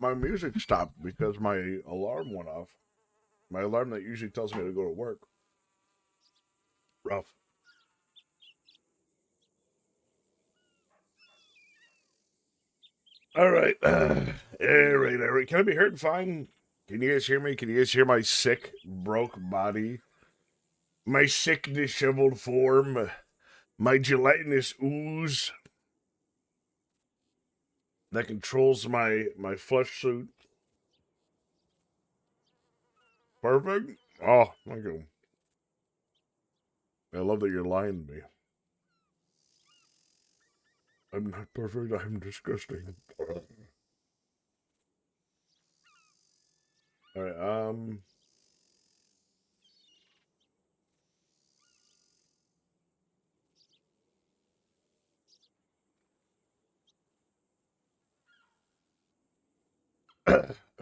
My music stopped because my alarm went off. My alarm that usually tells me to go to work. Rough. All right. All right. Can I be heard fine? Can you guys hear me? Can you guys hear my sick, broke body? My sick, disheveled form? My gelatinous ooze that controls my flesh suit? Perfect? Oh, thank you. I love that you're lying to me. I'm not perfect. I'm disgusting. All right.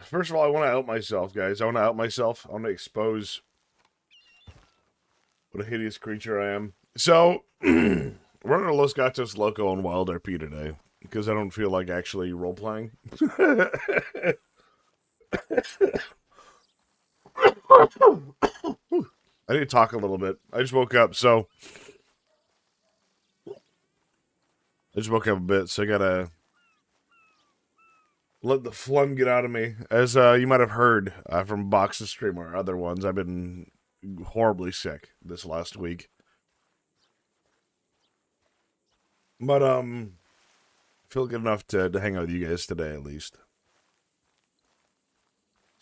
First of all, I want to out myself, guys. I want to out myself. I want to expose what a hideous creature I am. So, we're on Los Gatos Loco on Wild RP today because I don't feel like actually role playing. I need to talk a little bit. I just woke up, so a bit, so I gotta let the phlegm get out of me. As you might have heard from Box's stream or other ones, I've been horribly sick this last week. But feel good enough to hang out with you guys today at least.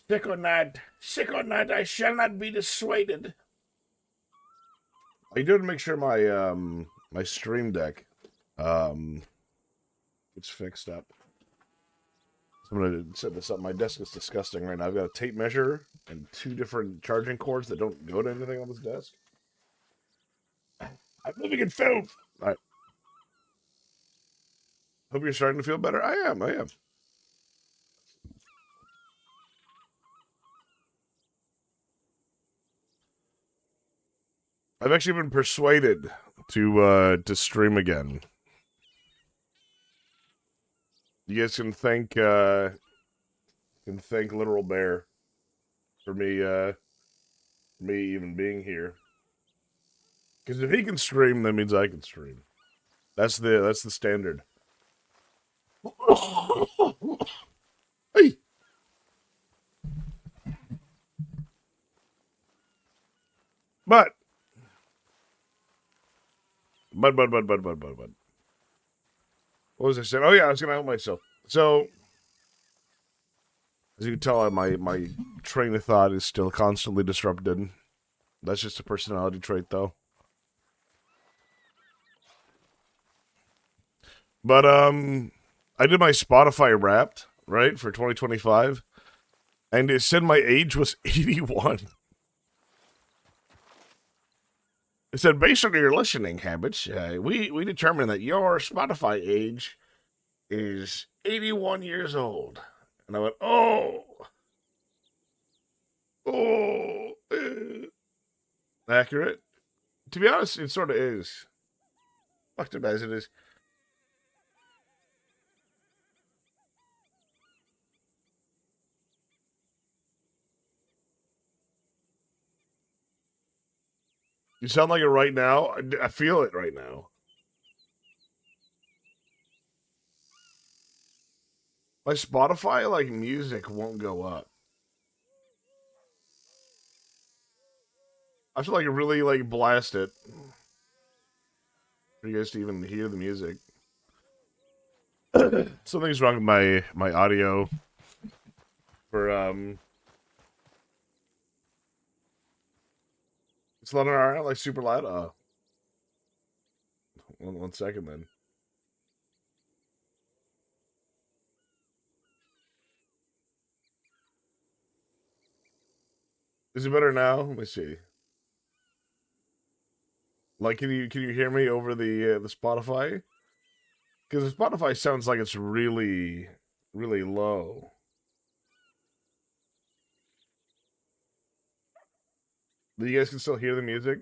Sick or not, I shall not be dissuaded. I do to make sure my my stream deck it's fixed up. So I'm gonna set this up. My desk is disgusting right now. I've got a tape measure and 2 different charging cords that don't go to anything on this desk. I'm living in filth. All right. Hope you're starting to feel better. I am. I've actually been persuaded to stream again. You guys can thank Literal Bear for me even being here. Because if he can stream, that means I can stream. That's the standard. Hey. But. What was I saying? Oh yeah, I was gonna help myself. So, as you can tell, my train of thought is still constantly disrupted. That's just a personality trait, though. But I did my Spotify Wrapped right for 2025, and it said my age was 81. It said, based on your listening habits, we determined that your Spotify age is 81 years old. And I went, accurate. To be honest, it sort of is. Fucked up as it is. You sound like it right now. I feel it right now. My Spotify, like, music won't go up. I feel like it really, like, blast it for you guys to even hear the music. Something's wrong with my audio for, it's not alright, like, super loud. One second, then. Is it better now? Let me see. Like, can you hear me over the Spotify? Because the Spotify sounds like it's really, really low. Do you guys can still hear the music?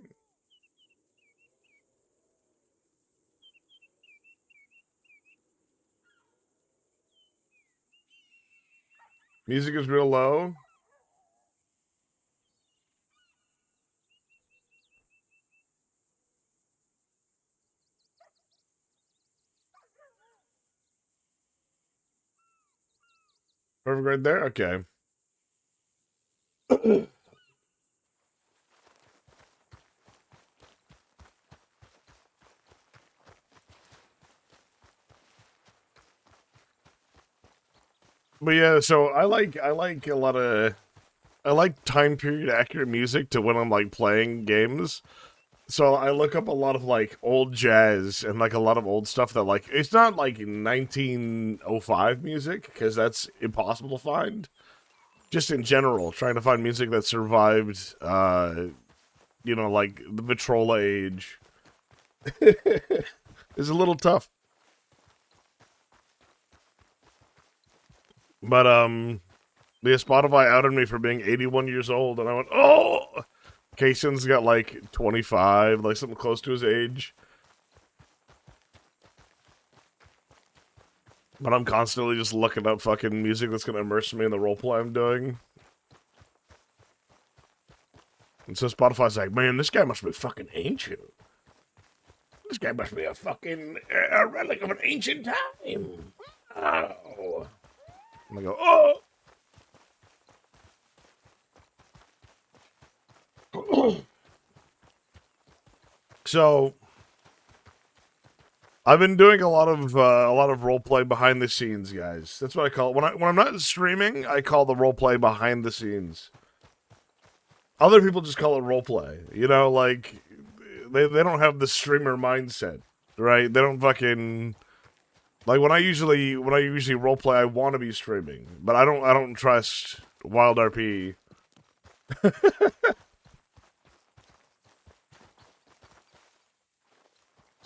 Music is real low. Perfect right there? Okay. But yeah, so I like a lot of time period accurate music to when I'm like playing games. So I look up a lot of like old jazz and like a lot of old stuff that like it's not like 1905 music because that's impossible to find. Just in general, trying to find music that survived like the Patrol age is a little tough. But Yeah, Spotify outed me for being 81 years old, and I went, oh! Kaysen's got like 25, like something close to his age. But I'm constantly just looking up fucking music that's gonna immerse me in the roleplay I'm doing. And so Spotify's like, man, this guy must be fucking ancient. This guy must be a fucking a relic of an ancient time. Oh. And I go, oh. So I've been doing a lot of role play behind the scenes, guys. That's what I call it. When I'm not streaming, I call the role play behind the scenes. Other people just call it role play. You know, like they don't have the streamer mindset, right? They don't fucking like when I usually role play, I want to be streaming, but I don't trust Wild RP.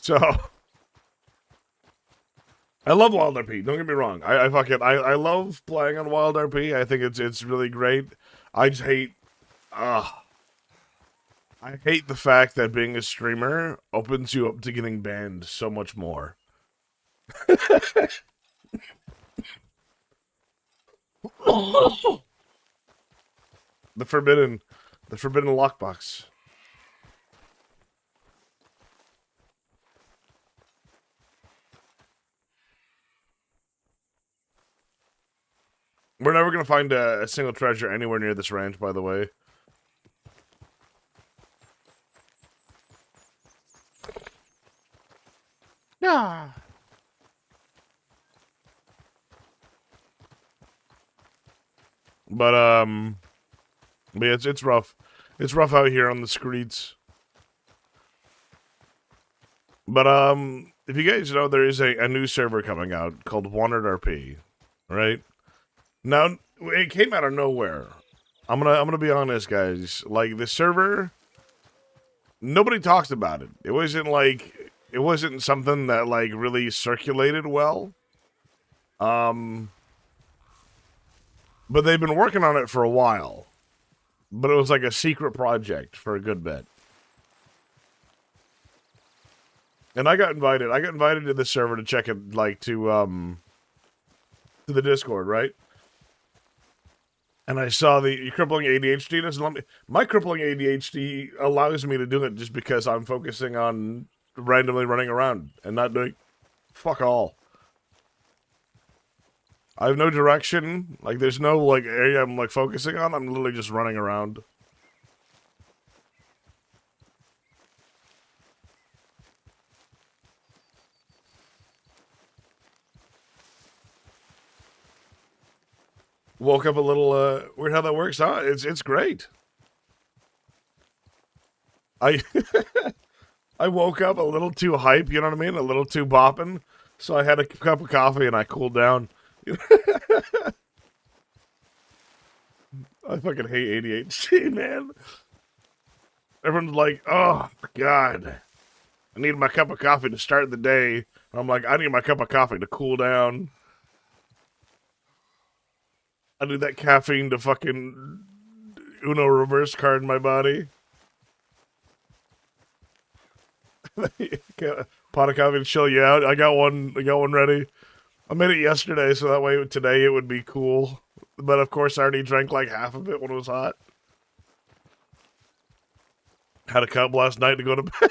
So I love Wild RP. Don't get me wrong. I love playing on Wild RP. I think it's really great. I just hate I hate the fact that being a streamer opens you up to getting banned so much more. the forbidden lockbox. We're never gonna find a single treasure anywhere near this ranch, by the way. Yeah. But yeah, it's rough. It's rough out here on the streets. But if you guys know, there is a new server coming out called Wandered RP, right? Now it came out of nowhere. I'm gonna be honest, guys. Like the server, nobody talks about it. It wasn't something that like really circulated well. But they've been working on it for a while. But it was like a secret project for a good bit. And I got invited. I got invited to the server to check it, like to the Discord, right? And I saw the crippling ADHD. My crippling ADHD allows me to do it just because I'm focusing on randomly running around and not doing fuck all. I have no direction. Like, there's no like area I'm like focusing on. I'm literally just running around. Woke up a little weird how that works, huh? It's great. I I woke up a little too hype, you know what I mean? A little too bopping. So I had a cup of coffee and I cooled down. I fucking hate ADHD, man. Everyone's like, oh, God. I need my cup of coffee to start the day. And I'm like, I need my cup of coffee to cool down. I need that caffeine to fucking Uno reverse card my body. Pot of coffee to chill you out. I got one ready. I made it yesterday, so that way today it would be cool. But of course, I already drank like half of it when it was hot. Had a cup last night to go to bed.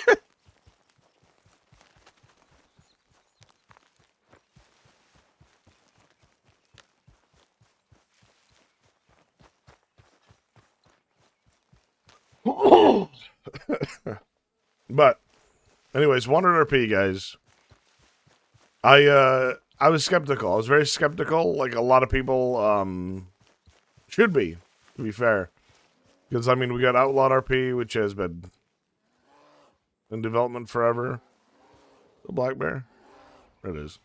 But, anyways, Wandered RP, guys. I was skeptical. I was very skeptical, like a lot of people should be, to be fair. Because, I mean, we got Outlawed RP, which has been in development forever. The black bear. There it is.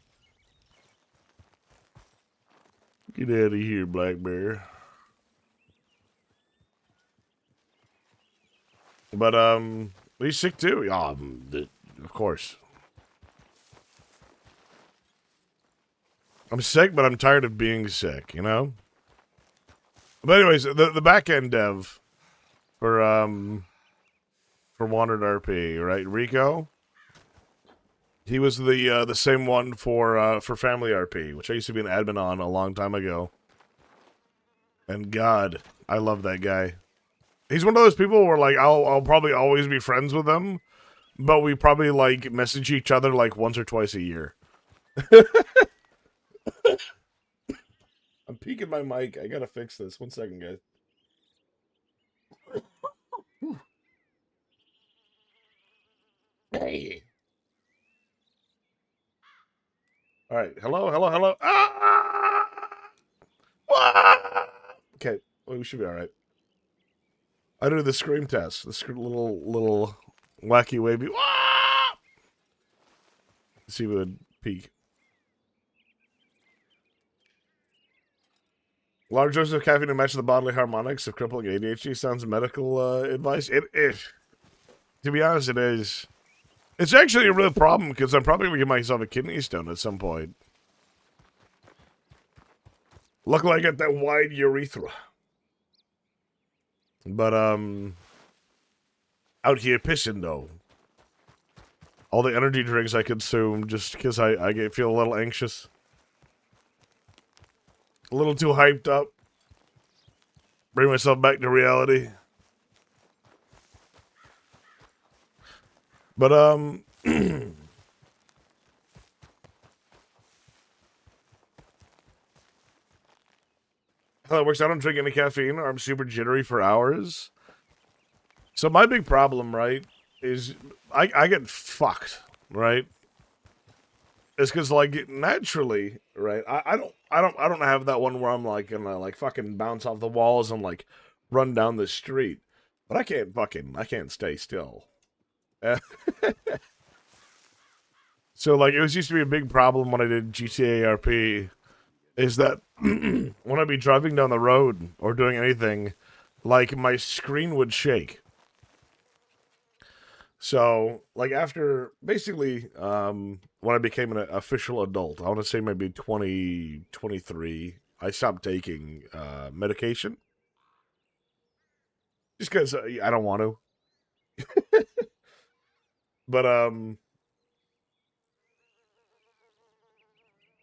Get out of here, black bear. But, he's sick too. Yeah, of course. I'm sick, but I'm tired of being sick, you know? But anyways, the back end dev for Wandered RP, right? Rico. He was the same one for Family RP, which I used to be an admin on a long time ago. And God, I love that guy. He's one of those people where like I'll probably always be friends with him, but we probably like message each other like once or twice a year. I'm peeking my mic. I gotta fix this. 1 second, guys. Hey. All right. Hello, hello, hello. Ah! Ah! Okay. Well, we should be all right. I do the scream test. The little wacky wavy. Ah! See if it would peak. Large doses of caffeine to match the bodily harmonics of crippling ADHD sounds medical advice. It is. To be honest, it is. It's actually a real problem because I'm probably going to give myself a kidney stone at some point. Luckily, I got that wide urethra. But, out here pissing, though. All the energy drinks I consume just because I feel a little anxious. A little too hyped up. Bring myself back to reality. But, how it works, I don't drink any caffeine or I'm super jittery for hours. So my big problem, right, is I get fucked, right? It's because like naturally, right? I don't have that one where I'm like gonna like fucking bounce off the walls and like run down the street. But I can't stay still. So like it was used to be a big problem when I did GTA RP is that when I'd be driving down the road or doing anything, like my screen would shake. So, like after basically when I became an official adult, I want to say maybe 2023, I stopped taking medication just because I don't want to. But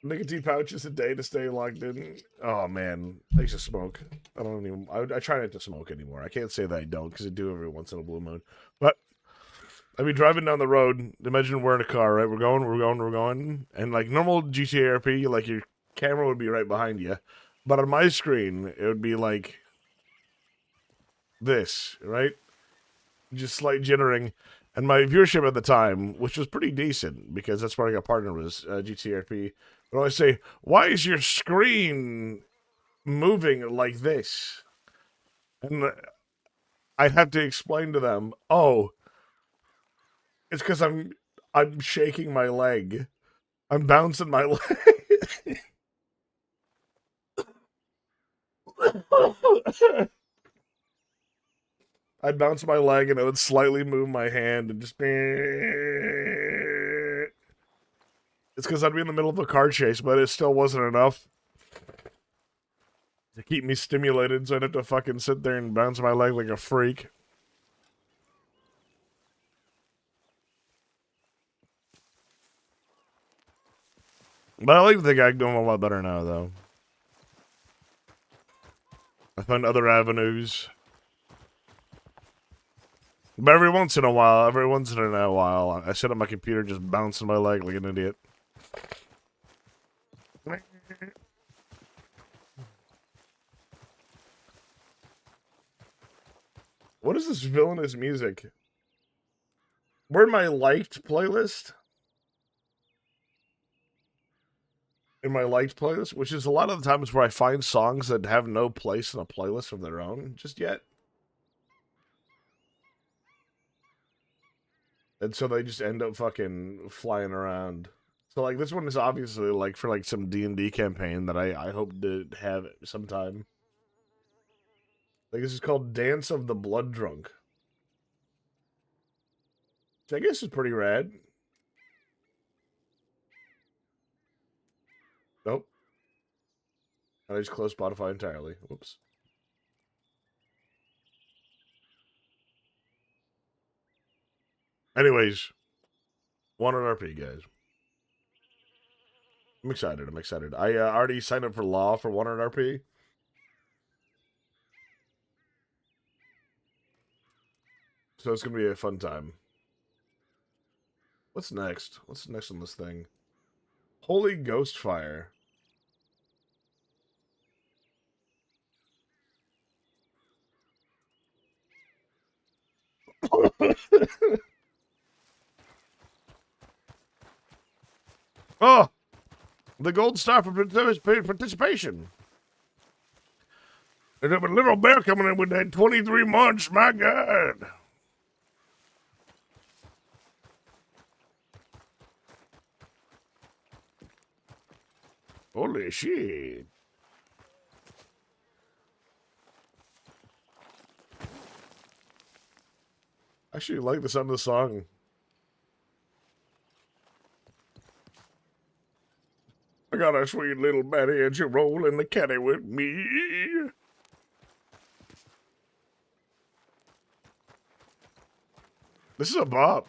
nicotine pouches a day to stay locked in. Oh man, I used to smoke. I don't even. I try not to smoke anymore. I can't say that I don't because I do every once in a blue moon. But I'd be driving down the road. Imagine we're in a car, right? We're going. And like normal GTA RP, like your camera would be right behind you. But on my screen, it would be like this, right? Just slight jittering. And my viewership at the time, which was pretty decent, because that's where I got partnered with GTA RP, would always say, why is your screen moving like this? And I'd have to explain to them, oh, it's because I'm shaking my leg. I'm bouncing my leg. I'd bounce my leg and it would slightly move my hand and just. It's because I'd be in the middle of a car chase, but it still wasn't enough to keep me stimulated, so I'd have to fucking sit there and bounce my leg like a freak. But I like to think I'm doing a lot better now, though. I find other avenues. But every once in a while, I sit at my computer just bouncing my leg like an idiot. What is this villainous music? We're in my liked playlist. In my liked playlist, which is a lot of the times where I find songs that have no place in a playlist of their own just yet. And so they just end up fucking flying around. So like this one is obviously like for like some D&D campaign that I hope to have sometime. Like this is called Dance of the Blood Drunk. Which I guess is pretty rad. Nope. I just closed Spotify entirely. Whoops. Anyways, 100 RP, guys. I'm excited. I'm excited. I already signed up for Law for 100 RP. So it's going to be a fun time. What's next? What's next on this thing? Holy Ghost Fire. Oh! The gold star for participation. There's a little bear coming in with that 23 months, my God. Holy shit. I actually like the sound of the song. I got a sweet little Betty and she roll in the caddy with me. This is a bop.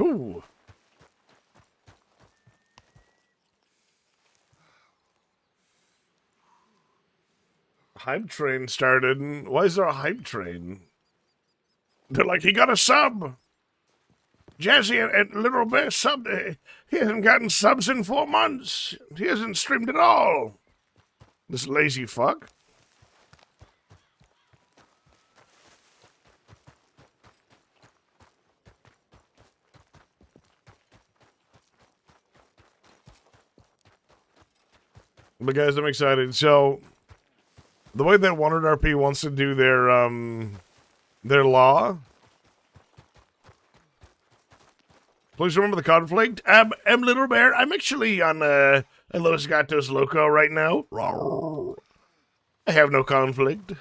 Ooh. Hype train started. Why is there a hype train? They're like, he got a sub. Jazzy and Little Bear sub. He hasn't gotten subs in 4 months. He hasn't streamed at all. This lazy fuck. But guys, I'm excited. So, the way that 100 RP wants to do their law. Please remember the conflict. I'm Little Bear. I'm actually on Los Gatos Loco right now. I have no conflict.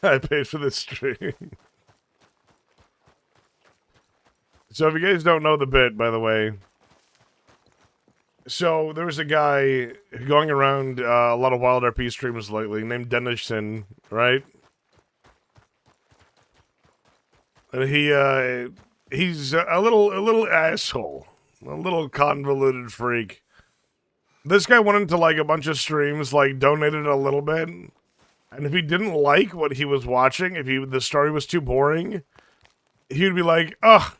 I paid for this stream. So if you guys don't know the bit, by the way, so there was a guy going around a lot of Wild RP streams lately named Dennison, right? And he's a little asshole, a little convoluted freak. This guy went into like a bunch of streams, like donated a little bit, and if he didn't like what he was watching, if the story was too boring, he would be like, "Ugh,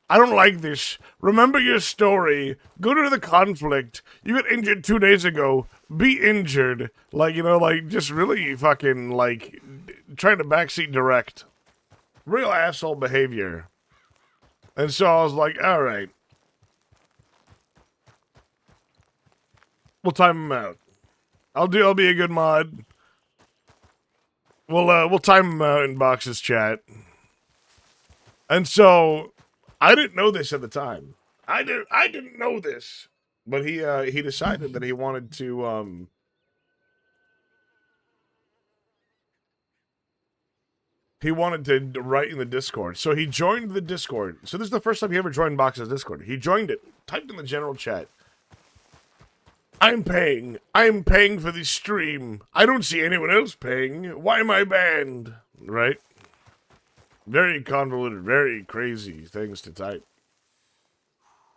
I don't like this. Remember your story. Go to the conflict. You got injured 2 days ago. Be injured." Like, you know, like, just really fucking, like, trying to backseat direct. Real asshole behavior. And so I was like, alright. We'll time him out. I'll be a good mod. We'll time him out in Box's chat. And so I didn't know this at the time. I didn't know this. But he decided that he wanted to write in the Discord. So he joined the Discord. So this is the first time he ever joined Box's Discord. He joined it, typed in the general chat, I'm paying for the stream. I don't see anyone else paying. Why am I banned? Right? Very convoluted, very crazy things to type.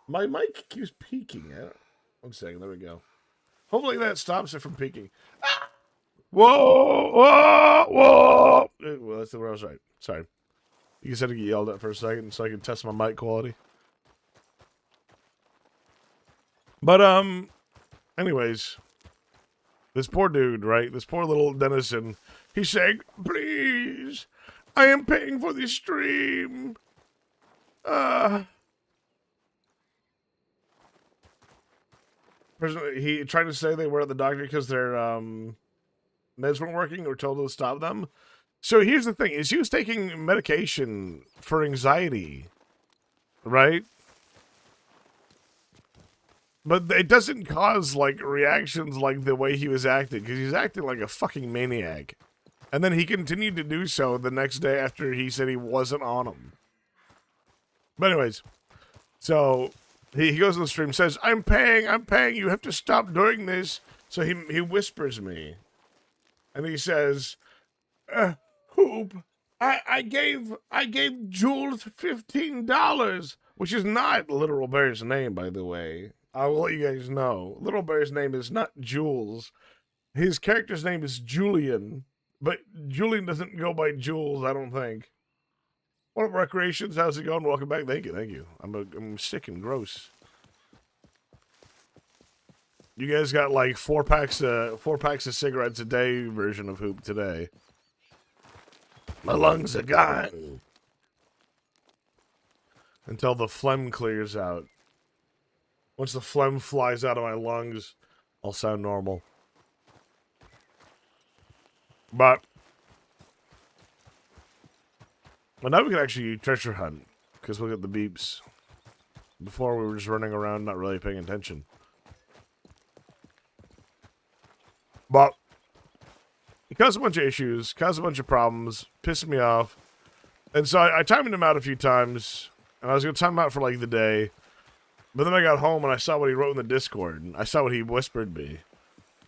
My mic keeps peaking. 1 second, there we go. Hopefully that stops it from peaking. Ah! Whoa, whoa, whoa. Well, that's where I was right. Sorry. You just had to get yelled at for a second so I can test my mic quality. But, anyways, this poor dude, right? This poor little Dennison, he's saying, please, I am paying for the stream. He tried to say they were at the doctor because their, meds weren't working or told to stop them. So here's the thing, is he was taking medication for anxiety, right? But it doesn't cause, like, reactions like the way he was acting, because he's acting like a fucking maniac. And then he continued to do so the next day after he said he wasn't on him. But anyways, so he goes on the stream, says, I'm paying, you have to stop doing this. So he whispers me. And he says, Hoop, I gave Jules $15, which is not Literal Bear's name, by the way. I will let you guys know. Little Bear's name is not Jules. His character's name is Julian, but Julian doesn't go by Jules, I don't think. What up, Recreations? How's it going? Welcome back. Thank you. I'm sick and gross. You guys got like four packs of cigarettes a day version of Hoop today. My lungs are gone until the phlegm clears out. Once the phlegm flies out of my lungs, I'll sound normal. But now we can actually treasure hunt, because we'll get the beeps. Before we were just running around not really paying attention. But it caused a bunch of issues, caused a bunch of problems, pissed me off. And so I timed him out a few times, and I was going to time him out for like the day. But then I got home and I saw what he wrote in the Discord. And I saw what he whispered me.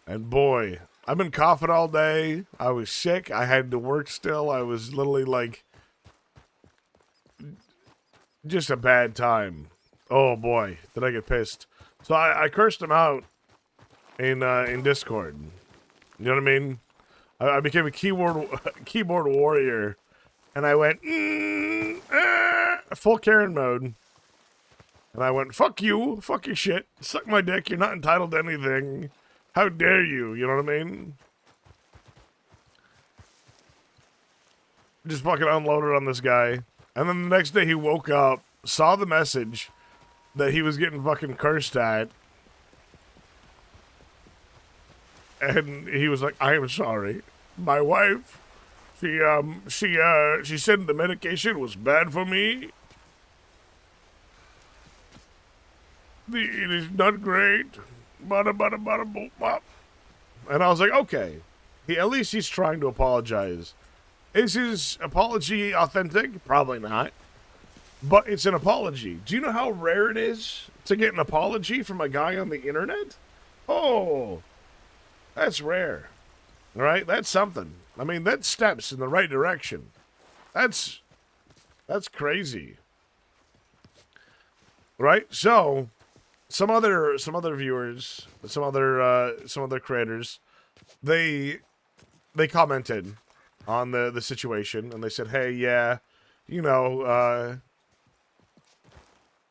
And boy, I've been coughing all day. I was sick. I had to work still. I was literally like, just a bad time. Oh boy, did I get pissed. So I cursed him out in Discord. You know what I mean? I became a keyboard warrior. And I went, full Karen mode. And I went, fuck you, fuck your shit, suck my dick, you're not entitled to anything. How dare you, you know what I mean? Just fucking unloaded on this guy. And then the next day he woke up, saw the message that he was getting fucking cursed at. And he was like, I am sorry. My wife, she said the medication was bad for me. It is not great. Bada, bada, bada, boop, bop. And I was like, okay. At least he's trying to apologize. Is his apology authentic? Probably not. But it's an apology. Do you know how rare it is to get an apology from a guy on the internet? Oh, that's rare. All right? That's something. I mean, that's steps in the right direction. That's crazy. Right? So some other viewers, some other creators, they commented on the situation, and they said, hey, yeah, you know,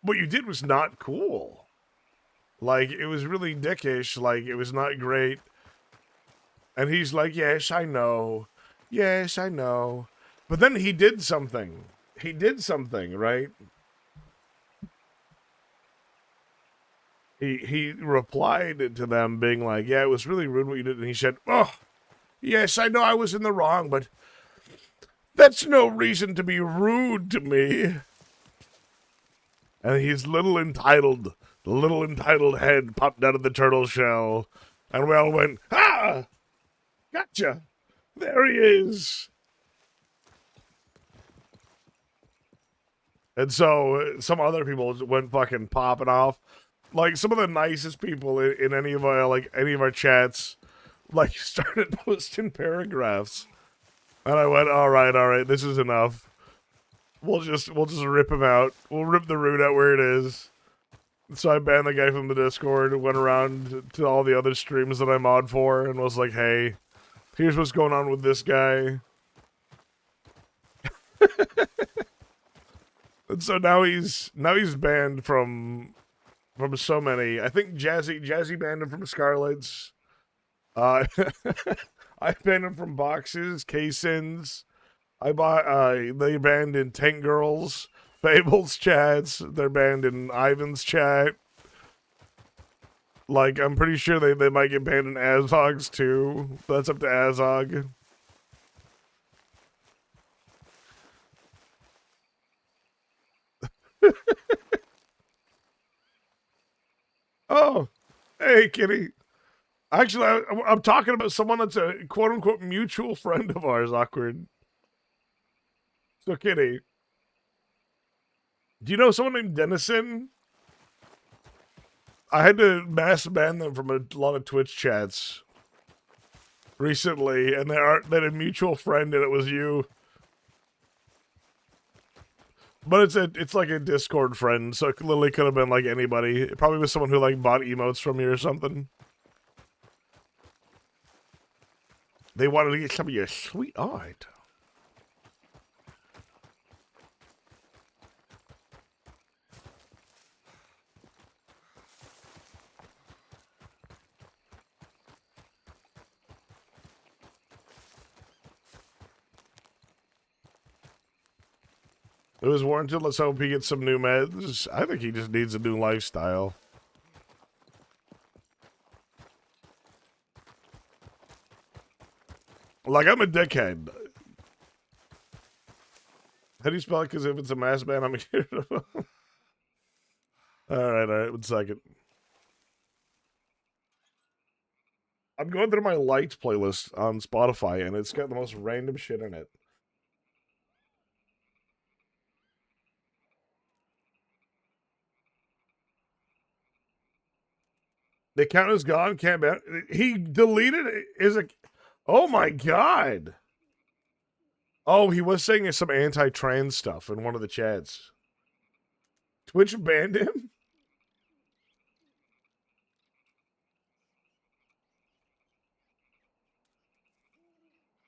what you did was not cool. Like, it was really dickish. Like, it was not great. And he's like, yes, I know. Yes, I know. But then he did something. He did something, right? He replied to them being like, yeah, it was really rude what you did. And he said, oh, yes, I know I was in the wrong, but that's no reason to be rude to me. And his little entitled head popped out of the turtle shell. And we all went, ah, gotcha. There he is. And so some other people went fucking popping off. Like, some of the nicest people in any of our chats, like, started posting paragraphs. And I went, all right, this is enough. We'll just rip him out. We'll rip the root out where it is. So I banned the guy from the Discord and went around to all the other streams that I mod for and was like, hey, here's what's going on with this guy. And so now he's banned from so many. I think Jazzy banned him from Scarlet's. I banned him from boxes, K-Sins. They banned in Tank Girls, Fables chats. They're banned in Ivan's chat. Like, I'm pretty sure they might get banned in Azog's too. That's up to Azog. Oh, hey, Kitty. Actually, I'm talking about someone that's a quote-unquote mutual friend of ours, Awkward. So, Kitty, do you know someone named Dennison? I had to mass ban them from a lot of Twitch chats recently, and they had a mutual friend, and it was you. But it's like a Discord friend, so it literally could have been like anybody. It probably was someone who like bought emotes from you or something. They wanted to get some of your sweet art. It was warranted. Let's hope he gets some new meds. I think he just needs a new lifestyle. Like, I'm a dickhead. How do you spell it? Because if it's a mass ban, I'm a Alright, 1 second. I'm going through my liked playlist on Spotify, and it's got the most random shit in it. The account is gone. Can't be. He deleted it. Oh my god. Oh, he was saying some anti-trans stuff in one of the chats. Twitch banned him?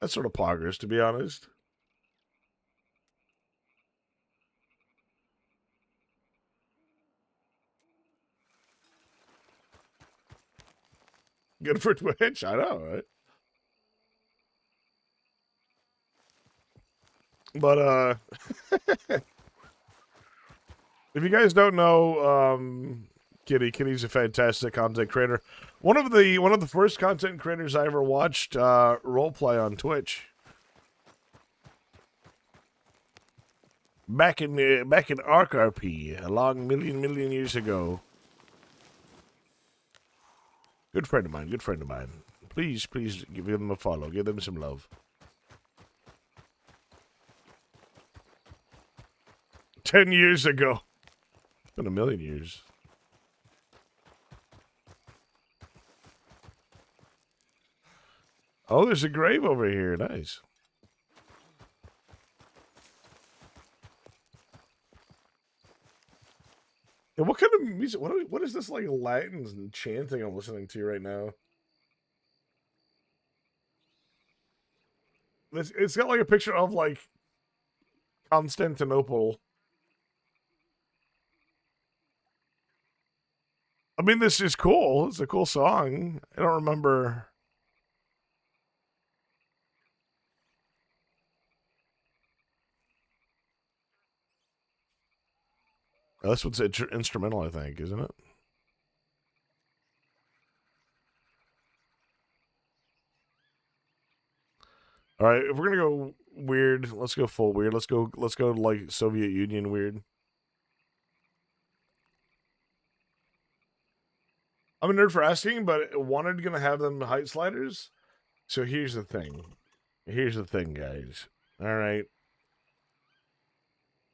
That's sort of poggers, to be honest. Good for Twitch. I know, right? But, if you guys don't know, Kitty's a fantastic content creator. One of the first content creators I ever watched roleplay on Twitch. Back in Arc RP, a long million years ago. Good friend of mine. Please give them a follow. Give them some love. 10 years ago. It's been a million years. Oh, there's a grave over here. Nice. And what kind of music? What is this like Latin chanting I'm listening to right now? It's got like a picture of like Constantinople. I mean, this is cool. It's a cool song. I don't remember. Oh, this one's instrumental, I think, isn't it? All right, if we're gonna go weird, let's go full weird. Let's go like Soviet Union weird. I'm a nerd for asking, but wanted gonna have them height sliders. So here's the thing. Guys. All right.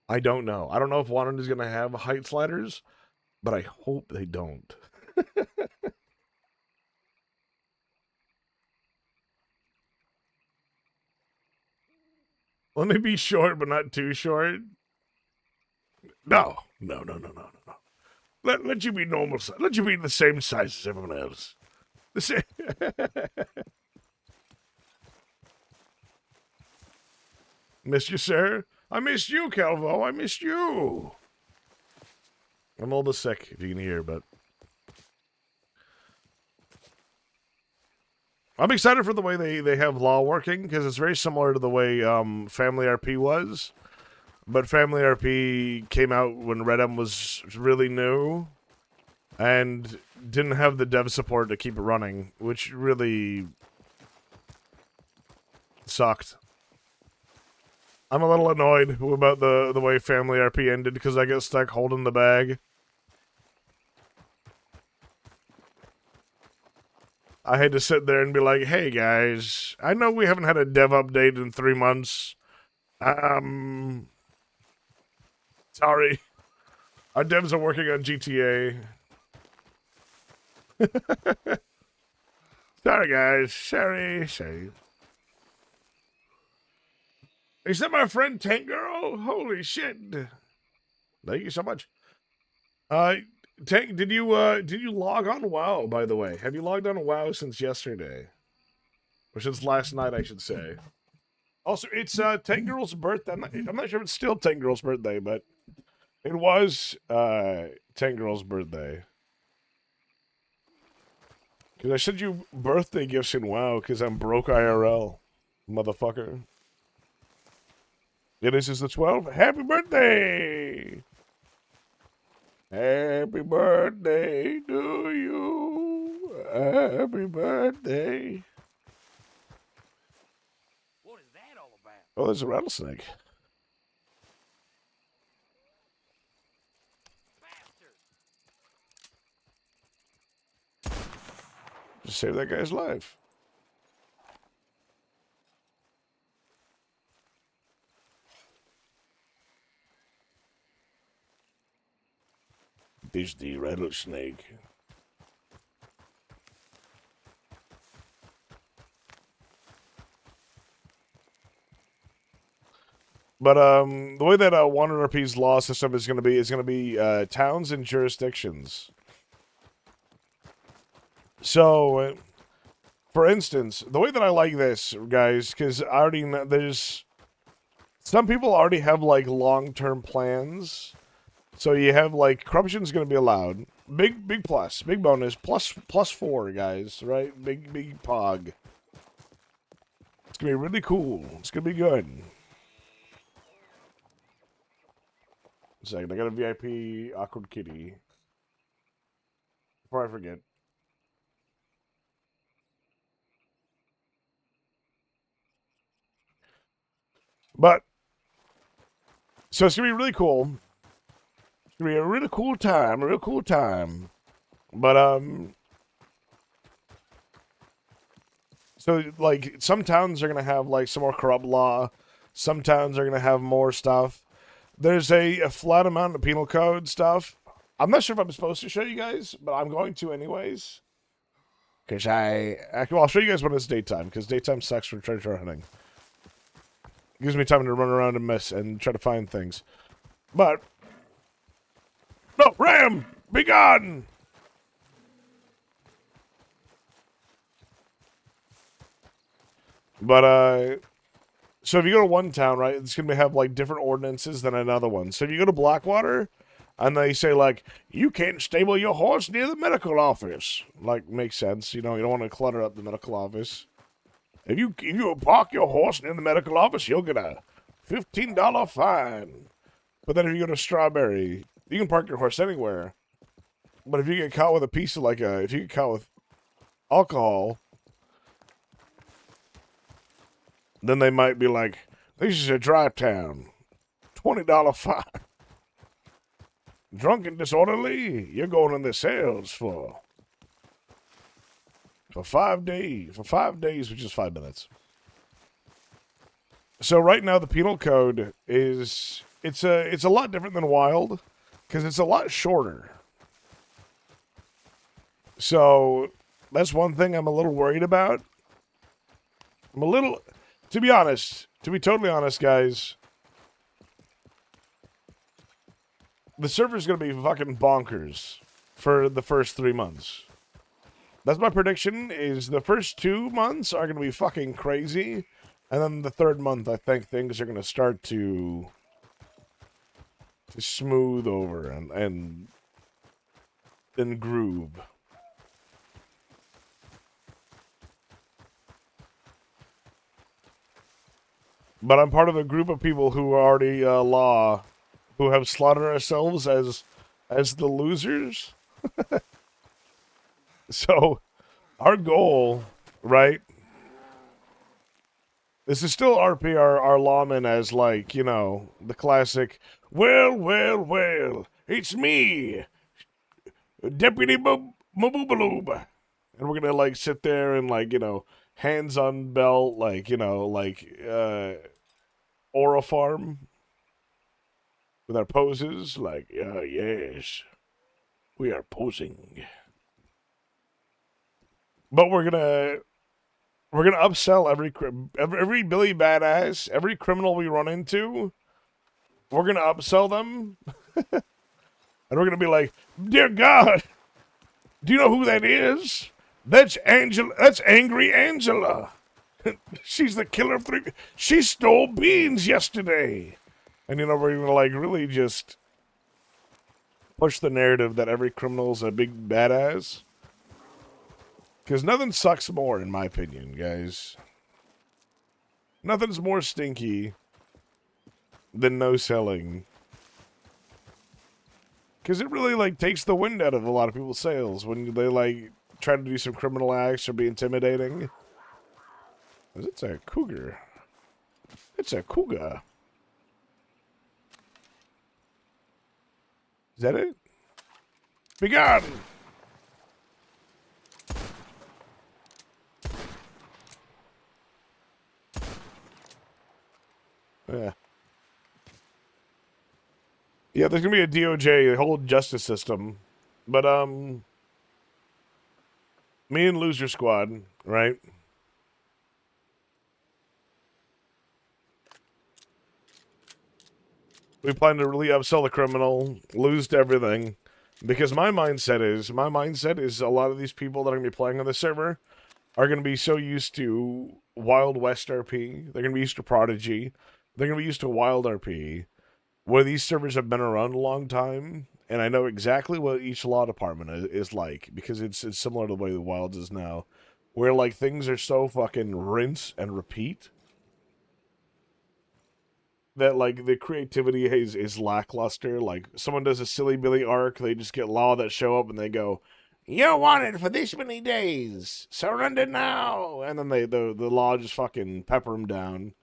I don't know. I don't know if Wanted is gonna have height sliders, but I hope they don't. Let me be short, but not too short. No. Let you be normal size. Let you be the same size as everyone else. The same. Missed you, sir. I missed you, Calvo. I missed you. I'm a little bit sick, if you can hear, but I'm excited for the way they have law working, because it's very similar to the way Family RP was. But Family RP came out when Redem was really new and didn't have the dev support to keep it running, which really sucked. I'm a little annoyed about the way Family RP ended because I got stuck holding the bag. I had to sit there and be like, hey guys, I know we haven't had a dev update in 3 months. Sorry. Our devs are working on GTA. Sorry guys. Sorry. Is that my friend Tank Girl? Holy shit. Thank you so much. Tank, did you log on WoW, by the way? Have you logged on WoW since yesterday? Or since last night, I should say. Also, it's Tank Girl's birthday. I'm not sure if it's still Tank Girl's birthday, but it was Tank Girl's birthday. Because I sent you birthday gifts in WoW because I'm broke IRL, motherfucker. Yeah, this is the 12th. Happy birthday! Happy birthday to you. Happy birthday. What is that all about? Oh, there's a rattlesnake. Bastard! Just save that guy's life. This the rattlesnake. But the way that WanderRP's law system is going to be towns and jurisdictions. So, for instance, the way that I like this, guys, because I already know there's some people already have like long-term plans. So you have like corruption's going to be allowed. Big plus, big bonus, plus 4, guys, right? Big pog. It's going to be really cool. It's going to be good. A second, I got a VIP awkward kitty. Before I forget. But, so it's going to be really cool. It's going to be a really cool time, But, so, like, some towns are going to have, like, some more corrupt law. Some towns are going to have more stuff. There's a flat amount of penal code stuff. I'm not sure if I'm supposed to show you guys, but I'm going to anyways. Because I'll show you guys when it's daytime, because daytime sucks for treasure hunting. It gives me time to run around and miss and try to find things. But, no, Ram, be gone! But, so if you go to one town, right, it's going to have, like, different ordinances than another one. So if you go to Blackwater, and they say, like, you can't stable your horse near the medical office. Like, makes sense. You know, you don't want to clutter up the medical office. If you park your horse near the medical office, you'll get a $15 fine. But then if you go to Strawberry, you can park your horse anywhere. But if you get caught with a piece of, like, if you get caught with alcohol, then they might be like, this is a dry town. $20 fine. Drunk and disorderly, you're going in the cells for 5 days. For 5 days, which is 5 minutes. So right now the penal code is it's a lot different than Wild because it's a lot shorter. So that's one thing I'm a little worried about. To be honest, to be totally honest, guys, the server's going to be fucking bonkers for the first 3 months. That's my prediction, is the first 2 months are going to be fucking crazy. And then the third month, I think things are going to start to smooth over and groove. But I'm part of a group of people who are already who have slaughtered ourselves as the losers. So, our goal, right? This is still RP, our lawman, as like, you know, the classic, well, it's me, Deputy Maboobaloob. and we're gonna like sit there and like hands on belt like aura farm with our poses like yes, we are posing, but we're gonna upsell every Billy Badass, every criminal we run into. We're gonna upsell them, and we're gonna be like, dear God, do you know who that is? That's Angela. That's Angry Angela. She's the killer of three. She stole beans yesterday. And we're gonna like really just push the narrative that every criminal's a big badass. Because nothing sucks more, in my opinion, guys. Nothing's more stinky than no selling. Because it really like takes the wind out of a lot of people's sails when they like try to do some criminal acts or be intimidating. It's a cougar. It's a cougar. Is that it? Begone! Yeah. Yeah, there's gonna be a DOJ, a whole justice system. But, me and Loser Squad, right? We plan to really upsell the criminal, lose to everything. Because my mindset is a lot of these people that are going to be playing on the server are going to be so used to Wild West RP. They're going to be used to Prodigy. They're going to be used to Wild RP, where these servers have been around a long time. And I know exactly what each law department is like, because it's similar to the way the Wilds is now, where like things are so fucking rinse and repeat that like the creativity is lackluster. Like someone does a silly Billy arc, they just get law that show up and they go, "You're wanted for this many days. Surrender now." And then the law just fucking pepper them down.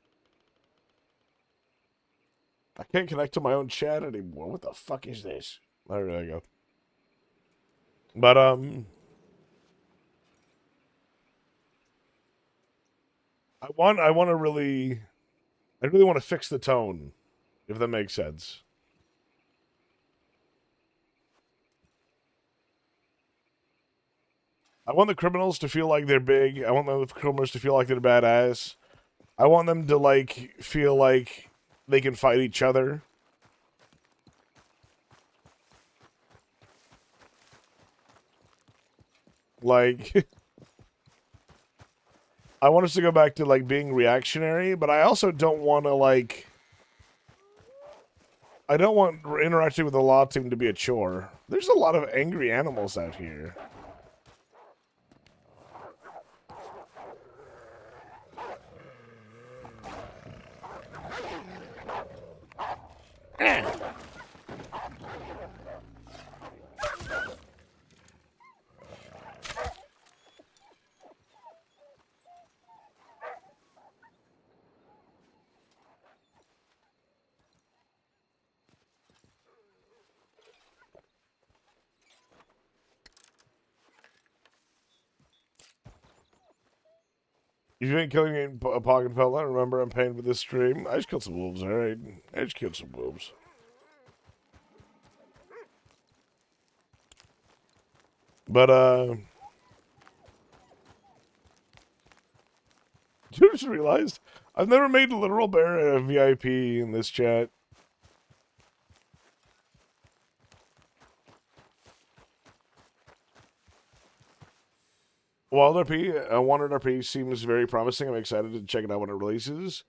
I can't connect to my own chat anymore. What the fuck is this? There we go. But I really want to fix the tone, if that makes sense. I want the criminals to feel like they're big. I want the criminals to feel like they're badass. I want them to like feel like they can fight each other. Like I want us to go back to like being reactionary, but I also don't want to like I don't want interacting with the law team to be a chore. There's a lot of angry animals out here. You ain't killing a pocket fella. Remember, I'm paying for this stream. I just killed some wolves, alright? I just killed some wolves. But, you just realized I've never made a literal bear a VIP in this chat. Wild RP, Wanted RP seems very promising. I'm excited to check it out when it releases.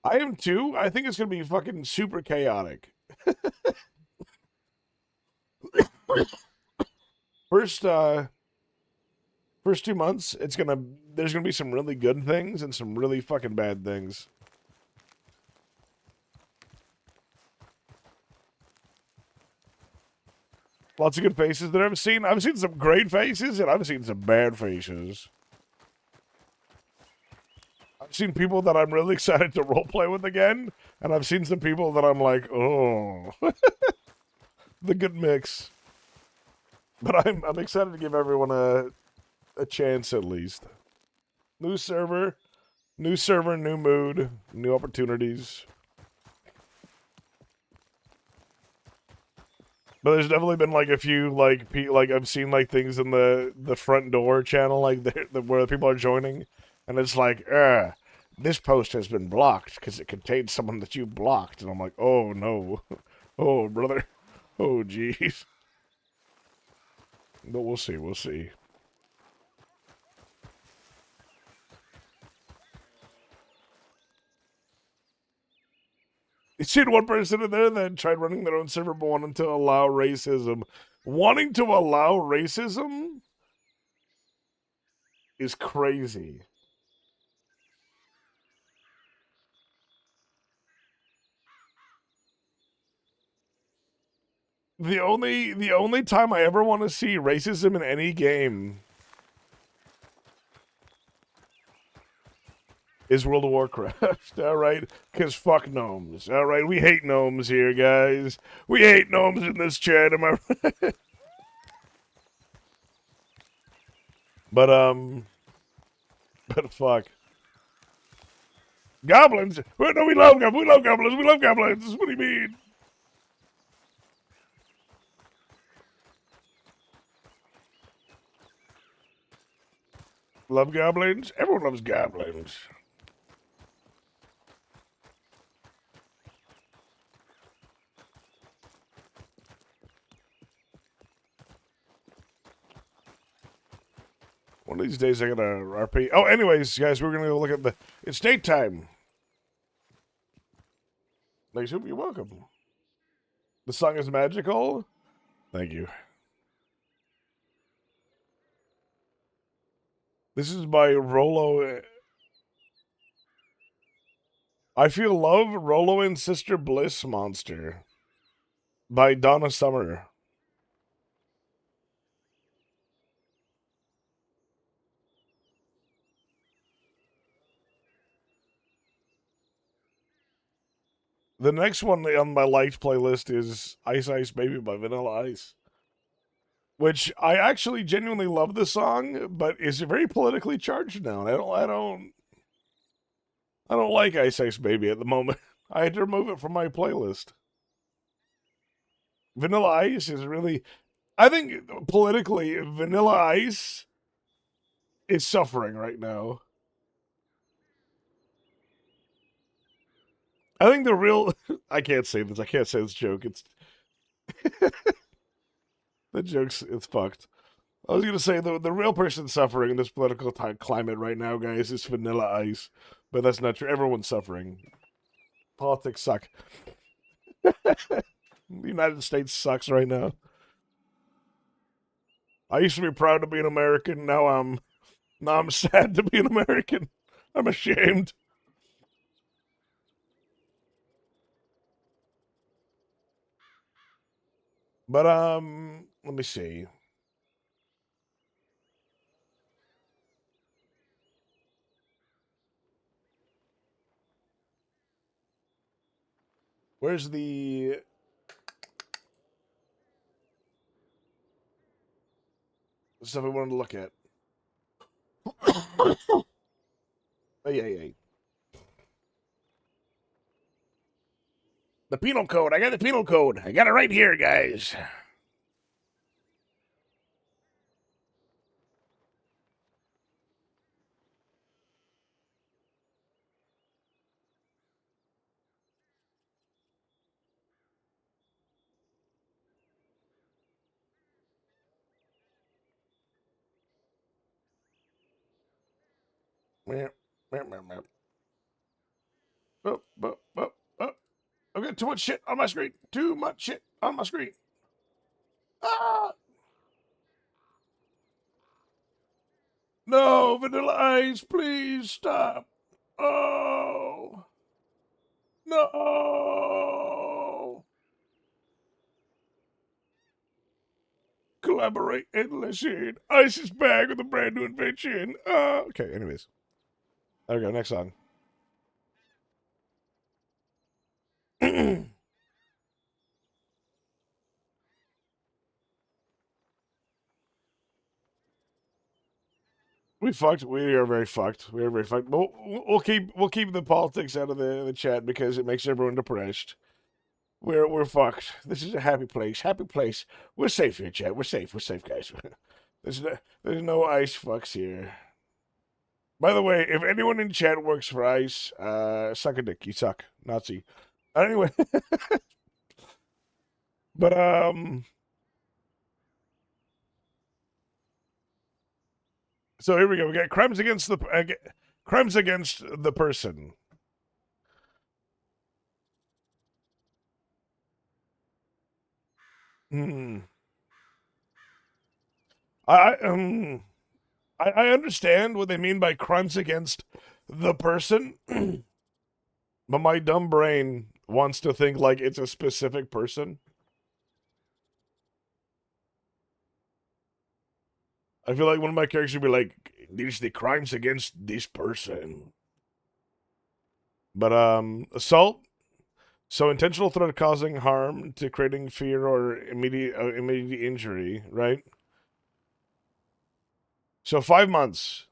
I am too. I think it's gonna be fucking super chaotic. First 2 months, there's gonna be some really good things and some really fucking bad things. Lots of good faces that I've seen. I've seen some great faces and I've seen some bad faces. I've seen people that I'm really excited to roleplay with again, and I've seen some people that I'm like, oh, the good mix. But I'm excited to give everyone a chance at least. New server, new mood, new opportunities. But there's definitely been like a few like I've seen like things in the front door channel like where people are joining, and it's like, this post has been blocked because it contains someone that you blocked, and I'm like, oh no, oh brother, oh jeez. But we'll see, we'll see. You seen one person in there that tried running their own server but wanting to allow racism. Wanting to allow racism is crazy. The only time I ever want to see racism in any game is World of Warcraft. All right, because fuck gnomes. All right, we hate gnomes here, guys. We hate gnomes in this chat. Am I right? But but fuck. Goblins? Well, no, we love goblins. We love goblins. We love goblins. What do you mean? Love goblins? Everyone loves goblins. One of these days I gotta RP. Oh, anyways, guys, we're gonna go look at the. It's daytime. Like, you're welcome. The song is magical. Thank you. This is by Rolo. I Feel Love, Rolo and Sister Bliss Monster by Donna Summer. The next one on my liked playlist is Ice Ice Baby by Vanilla Ice, which I actually genuinely love the song, but is very politically charged now. I don't like Ice Ice Baby at the moment. I had to remove it from my playlist. Vanilla Ice is really, I think politically, Vanilla Ice is suffering right now. I think the real, I can't say this. I can't say this joke. It's the joke's it's fucked. I was gonna say the real person suffering in this political climate right now, guys, is Vanilla Ice, but that's not true. Everyone's suffering. Politics suck. The United States sucks right now. I used to be proud to be an American. Now I'm sad to be an American. I'm ashamed. But let me see. Where's the stuff I wanted to look at? Hey. The penal code. I got the penal code. I got it right here, guys. Meow, meow, meow, meow. Oh. I've got too much shit on my screen. Too much shit on my screen. Ah! No, Vanilla Ice, please stop. Oh. No. Collaborate and listen. Ice is back with a brand new invention. Okay, anyways. There we go. Next song. We fucked. We are very fucked. We are very fucked. But we'll keep the politics out of the chat because it makes everyone depressed. We're fucked. This is a happy place. Happy place. We're safe here, chat. We're safe. We're safe, guys. There's no ice fucks here. By the way, if anyone in chat works for ICE, suck a dick. You suck, Nazi. Anyway, but so here we go. We got crimes against the person. Hmm. I um I understand what they mean by crimes against the person, but my dumb brain wants to think like it's a specific person. I feel like one of my characters would be like, "These the crimes against this person." But assault. So intentional threat causing harm to creating fear or immediate injury, right? So 5 months.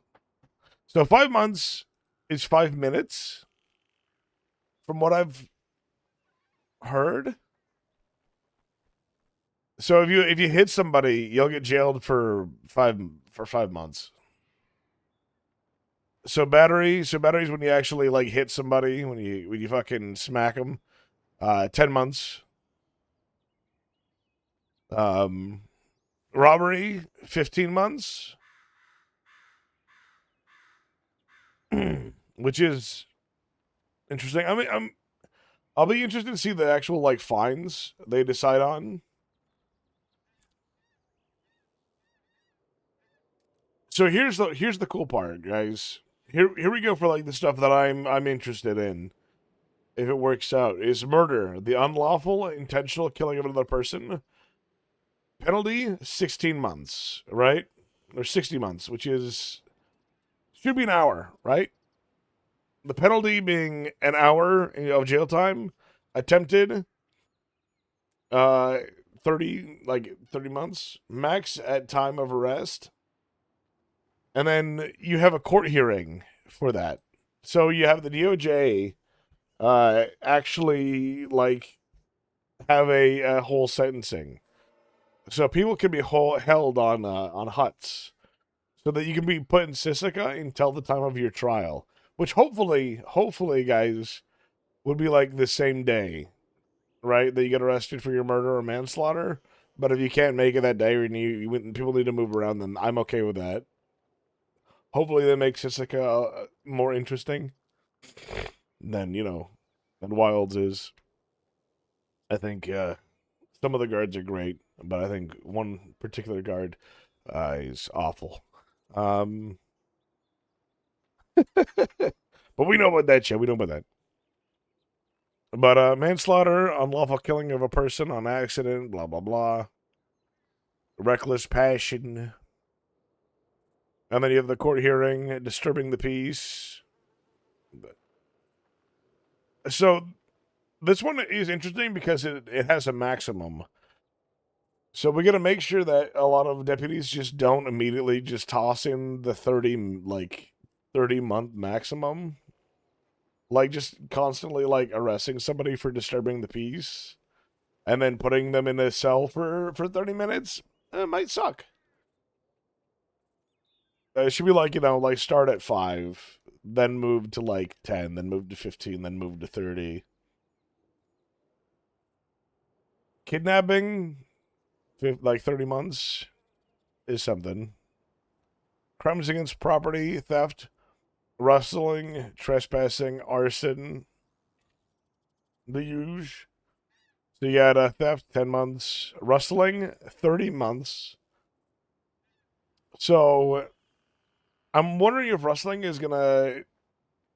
So 5 months is 5 minutes, from what I've heard. So if you hit somebody, you'll get jailed for 5 months. So batteries when you actually like hit somebody, when you fucking smack them, 10 months. Um, Robbery, 15 months, which is interesting. I mean, I'll be interested to see the actual like fines they decide on. So here's the cool part, guys. Here we go for like the stuff that I'm interested in. If it works out, is murder, the unlawful intentional killing of another person. Penalty 16 months, right? Or 60 months, which should be an hour, right? The penalty being an hour of jail time. Attempted 30 30 months max at time of arrest. And then you have a court hearing for that. So you have the DOJ actually like have a whole sentencing. So people can be held on huts, so that you can be put in Sisika until the time of your trial, which hopefully, guys, would be like the same day, right? That you get arrested for your murder or manslaughter. But if you can't make it that day, or people need to move around, then I'm okay with that. Hopefully, they make Sisika more interesting than than Wilds is. I think some of the guards are great, but I think one particular guard is awful. Um, but we know about that shit. We know about that. But manslaughter, unlawful killing of a person on accident, blah blah blah, reckless passion, and then you have the court hearing, disturbing the peace. So this one is interesting because it has a maximum. So we got to make sure that a lot of deputies just don't immediately just toss in the 30-month maximum. Like just constantly like arresting somebody for disturbing the peace and then putting them in a cell for 30 minutes. It might suck. It should be like, like start at 5, then move to like 10, then move to 15, then move to 30. Kidnapping, like 30 months is something. Crimes against property, theft, rustling, trespassing, arson, the huge. So you got theft, 10 months. Rustling, 30 months. So I'm wondering if rustling is going to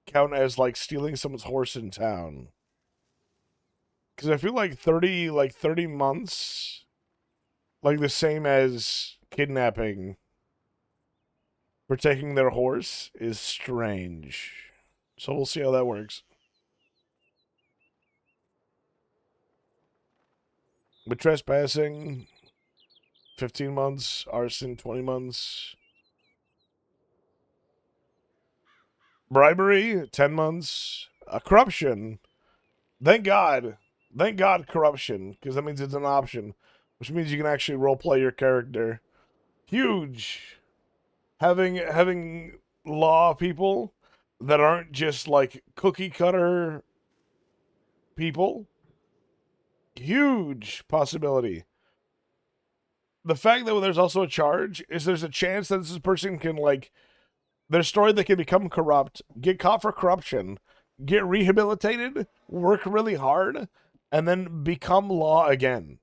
count as like stealing someone's horse in town. Because I feel like 30 months, like the same as kidnapping for taking their horse, is strange. So we'll see how that works. But trespassing, 15 months. Arson, 20 months. Bribery, 10 months. Corruption. Thank God. Thank God corruption, because that means it's an option, which means you can actually roleplay your character. Huge. Having law people that aren't just like cookie cutter people. Huge possibility. The fact that there's also a charge is there's a chance that this person can like their story they can become corrupt, get caught for corruption, get rehabilitated, work really hard, and then become law again.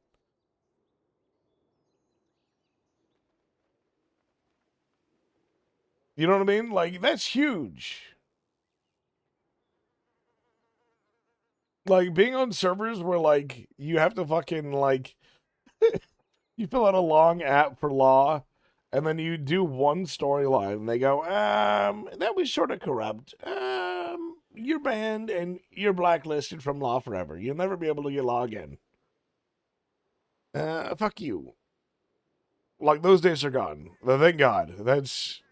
You know what I mean? Like that's huge. Like being on servers where like you have to fucking like you fill out a long app for law and then you do one storyline and they go, that was sort of corrupt. You're banned and you're blacklisted from law forever. You'll never be able to get law again. Fuck you. Like those days are gone. Thank God. That's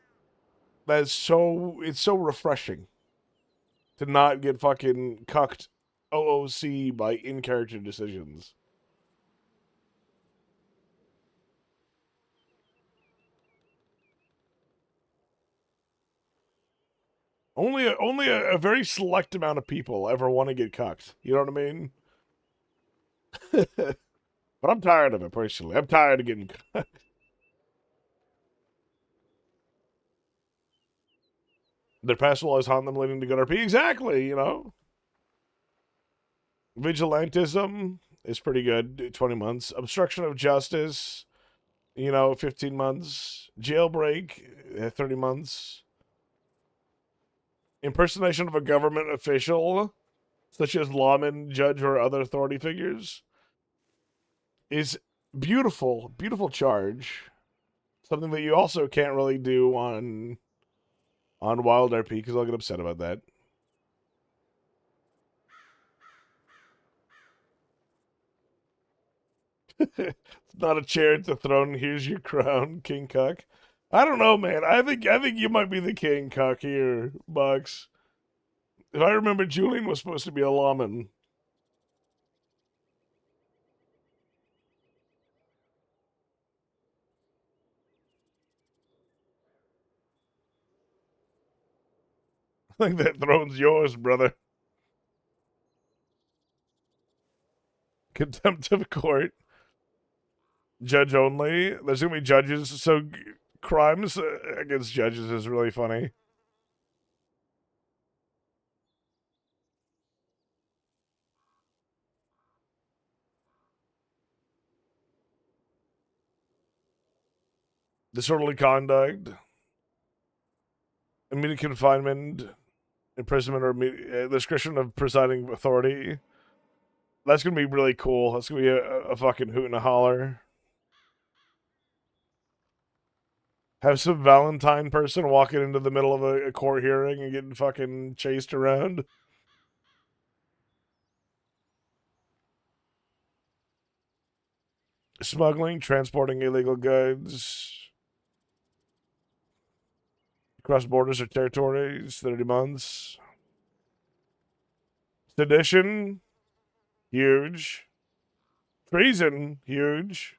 so it's so refreshing to not get fucking cucked OOC by in character decisions. Only a very select amount of people ever want to get cucked. You know what I mean? But I'm tired of it personally. I'm tired of getting cucked. Their past law is haunt them leading to good RP. Exactly, you know? Vigilantism is pretty good, 20 months. Obstruction of justice, 15 months. Jailbreak, 30 months. Impersonation of a government official, such as lawman, judge, or other authority figures, is beautiful, beautiful charge. Something that you also can't really do on Wild RP because I'll get upset about that. It's not a chair, it's a throne. Here's your crown, King Cuck. I don't know, man. I think you might be the King Cuck here, Bucks. If I remember, Julian was supposed to be a lawman. I think that throne's yours, brother. Contempt of court. Judge only. There's gonna be judges, so crimes against judges is really funny. Disorderly conduct, immediate confinement, imprisonment, or discretion of presiding authority. That's gonna be really cool. That's gonna be a fucking hoot and a holler. Have some Valentine person walking into the middle of a court hearing and getting fucking chased around. Smuggling, transporting illegal goods across borders or territories, 30 months. Sedition, huge. Treason, huge.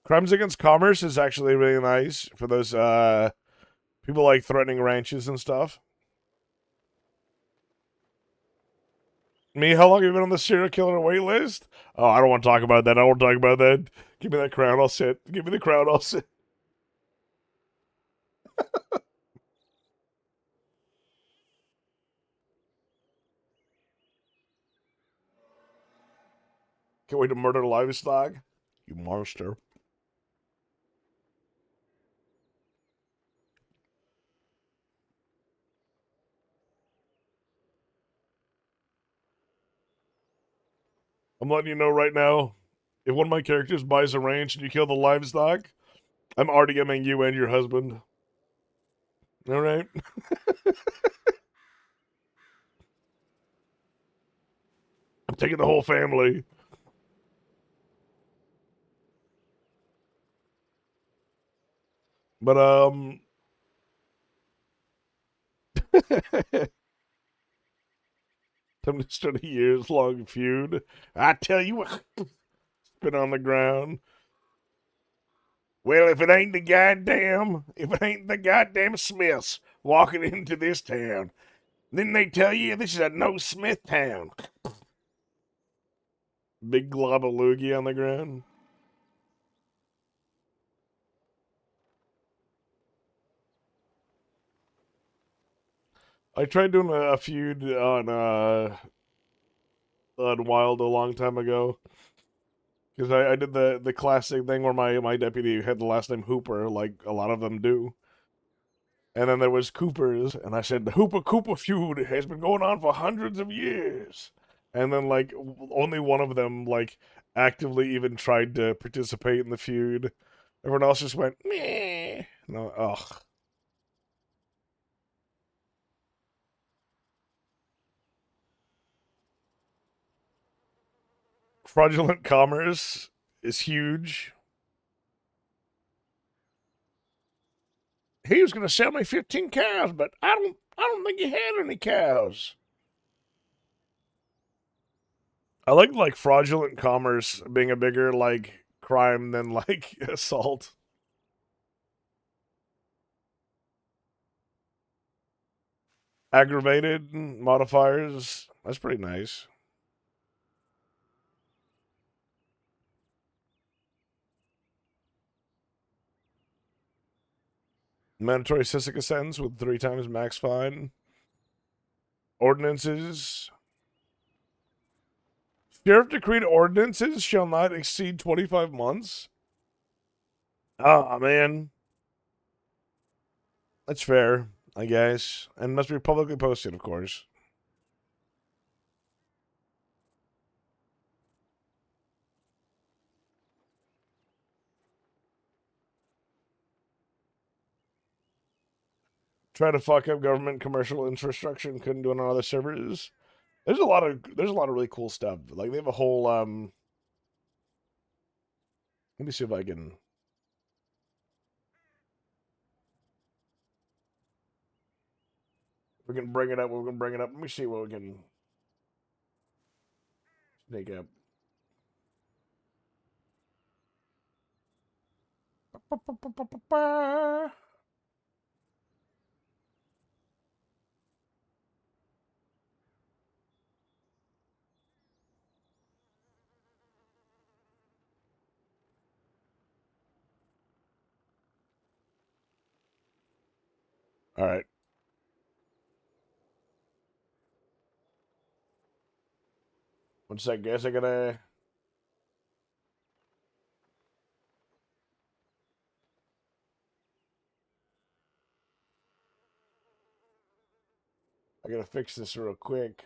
Crimes against commerce is actually really nice for those people like threatening ranches and stuff. Me, how long have you been on the serial killer wait list? Oh, I don't want to talk about that. I don't want to talk about that. Give me that crown, I'll sit. Give me the crown, I'll sit. Can't wait to murder livestock. You monster. I'm letting you know right now, if one of my characters buys a ranch and you kill the livestock, I'm RDMing you and your husband. All right? I'm taking the whole family. But 70 years long feud. I tell you what, spit on the ground. Well, if it ain't the goddamn Smiths walking into this town, then they tell you this is a no Smith town. Big glob of loogie on the ground. I tried doing a feud on Wild a long time ago. Because I did the classic thing where my deputy had the last name Hooper, like a lot of them do. And then there was Cooper's, and I said the Hooper Cooper feud has been going on for hundreds of years. And then like only one of them like actively even tried to participate in the feud. Everyone else just went meh. No, ugh. Fraudulent commerce is huge. He was going to sell me 15 cows, but I don't think he had any cows. I like fraudulent commerce being a bigger like crime than like assault. Aggravated modifiers. That's pretty nice. Mandatory Sissica sentence with 3 times max fine. Ordinances. Sheriff decreed ordinances shall not exceed 25 months. Oh, man. That's fair, I guess. And must be publicly posted, of course. Try to fuck up government commercial infrastructure and couldn't do it on other servers. There's a lot of really cool stuff. Like they have a whole let me see if I can we can bring it up. We're gonna bring it up. Let me see what we can take up. All right. One sec, guys. I gotta fix this real quick.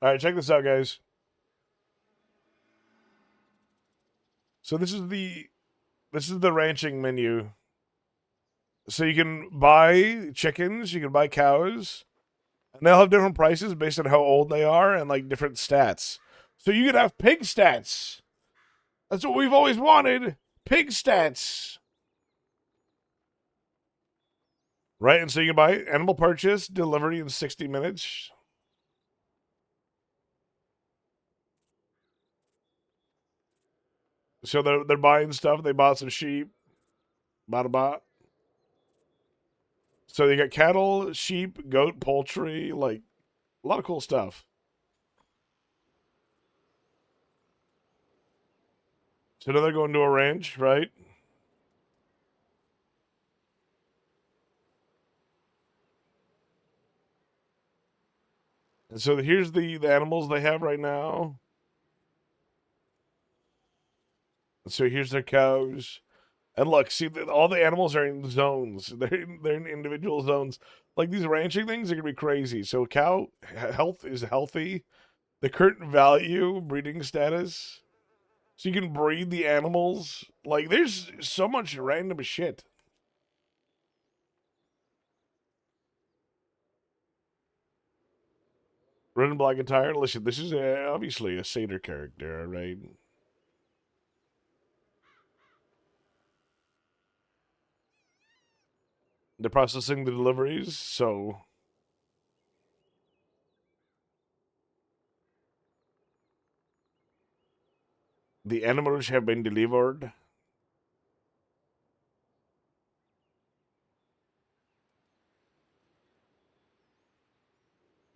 All right, check this out, guys. So this is the ranching menu. So you can buy chickens, you can buy cows, and they'll have different prices based on how old they are and like different stats. So you could have pig stats. That's what we've always wanted. Pig stats. Right? And so you can buy animal purchase, delivery in 60 minutes. So they're buying stuff. They bought some sheep. Bought a bot. So they got cattle, sheep, goat, poultry, like a lot of cool stuff. So now they're going to a ranch, right? And so here's the animals they have right now. So here's their cows. And look, see, all the animals are in zones. They're in individual zones. Like these ranching things are gonna be crazy. So cow health is healthy. The current value, breeding status. So you can breed the animals. Like there's so much random shit. Red and black attire. Listen, this is obviously a satyr character, right? they're processing the deliveries, so the animals have been delivered.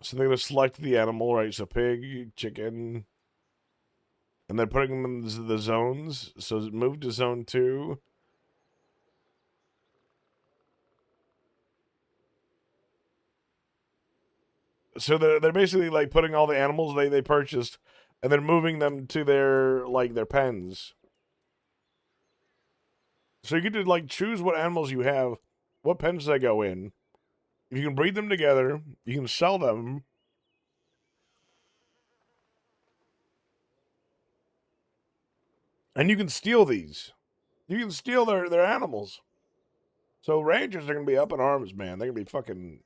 So they're gonna select the animal, right? So pig, chicken, and they're putting them in the zones. So move to zone 2. So they're basically like putting all the animals they purchased, and then moving them to their pens. So you get to like choose what animals you have, what pens they go in. If you can breed them together, you can sell them. And you can steal these. You can steal their animals. So rangers are gonna be up in arms, man. They're gonna be fucking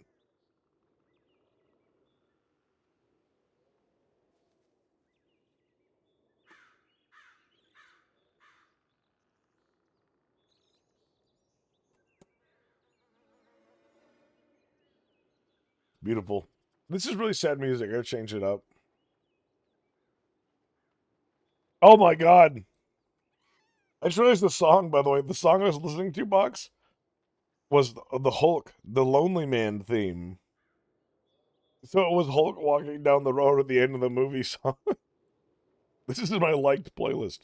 beautiful. This is really sad music. I gotta change it up. Oh my god. I just realized the song, by the way. The song I was listening to, Box, was the Hulk, the Lonely Man theme. So it was Hulk walking down the road at the end of the movie song. This is my liked playlist.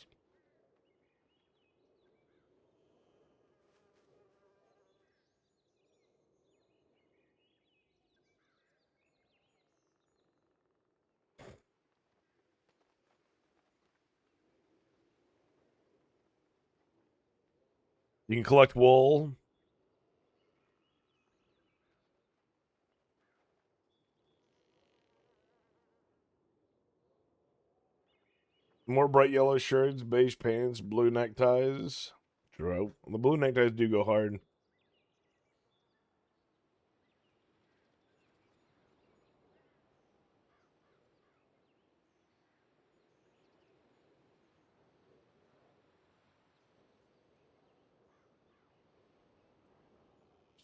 You can collect wool. More bright yellow shirts, beige pants, blue neckties. True. The blue neckties do go hard.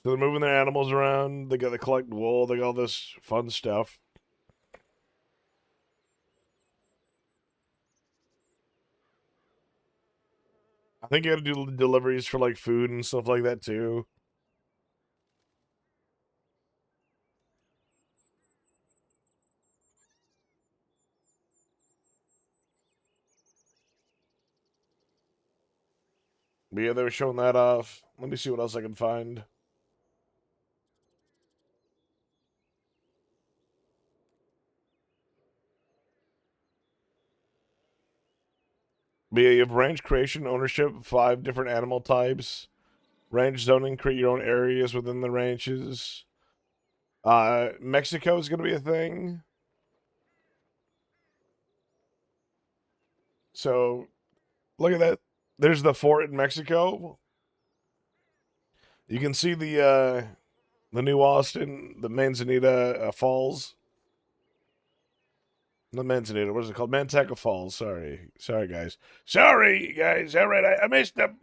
So they're moving their animals around. They got to collect wool. They got all this fun stuff. I think you got to do deliveries for like food and stuff like that too. But yeah, they were showing that off. Let me see what else I can find. But yeah, you have ranch creation, ownership, 5 different animal types. Ranch zoning, create your own areas within the ranches. Mexico is going to be a thing. So look at that. There's the fort in Mexico. You can see the new Austin, the Manzanita Falls. The Manzanita, what is it called? Manteca Falls. Sorry, guys. Sorry, guys. All right, I missed the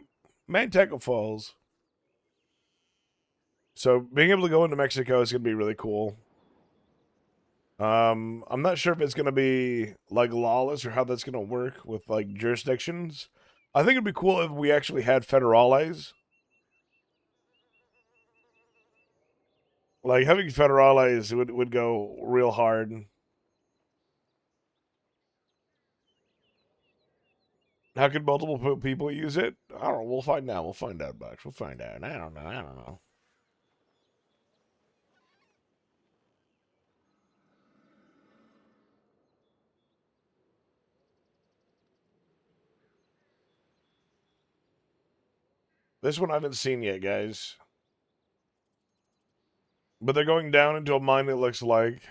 Manteca Falls. So being able to go into Mexico is gonna be really cool. I'm not sure if it's gonna be like lawless or how that's gonna work with like jurisdictions. I think it'd be cool if we actually had federales. Like having federales would go real hard. How could multiple people use it? I don't know. We'll find out. We'll find out, Bucks. We'll find out. I don't know. I don't know. This one I haven't seen yet, guys. But they're going down into a mine that looks like.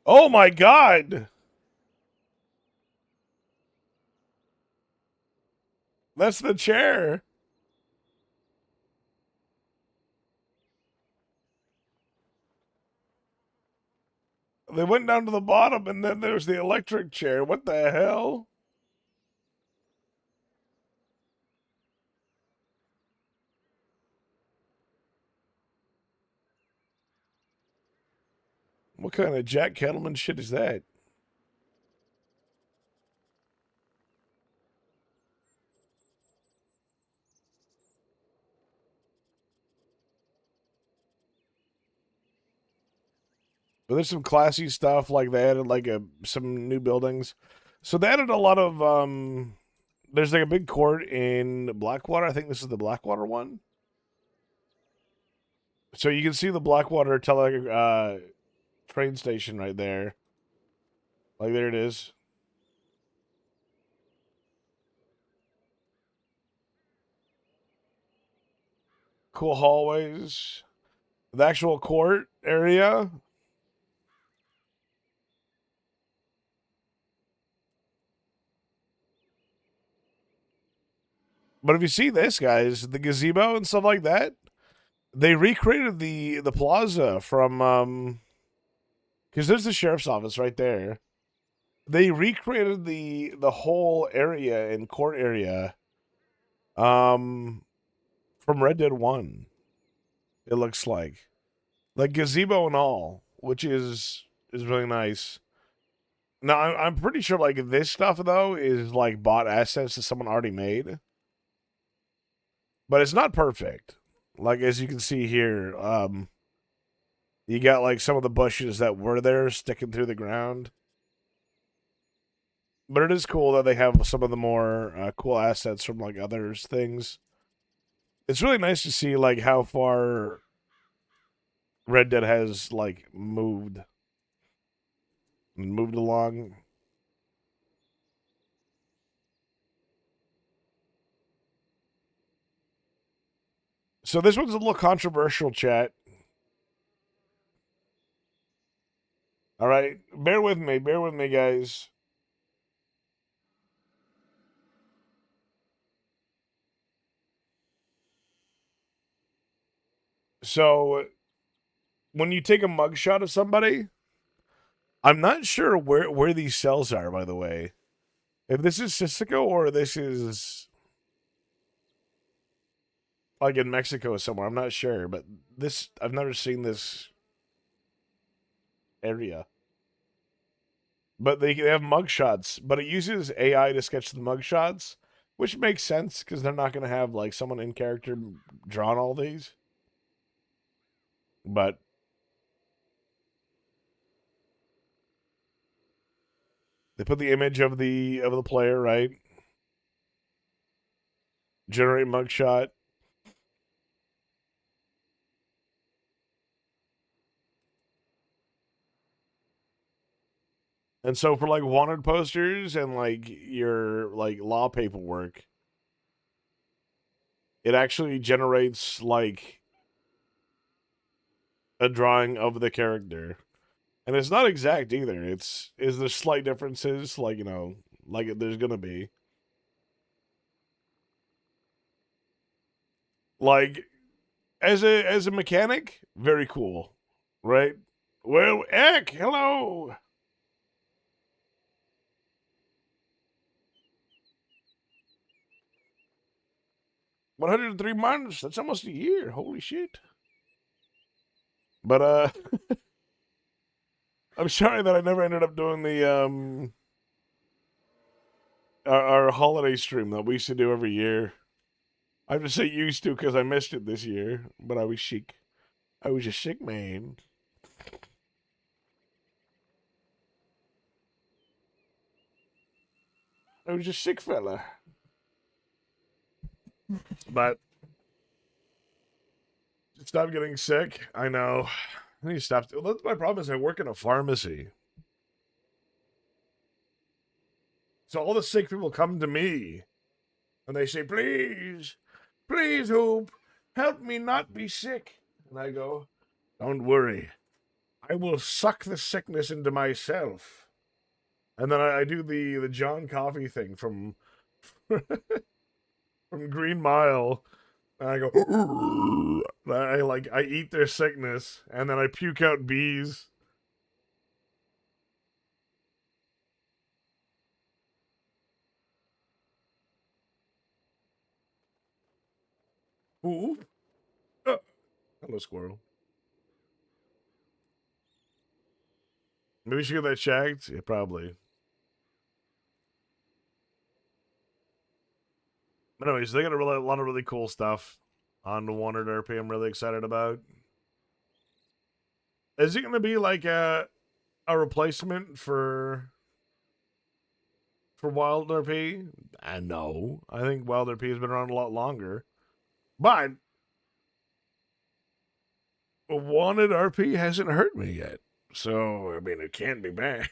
Oh my god! That's the chair. They went down to the bottom, and then there's the electric chair. What the hell? What kind of Jack Kettleman shit is that? But there's some classy stuff, like they added like some new buildings. So they added a lot of there's like a big court in Blackwater. I think this is the Blackwater one. So you can see the Blackwater train station right there. Like there it is. Cool hallways. The actual court area. But if you see this, guys, the gazebo and stuff like that, they recreated the plaza from because there's the sheriff's office right there. They recreated the whole area and court area from Red Dead 1. It looks like gazebo and all, which is really nice. Now I'm pretty sure like this stuff though is like bought assets that someone already made. But it's not perfect. Like as you can see here, you got like some of the bushes that were there sticking through the ground. But it is cool that they have some of the more cool assets from like others things. It's really nice to see like how far Red Dead has like moved along. So this one's a little controversial, chat. All right, bear with me, guys. So when you take a mugshot of somebody, I'm not sure where these cells are, by the way. If this is Sisseco or this is like in Mexico somewhere, I'm not sure. But this, I've never seen this area. But they have mugshots, but it uses AI to sketch the mugshots, which makes sense because they're not going to have like someone in character drawn all these. But they put the image of the player, right? Generate mugshot. And so for like wanted posters and like your like law paperwork, it actually generates like a drawing of the character. And it's not exact either. Is there slight differences like, you know, like there's going to be. Like as a mechanic, very cool, right? Well, Eck, hello. 103 months. That's almost a year. Holy shit. But I'm sorry that I never ended up doing the our holiday stream that we used to do every year. I have to say used to because I missed it this year, but I was sick. I was a sick man. I was a sick fella. But stop getting sick. I know. I need to stop. That's my problem is I work in a pharmacy. So all the sick people come to me and they say, please, please, Hoop, help me not be sick. And I go, don't worry. I will suck the sickness into myself. And then I do the John Coffey thing from from Green Mile. And I go, I eat their sickness, and then I puke out bees. Ooh. Hello, squirrel. Maybe we should get that checked. Yeah, probably. But anyways, they got a lot of really cool stuff on the Wanted RP. I'm really excited about. Is it going to be like a replacement for Wild RP? No, I think Wild RP has been around a lot longer, but Wanted RP hasn't hurt me yet. So I mean, it can't be bad.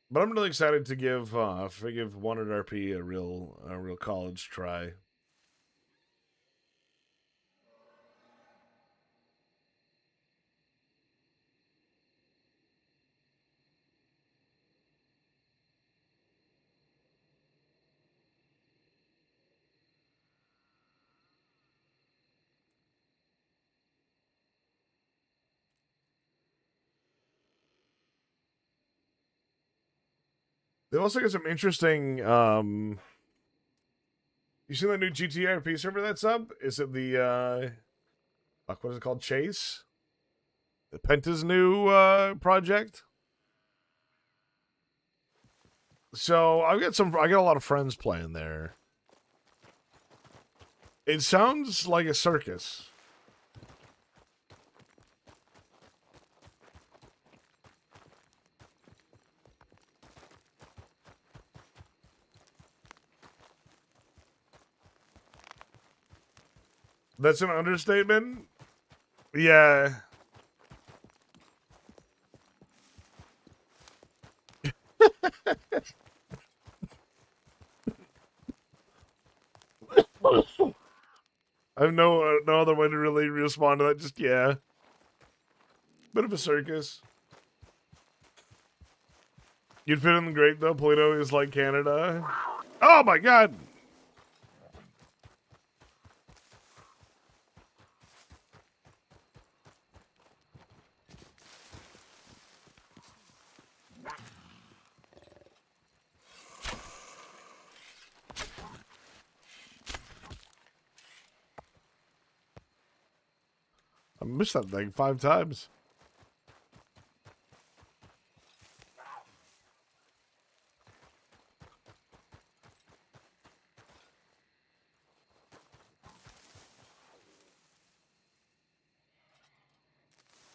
But I'm really excited to give Wanted RP a real college try. They also got some interesting. You seen the new GTA RP server that's up? Is it the what is it called? Chase? The Penta's new project. So I got a lot of friends playing there. It sounds like a circus. That's an understatement. Yeah. I have no other way to really respond to that. Just yeah, bit of a circus. You'd fit in great though. Pluto is like Canada. Oh my god! I missed that thing 5 times.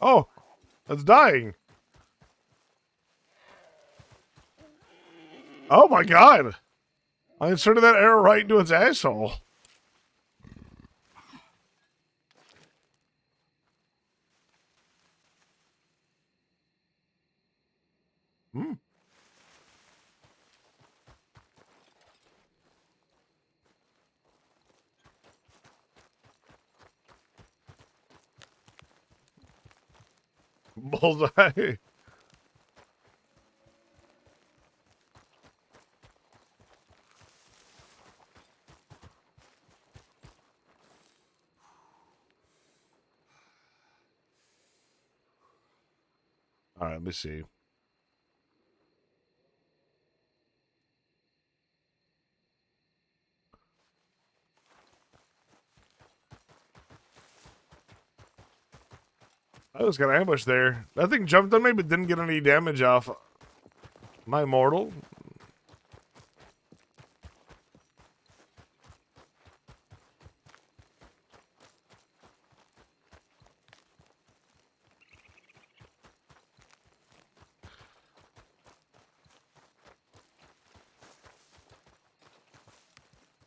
Oh, that's dying. Oh my god! I inserted that arrow right into its asshole. Hmm. Bullseye. All right, let me see. I was got ambush there. That thing jumped on me, but didn't get any damage off. Am I immortal?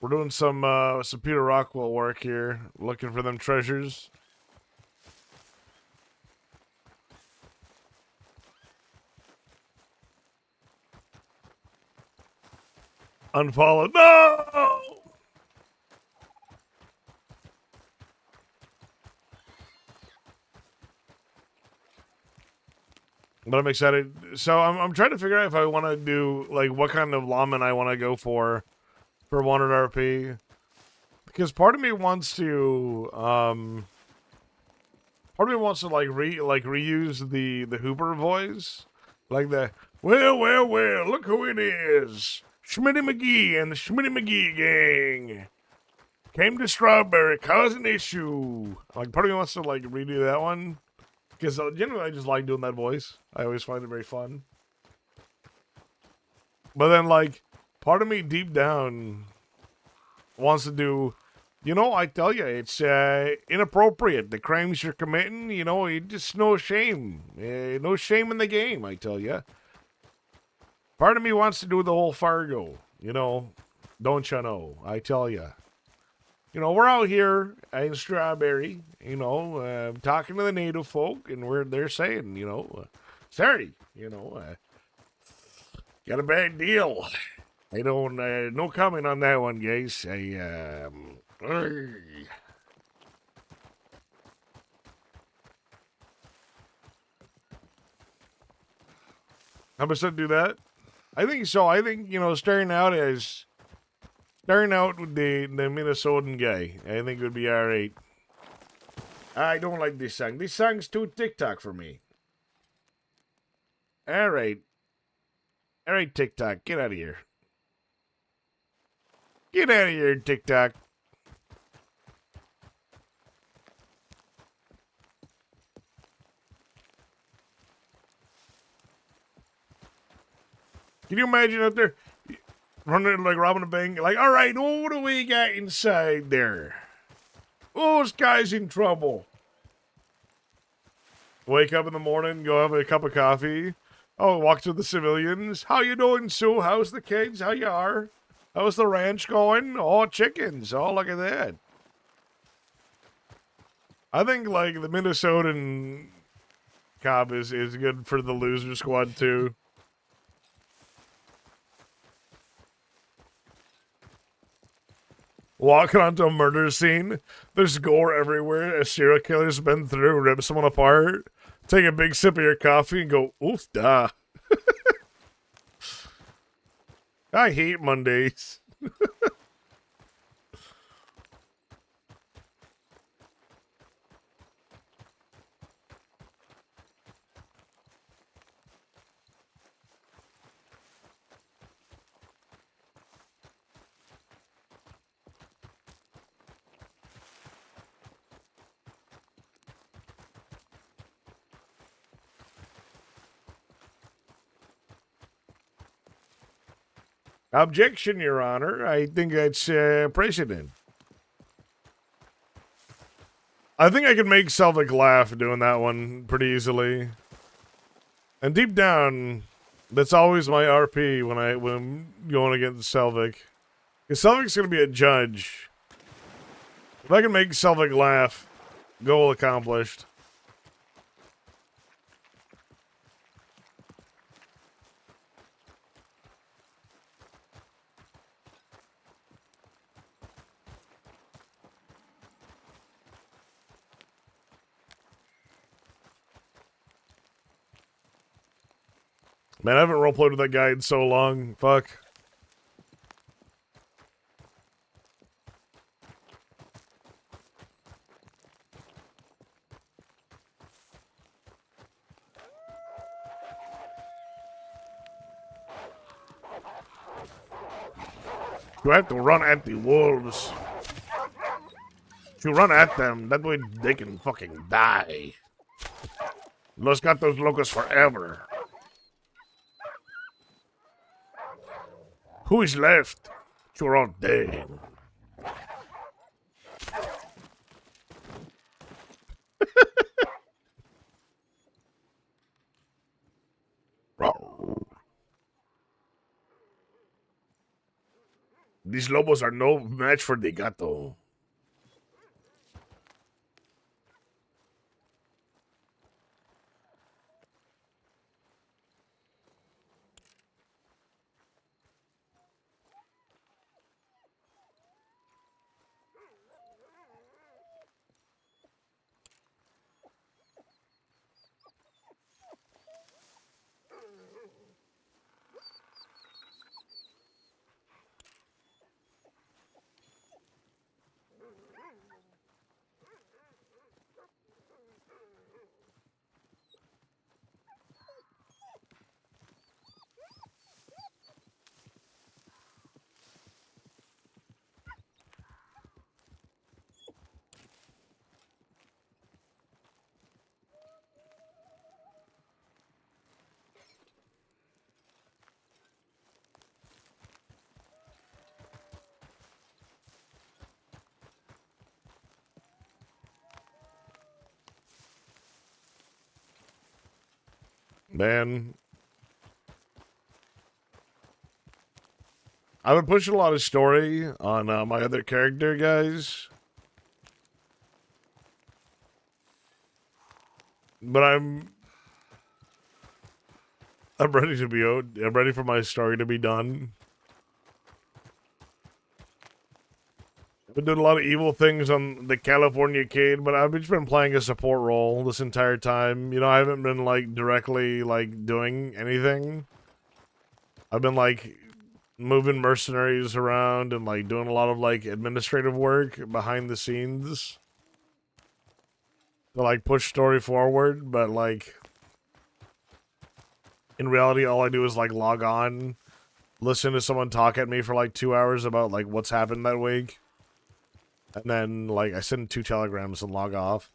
We're doing some Peter Rockwell work here, looking for them treasures. Unfollow. No! But I'm excited. So I'm trying to figure out if I want to do like what kind of lawman I want to go for Wanted RP, because part of me wants to like reuse the Hooper voice, like the well, look who it is. Schmitty McGee and the Schmitty McGee gang came to Strawberry, causing issue. Like, part of me wants to, like, redo that one. Because generally I just like doing that voice. I always find it very fun. But then, like, part of me deep down wants to do, you know, I tell you, it's inappropriate. The crimes you're committing, you know, you just no shame. No shame in the game, I tell you. Part of me wants to do the whole Fargo, you know. Don't you know? I tell you. You know, we're out here in Strawberry, you know, talking to the native folk, and they're saying, you know, sorry, you know, got a bad deal. I don't, no comment on that one, guys. How much to do that? I think so. I think, you know, starting out with the Minnesotan guy, I think would be all right. I don't like this song. This song's too TikTok for me. All right. All right, TikTok, get out of here. Get out of here, TikTok. Can you imagine out there running like robbing a bank? Like, all right, what do we got inside there? Oh, this guy's in trouble. Wake up in the morning, go have a cup of coffee. Oh, walk to the civilians. How you doing, Sue? How's the kids? How you are? How's the ranch going? Oh, chickens. Oh, look at that. I think, like, the Minnesotan cop is good for the loser squad, too. Walking onto a murder scene, there's gore everywhere. A serial killer's been through, ripped someone apart. Take a big sip of your coffee and go, oof, da. I hate Mondays. Objection, Your Honor. I think that's precedent. I think I could make Selvig laugh doing that one pretty easily. And deep down, that's always my RP when I'm going against Selvig. Because Selvig's going to be a judge. If I can make Selvig laugh, goal accomplished. Man, I haven't roleplayed with that guy in so long. Fuck. You have to run at the wolves. If you run at them, that way they can fucking die. Los gatos locos forever. Who is left? You're all dead. These lobos are no match for the gato. Man, I've been pushing a lot of story on my other character, guys. But I'm ready to be out. I'm ready for my story to be done. I've been doing a lot of evil things on the California Cade, but I've just been playing a support role this entire time. You know, I haven't been like directly like doing anything. I've been like moving mercenaries around and like doing a lot of like administrative work behind the scenes to like push story forward, but like in reality all I do is like log on, listen to someone talk at me for like 2 hours about like what's happened that week. And then like I send 2 telegrams and log off.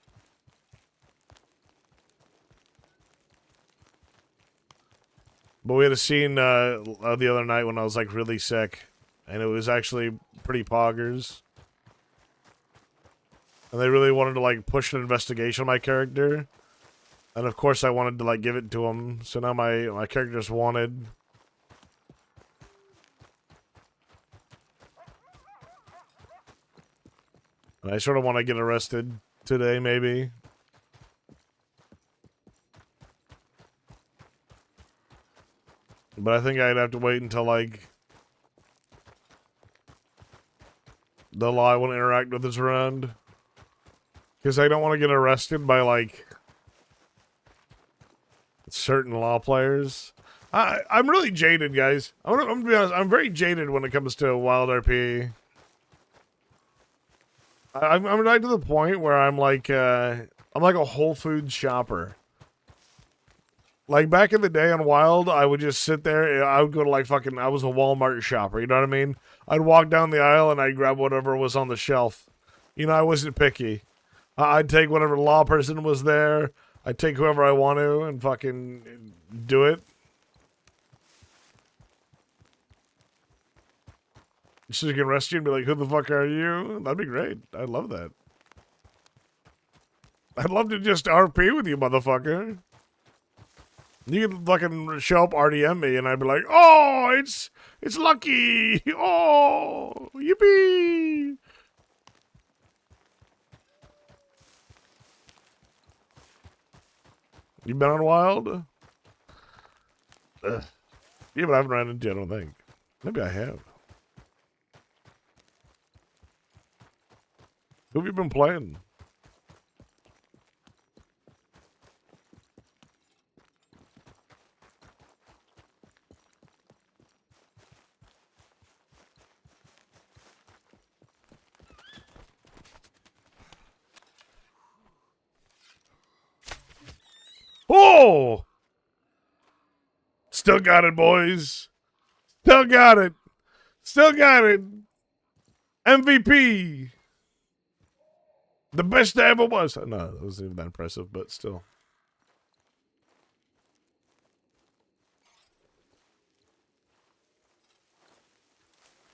But we had a scene the other night when I was like really sick, and it was actually pretty poggers. And they really wanted to like push an investigation on my character, and of course I wanted to like give it to them. So now my character's wanted. And I sort of want to get arrested today, maybe. But I think I'd have to wait until like the law I want to interact with is around. Because I don't want to get arrested by like certain law players. I'm really jaded, guys. I'm gonna be honest. I'm very jaded when it comes to Wild RP. I'm right to the point where I'm like a Whole Foods shopper. Like back in the day on Wild, I would just sit there. I would go to like fucking. I was a Walmart shopper. You know what I mean? I'd walk down the aisle and I'd grab whatever was on the shelf. You know, I wasn't picky. I'd take whatever law person was there. I'd take whoever I want to and fucking do it. So you can arrest you and be like, "Who the fuck are you?" That'd be great. I'd love that. I'd love to just RP with you, motherfucker. You can fucking show up RDM me and I'd be like, "Oh, it's Lucky. Oh, yippee." You been on Wild? Ugh. Yeah, but I haven't ran into you, I don't think. Maybe I have. Who have you been playing? Oh! Still got it, boys. Still got it. Still got it. MVP. The best I ever was. No, it wasn't even that impressive, but still.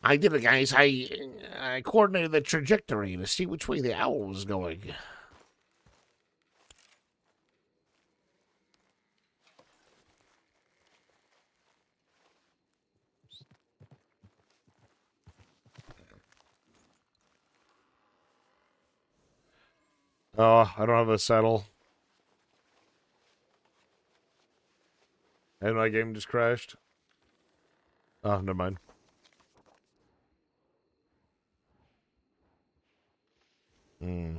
I did it, guys. I coordinated the trajectory to see which way the owl was going. Oh, I don't have a saddle. And my game just crashed. Oh, never mind. Hmm.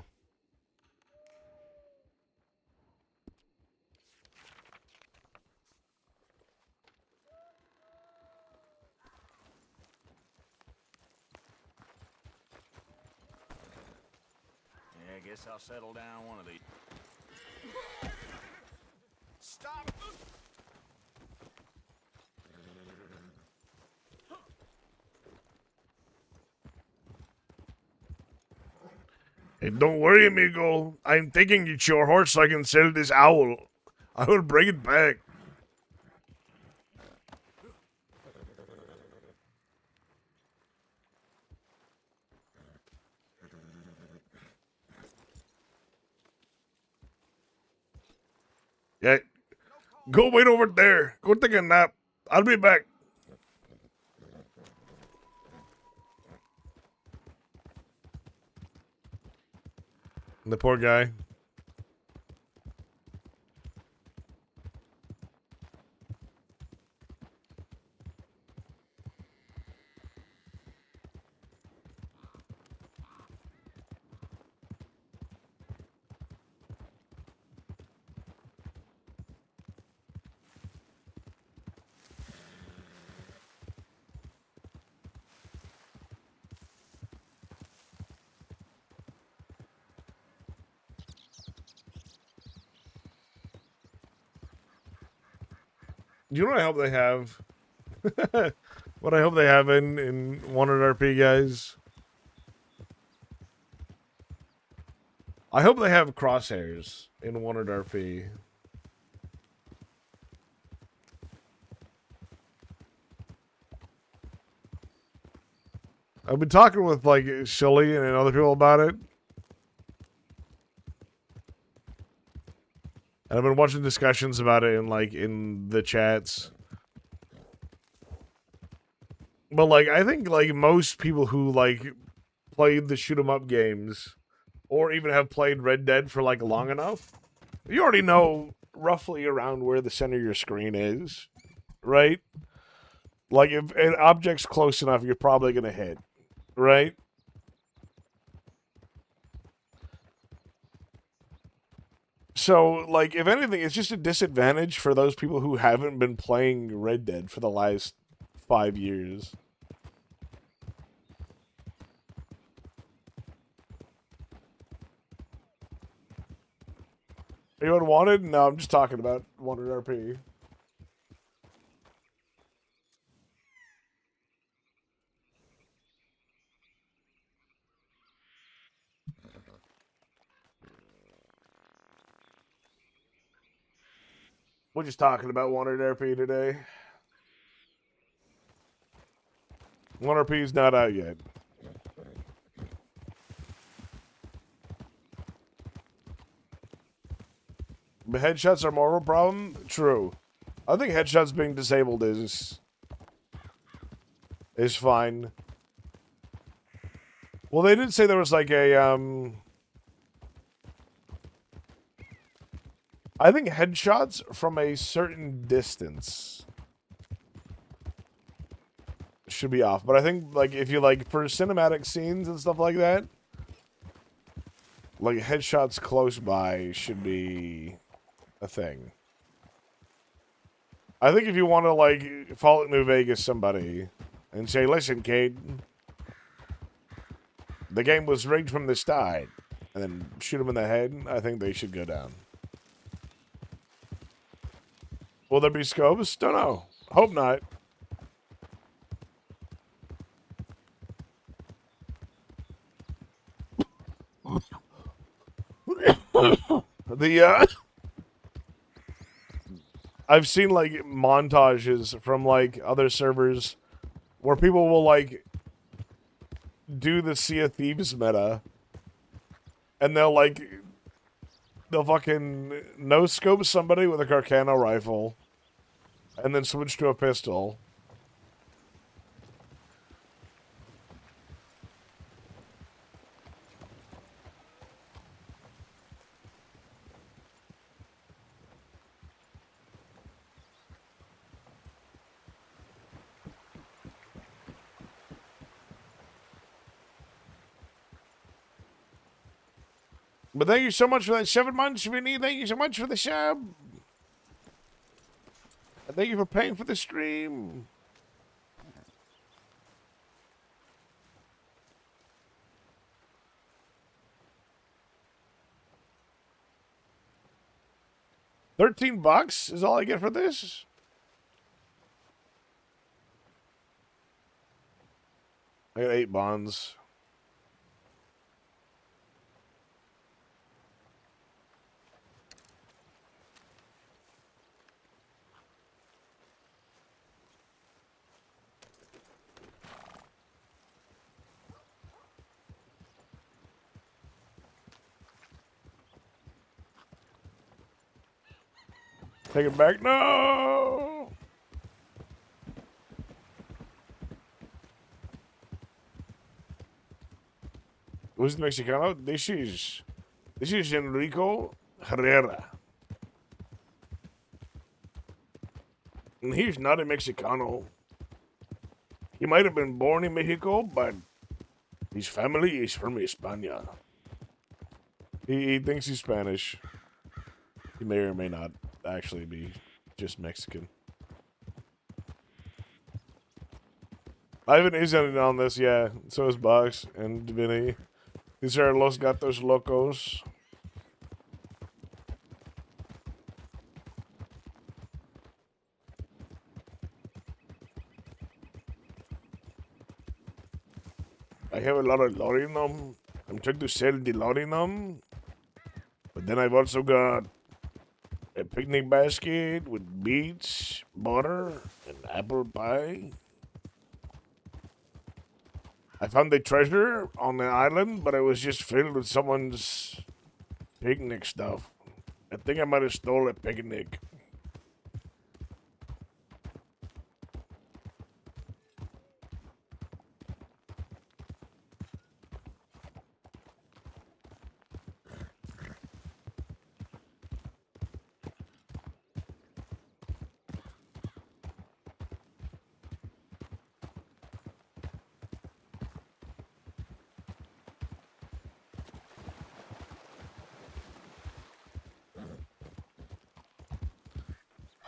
Yeah, I guess I'll settle down one of these. Stop! Hey, don't worry, amigo. I'm taking it's your horse so I can sell this owl. I will bring it back. Yeah, Go wait over there. Go take a nap. I'll be back. The poor guy. You know what I hope they have? What I hope they have in Wanted RP, guys? I hope they have crosshairs in Wanted RP. I've been talking with like Shilly and other people about it. And I've been watching discussions about it in the chats. But like I think like most people who like played the shoot 'em up games or even have played Red Dead for like long enough, you already know roughly around where the center of your screen is, right? Like if an object's close enough, you're probably gonna hit, right? So, like, if anything, it's just a disadvantage for those people who haven't been playing Red Dead for the last 5 years. Anyone wanted? No, I'm just talking about Wanted RP. We're just talking about Wanted RP today. Wanted RP is not out yet. But headshots are more of a problem? True. I think headshots being disabled is fine. Well, they did say there was like a I think headshots from a certain distance should be off. But I think like if you like for cinematic scenes and stuff like that, like headshots close by should be a thing. I think if you want to like Fallout New Vegas somebody and say, "Listen, Cade, the game was rigged from the start," and then shoot them in the head, I think they should go down. Will there be scopes? Don't know. Hope not. The I've seen like montages from like other servers where people will like do the Sea of Thieves meta, and they'll fucking no scope somebody with a Carcano rifle, and then switch to a pistol. But thank you so much for that 7 months, Vinny. Thank you so much for the sub. And thank you for paying for the stream. $13 is all I get for this? I got 8 bonds. Take it back. No! Who's Mexicano? This is Enrico Herrera. And he's not a Mexicano. He might have been born in Mexico, but his family is from España. He thinks he's Spanish. He may or may not actually be just Mexican. Ivan is in on this, yeah. So is Box and Vinny. These are Los Gatos Locos. I have a lot of laudanum. I'm trying to sell the laudanum. But then I've also got a picnic basket with beets, butter, and apple pie. I found a treasure on the island, but it was just filled with someone's picnic stuff. I think I might have stole a picnic.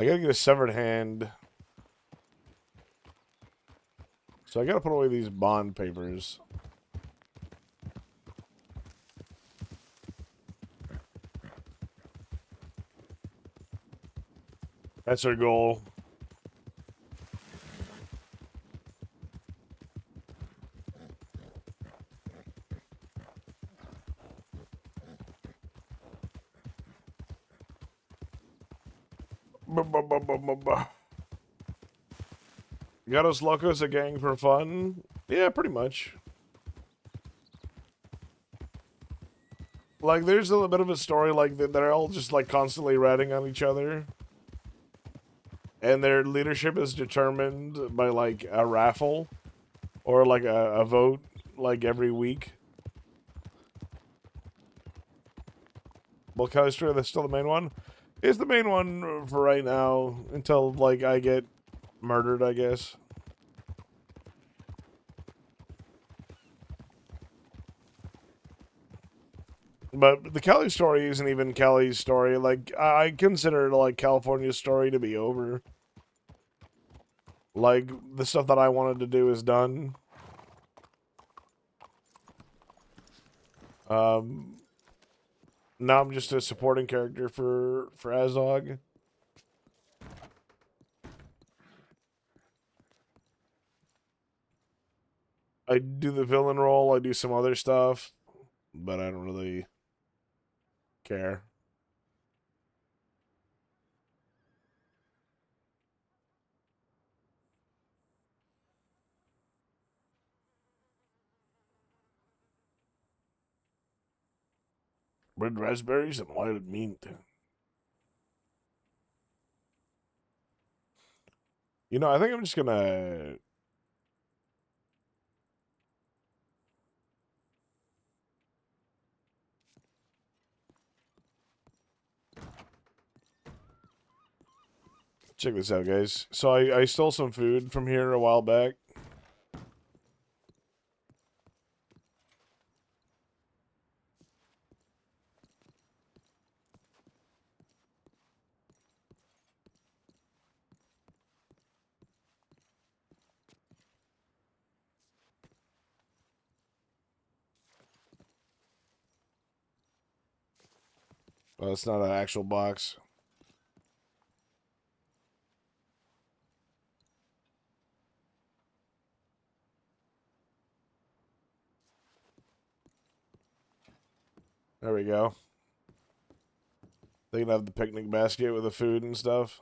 I gotta get a severed hand. So I gotta put away these bond papers. That's our goal. Gatos Locos, a gang for fun? Yeah, pretty much. Like, there's a little bit of a story, like, they're all just, like, constantly ratting on each other. And their leadership is determined by, like, a raffle. Or, like, a vote, like, every week. Balcalistra, that's still the main one? It's the main one for right now, until, like, I get murdered, I guess. But the Cali story isn't even Cali's story. Like, I consider, like, California's story to be over. Like, the stuff that I wanted to do is done. Now I'm just a supporting character for Azog. I do the villain role, I do some other stuff, but I don't really care. Red raspberries and wild mint. You know, I think I'm just gonna... Check this out, guys. So I stole some food from here a while back. Well, it's not an actual box. There we go. They can have the picnic basket with the food and stuff.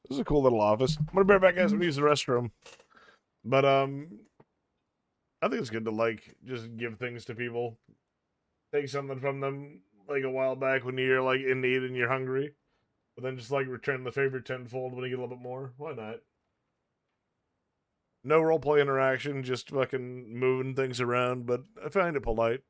This is a cool little office. I'm gonna be right back, guys. I'm gonna use the restroom. But I think it's good to like just give things to people. Take something from them like a while back when you're like in need and you're hungry. But then just like return the favor tenfold when you get a little bit more. Why not? No roleplay interaction, just fucking moving things around, but I find it polite.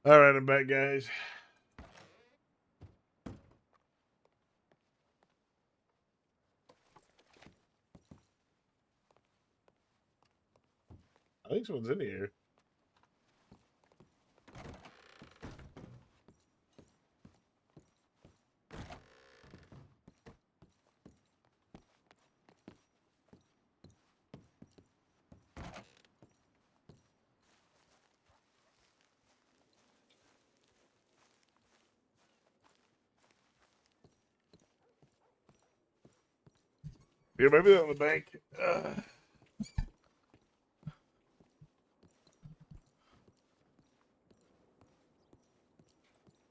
All right, I'm back, guys. I think someone's in here. You remember that on the bank?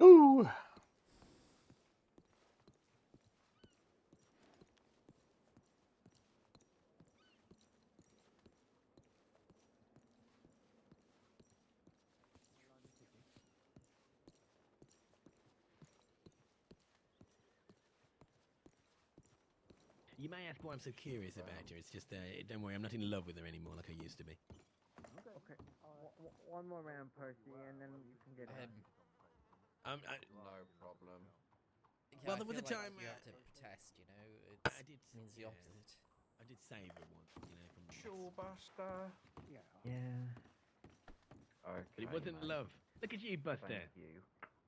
Ooh. You may ask why I'm so curious about her. It's just, don't worry, I'm not in love with her anymore like I used to be. Okay, one more round, Percy, and then you can get in. No problem. Yeah, Well, I there was feel a like time you where- have to protest, you know? I did. Means the yeah, opposite. I did save her once, you know, from. Buster. Yeah. Okay. But it wasn't love. Look at you, Buster. Thank you.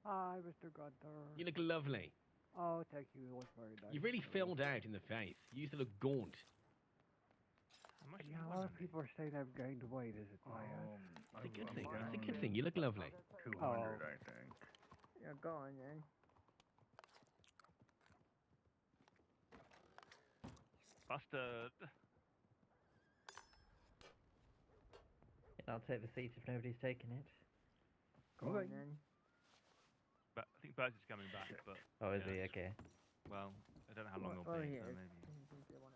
Hi, Mr. Gunter. You look lovely. Oh, thank you. It was very nice. You really filled out in the face. You used to look gaunt. Yeah, a lot of people are saying I've gained weight. Is it my It's a good thing. It's a good thing. You look lovely. 200, I think. Yeah, go on, then. Buster. I'll take the seat if nobody's taking it. Go on, then. But I think Bert is coming back, but Oh, is Yeah. he? Okay. well, I don't know how long Oh, he'll be. he So is. maybe.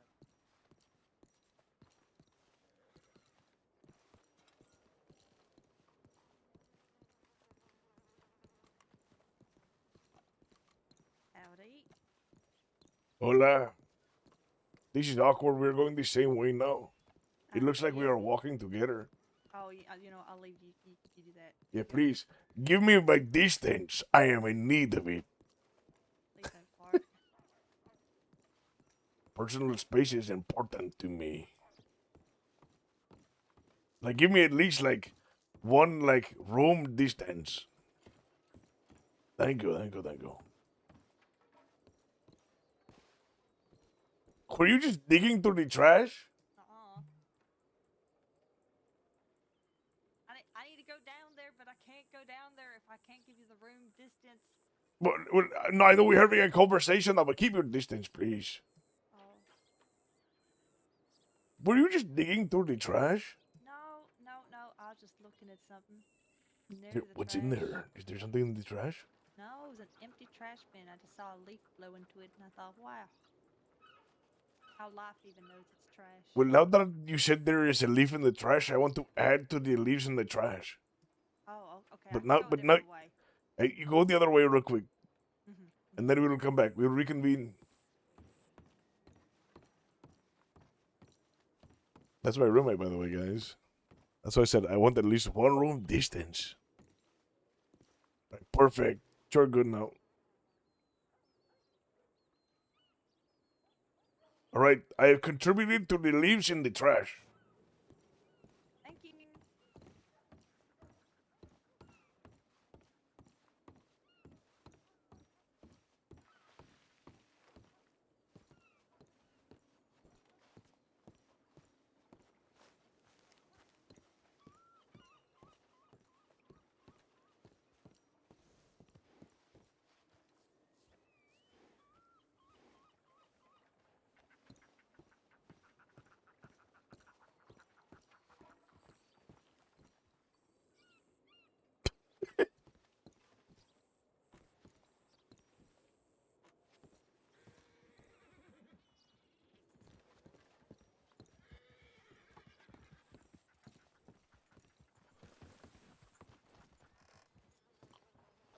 Howdy. Hola. This is awkward. We're going the same way now. It looks like we yeah. are walking together. Oh, you know, I'll leave you. You do that. Yeah, please. Give me my distance. I am in need of it. Leave that part. Personal space is important to me. Like, give me at least, like, one, like, room distance. Thank you, thank you, thank you. Were you just digging through the trash? I need to go down there, but I can't go down there if I can't give you the room distance. Well, no, I know we're having a conversation now, but keep your distance, please. Oh. Were you just digging through the trash? No. I was just looking at something. Near Dude, the what's in trash. there? Is there something in the trash? No, it was an empty trash bin. I just saw a leaf blow into it, and I thought, wow. How life even knows it's trash. Well, now that you said there is a leaf in the trash, I want to add to the leaves in the trash. Oh, okay. But I can now- go a but now- different way. Hey, you go the other way real quick, Mhm. and then we will come back. We'll reconvene. That's my roommate, by the way, guys. That's why I said I want at least one room distance. Right, perfect. You're good now. All right, I have contributed to the leaves in the trash. Thank you.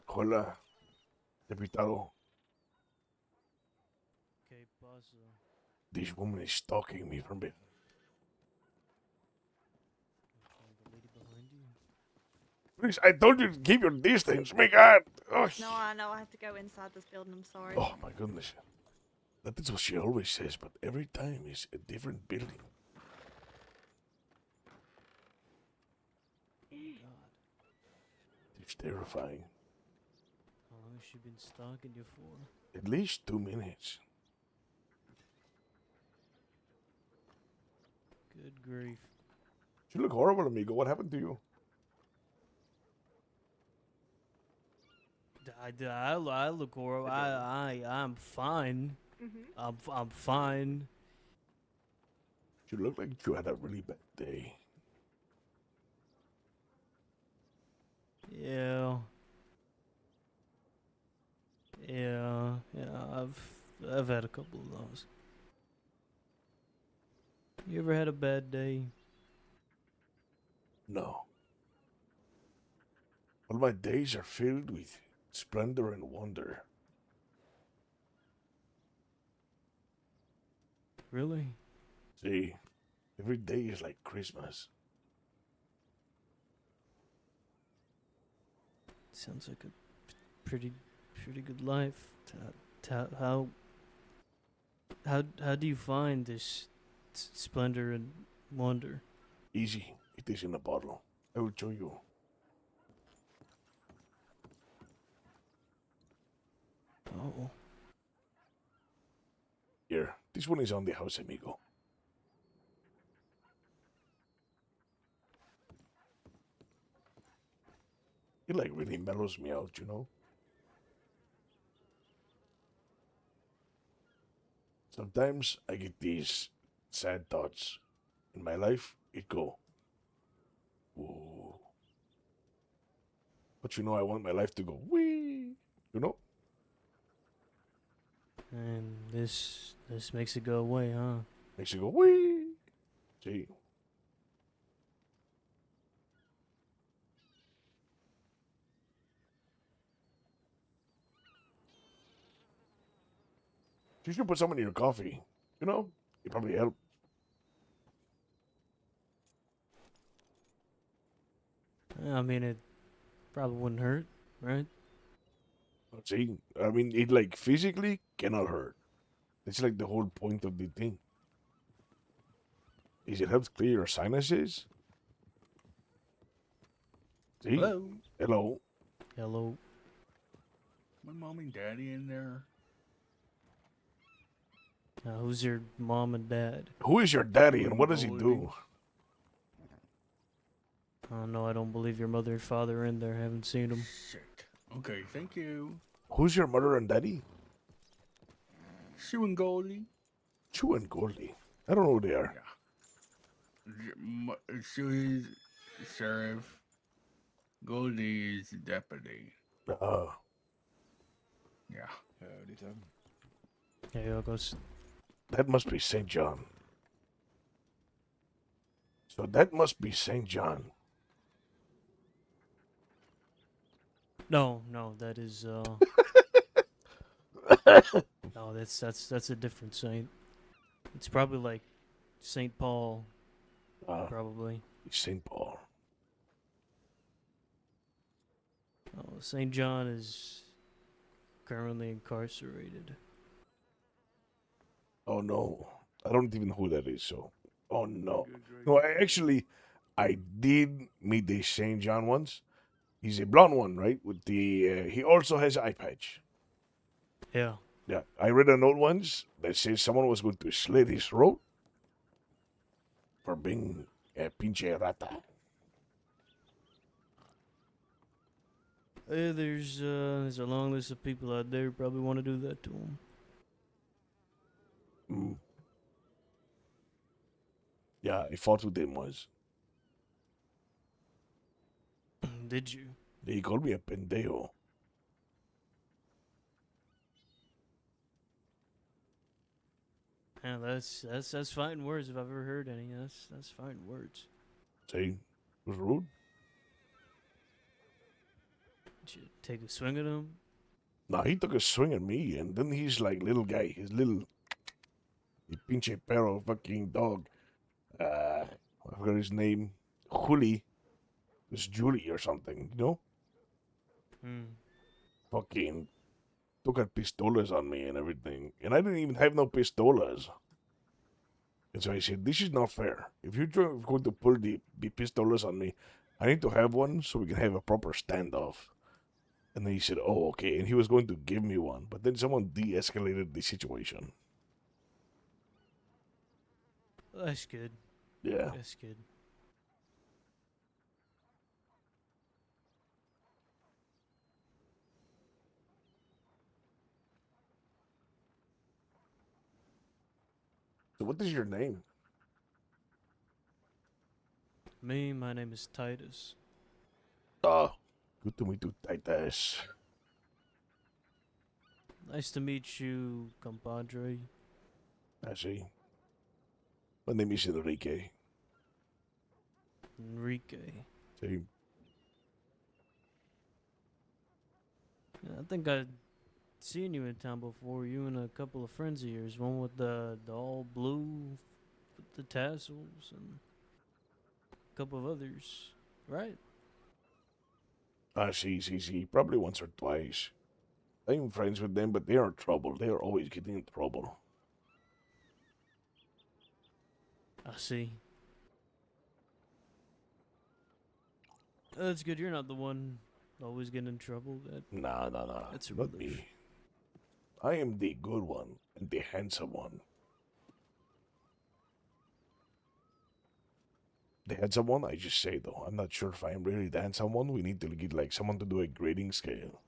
Hola, diputado. ¿Qué pasa? This woman is stalking me from behind. The lady behind you? Please, I told you to keep your distance. My God. Oh, No, I know. I have to go inside this building. I'm sorry. oh my goodness. That is what she always says, but every time is a different building. It's terrifying. How long has she been stalking you for? At least 2 minutes. Good grief. You look horrible, amigo. What happened to you? I look horrible. I'm fine. I'm fine. You look like you had a really bad day. Yeah. Yeah. I've had a couple of those. You ever had a bad day? No. All my days are filled with splendor and wonder. Really? See, every day is like Christmas. Sounds like a pretty good life. How do you find this splendor and wonder? Easy. It is in a bottle. I will show you. Oh. Here, this one is on the house, amigo. It like really mellows me out, you know? Sometimes I get these sad thoughts. In my life, it go. Ooh. But you know, I want my life to go wee. You know? And this makes it go away, huh? Makes you go wee. See? You should put some in your coffee. You know? It probably help. I mean, it probably wouldn't hurt, right? See? I mean, it like physically cannot hurt. It's like the whole point of the thing. Is it helps clear your sinuses? See? Hello. Hello. Hello. My mom and daddy in there. Who's your mom and dad? Who is your daddy and what does he do? Oh no, I don't believe your mother and father are in there. I haven't seen them. Shit. Okay, thank you. Who's your mother and daddy? Sue and Goldie. Chew and Goldie. I don't know who they are. Sue is sheriff. Goldie is deputy. Uh, Yeah. Howdy, Tom. Yeah, y'all go. that must be St. John. So that must be St. John. No, that is no, that's a different saint. It's probably like Saint Paul, probably. St. Paul. Oh, Saint John is currently incarcerated. Oh no. I don't even know who that is, so. Oh no. No, I did meet the St. John once. He's a blonde one, right? With the he also has eye patch. Yeah. Yeah, I read a note once that says someone was going to slit his throat for being a pinche rata. There's a long list of people out there who probably want to do that to him. Mm. Yeah, I fought with him once. Did you? He called me a pendejo. Yeah, that's fighting words if I've ever heard any. That's fighting words. See, it was rude. Did you take a swing at him? No, he took a swing at me, and then he's like little guy, his little pinche perro fucking dog. I forgot his name. Juli. this Julie or something, you know? Hmm. Fucking took out pistolas on me and everything. And I didn't even have no pistolas. And so I said, this is not fair. If you're going to pull the pistolas on me, I need to have one so we can have a proper standoff. And then he said, oh, okay. And he was going to give me one. But then someone de-escalated the situation. That's good. Yeah. That's good. So what is your name? My name is Titus. Oh, good to meet you, Titus. Nice to meet you, compadre. I see. My name is Enrique. Enrique. See? Yeah, I think I'd seen you in town before. You and a couple of friends of yours. One with the all blue with the tassels and a couple of others. Right? See. Probably once or twice. I'm friends with them, but they are trouble. They are always getting in trouble. I see. That's good. You're not the one always getting in trouble. Nah. That's a Not relief. me. I am the good one and the handsome one. The handsome one, I just say though. I'm not sure if I am really the handsome one. We need to get like someone to do a grading scale.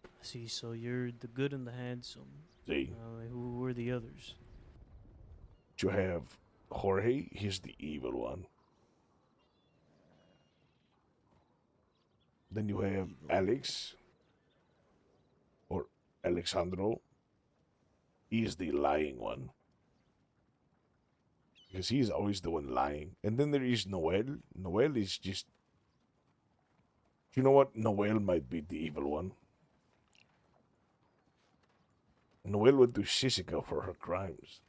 I see. So you're the good and the handsome. See, Who were the others? you have Jorge. He's the evil one. Then you have Alex or Alexandro. He's the lying one. Because he's always the one lying. And then there is Noel. Noel is just... You know what? Noel might be the evil one. Noel went to Sisica for her crimes.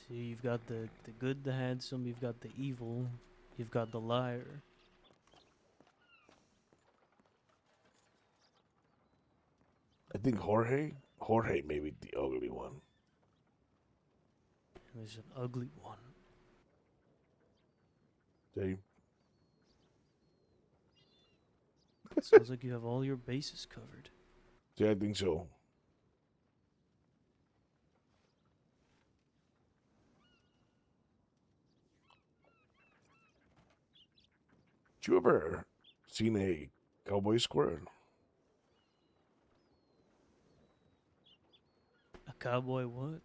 See, you've got the good, the handsome, you've got the evil, you've got the liar. I think Jorge may be the ugly one. There's an ugly one. See? Sounds like you have all your bases covered. See, I think so. Did you ever seen a cowboy squirrel? A cowboy what?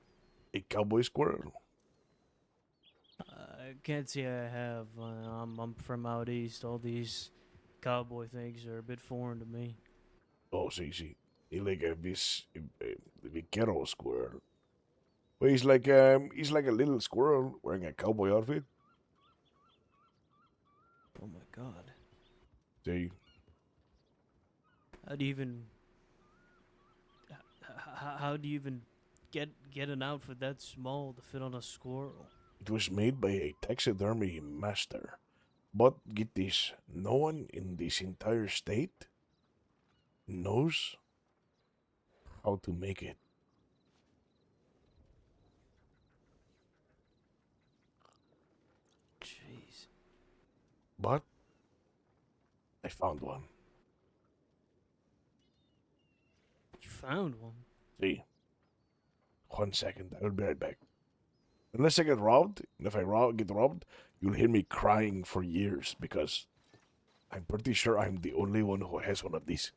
A cowboy squirrel? I can't say I have. I'm from out east. All these cowboy things are a bit foreign to me. Oh, see. He like this vaquero squirrel. Well, he's like a little squirrel wearing a cowboy outfit. Oh my god. See? How do you even... How do you even get an outfit that small to fit on a squirrel? It was made by a taxidermy master. But get this, no one in this entire state knows how to make it. Jeez. But I found one. You found one? See? 1 second, I'll be right back. Unless I get robbed, and if I get robbed, you'll hear me crying for years because I'm pretty sure I'm the only one who has one of these.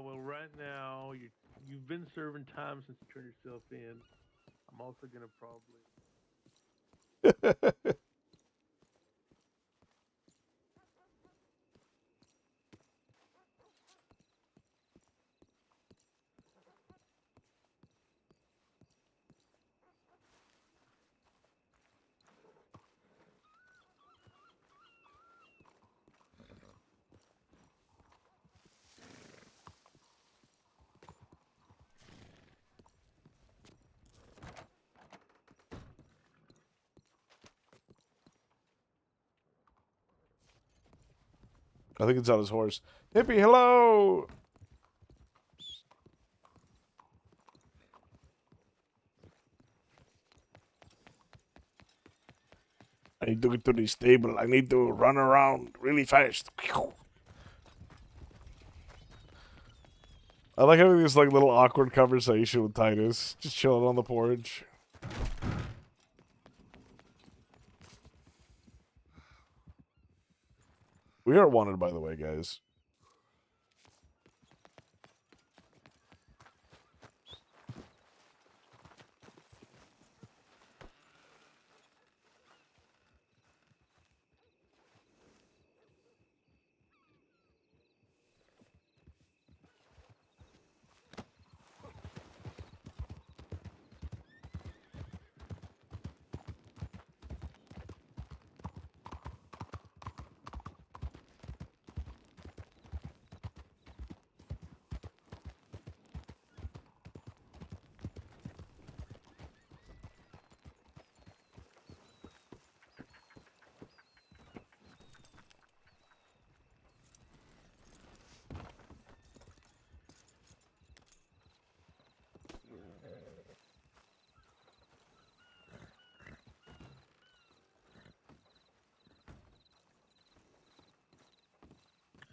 Well, right now you've been serving time since you turned yourself in. I'm also gonna probably. I think it's on his horse. Hippie, hello! I need to get to the stable. I need to run around really fast. I like having this like little awkward conversation with Titus. Just chilling on the porch. We are wanted, by the way, guys.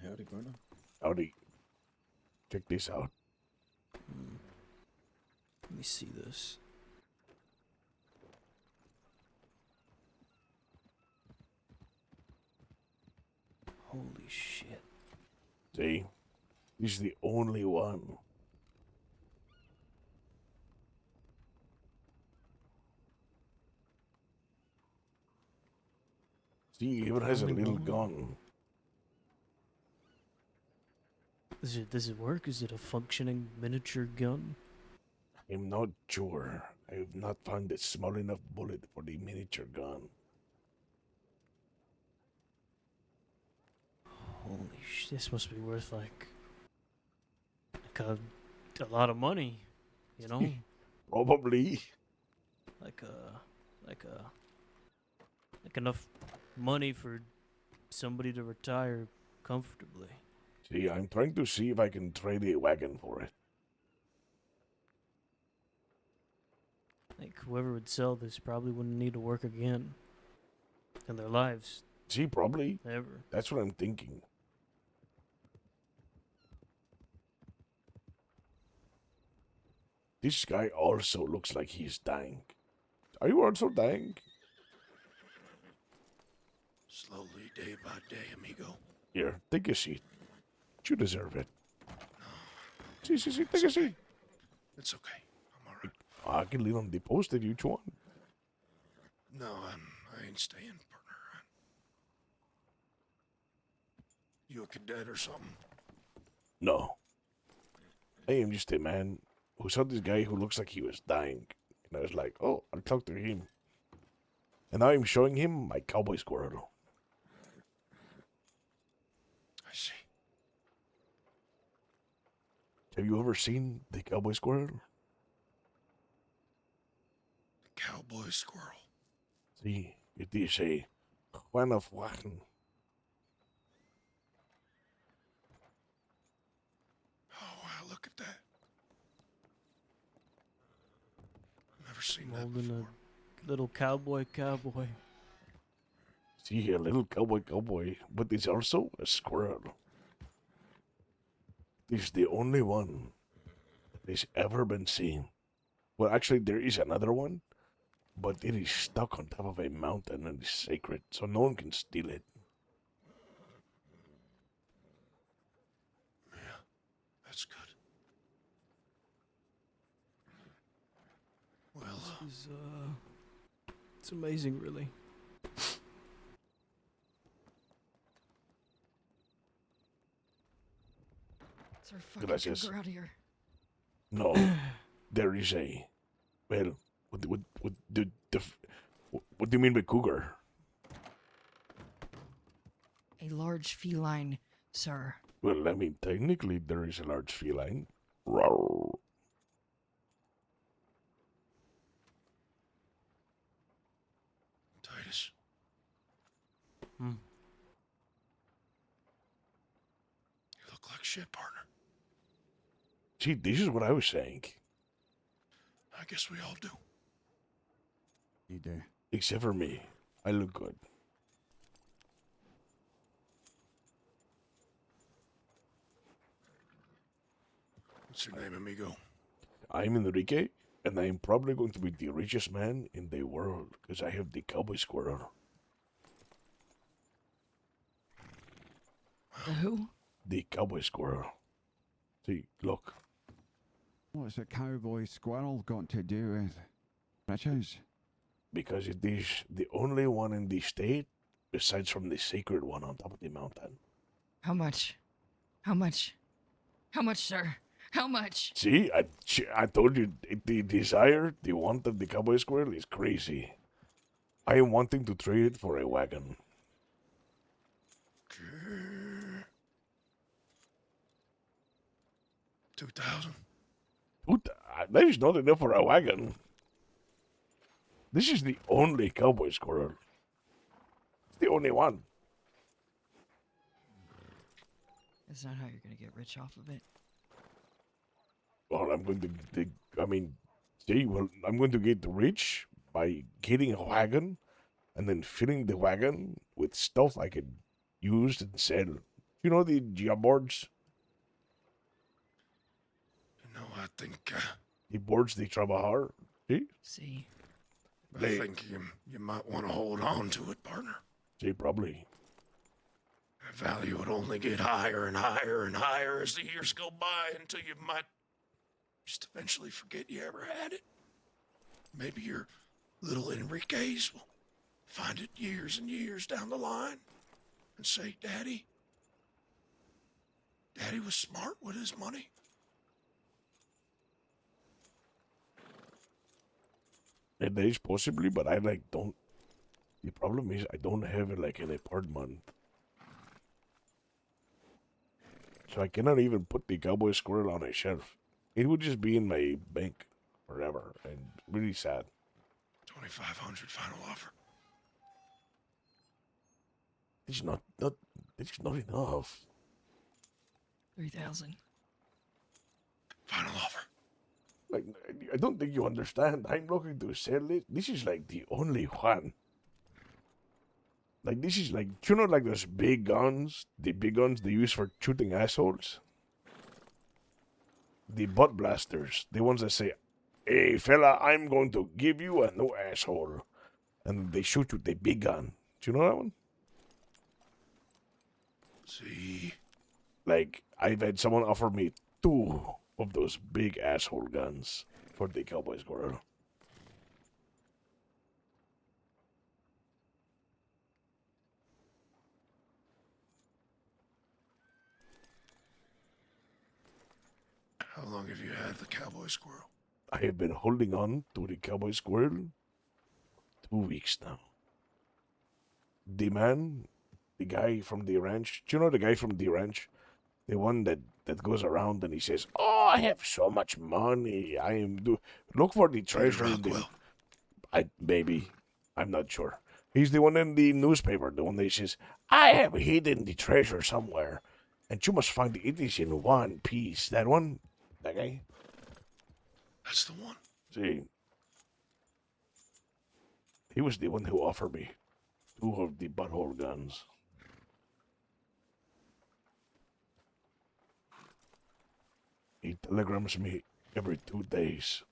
Howdy, partner. Howdy. Check this out. Let me see this. Holy shit. See? He's the only one. See, he even has a Only little one? gun. Does it work? Is it a functioning miniature gun? I'm not sure. I have not found a small enough bullet for the miniature gun. Holy sh! This must be worth like a lot of money, you know? Probably. like enough money for somebody to retire comfortably. See, I'm trying to see if I can trade a wagon for it. Like whoever would sell this probably wouldn't need to work again in their lives See, probably. ever. That's what I'm thinking. This guy also looks like he's dying. Are you also dying? Slowly, day by day, amigo. Here, take a seat. You deserve it. See, take a seat. It's okay. I'm alright. I can lean on the post if you want. No, I ain't staying, partner. You a cadet or something? No. I am just a man who saw this guy who looks like he was dying. And I was like, oh, I'll talk to him. And now I'm showing him my cowboy squirrel. I see. Have you ever seen the cowboy squirrel? Cowboy squirrel. See, it is a Juan of Wagen. Oh, wow, look at that. Never seen that Holding before. a little cowboy. See here, little cowboy, but it's also a squirrel. It's the only one that has ever been seen. Well, actually, there is another one, but it is stuck on top of a mountain and is sacred, so no one can steal it. Yeah, that's good. Well, It's amazing, really. Sir, fucking Gracias. cougar out of here. No, there is a. Well, what do you mean by cougar? A large feline, sir. Well, I mean, technically, there is a large feline. Rawr. Titus. shit, partner. See, this is what I was saying. I guess we all do. You do. Except for me. I look good. What's your name, amigo? I'm Enrique, and I'm probably going to be the richest man in the world because I have the cowboy squirrel. The who? The cowboy squirrel. See, look. What's a cowboy squirrel got to do with riches? Because it is the only one in the state, besides from the sacred one on top of the mountain. How much? How much? How much, sir? How much? See, I told you, the desire, the want of the cowboy squirrel is crazy. I am wanting to trade it for a wagon. 2,000. That is not enough for a wagon. This is the only cowboy squirrel. It's the only one. That's not how you're gonna get rich off of it. Well, I'm going to I'm going to get rich by getting a wagon and then filling the wagon with stuff I can use and sell. You know the boards? You know, I think, The boards de trabajar? See? See? I think you might want to hold on to it, partner. See, probably. That value would only get higher and higher and higher as the years go by until you might just eventually forget you ever had it. Maybe your little Enriquez will find it years and years down the line and say, Daddy was smart with his money. And that is possibly, but I don't. The problem is I don't have an apartment. So I cannot even put the cowboy squirrel on a shelf. It would just be in my bank forever, and really sad. 2,500 final offer. It's not enough. 3,000. Final offer. I don't think you understand. I'm looking to sell it. This is the only one. This is those big guns? The big guns they use for shooting assholes? The butt blasters. The ones that say, hey fella, I'm going to give you a no asshole. And they shoot with the big gun. Do you know that one? See? I've had someone offer me 2 of those big asshole guns for the cowboy squirrel. How long have you had the cowboy squirrel? I have been holding on to the cowboy squirrel 2 weeks now. The man, the guy from the ranch, do you know the guy from the ranch? The one that goes around and he says, oh, I have so much money. Look for the treasure. Maybe. I'm not sure. He's the one in the newspaper, the one that says, I have hidden the treasure somewhere. And you must find it is in one piece. That one? That guy? That's the one. See, he was the one who offered me 2 of the butthole guns. He telegrams me every 2 days.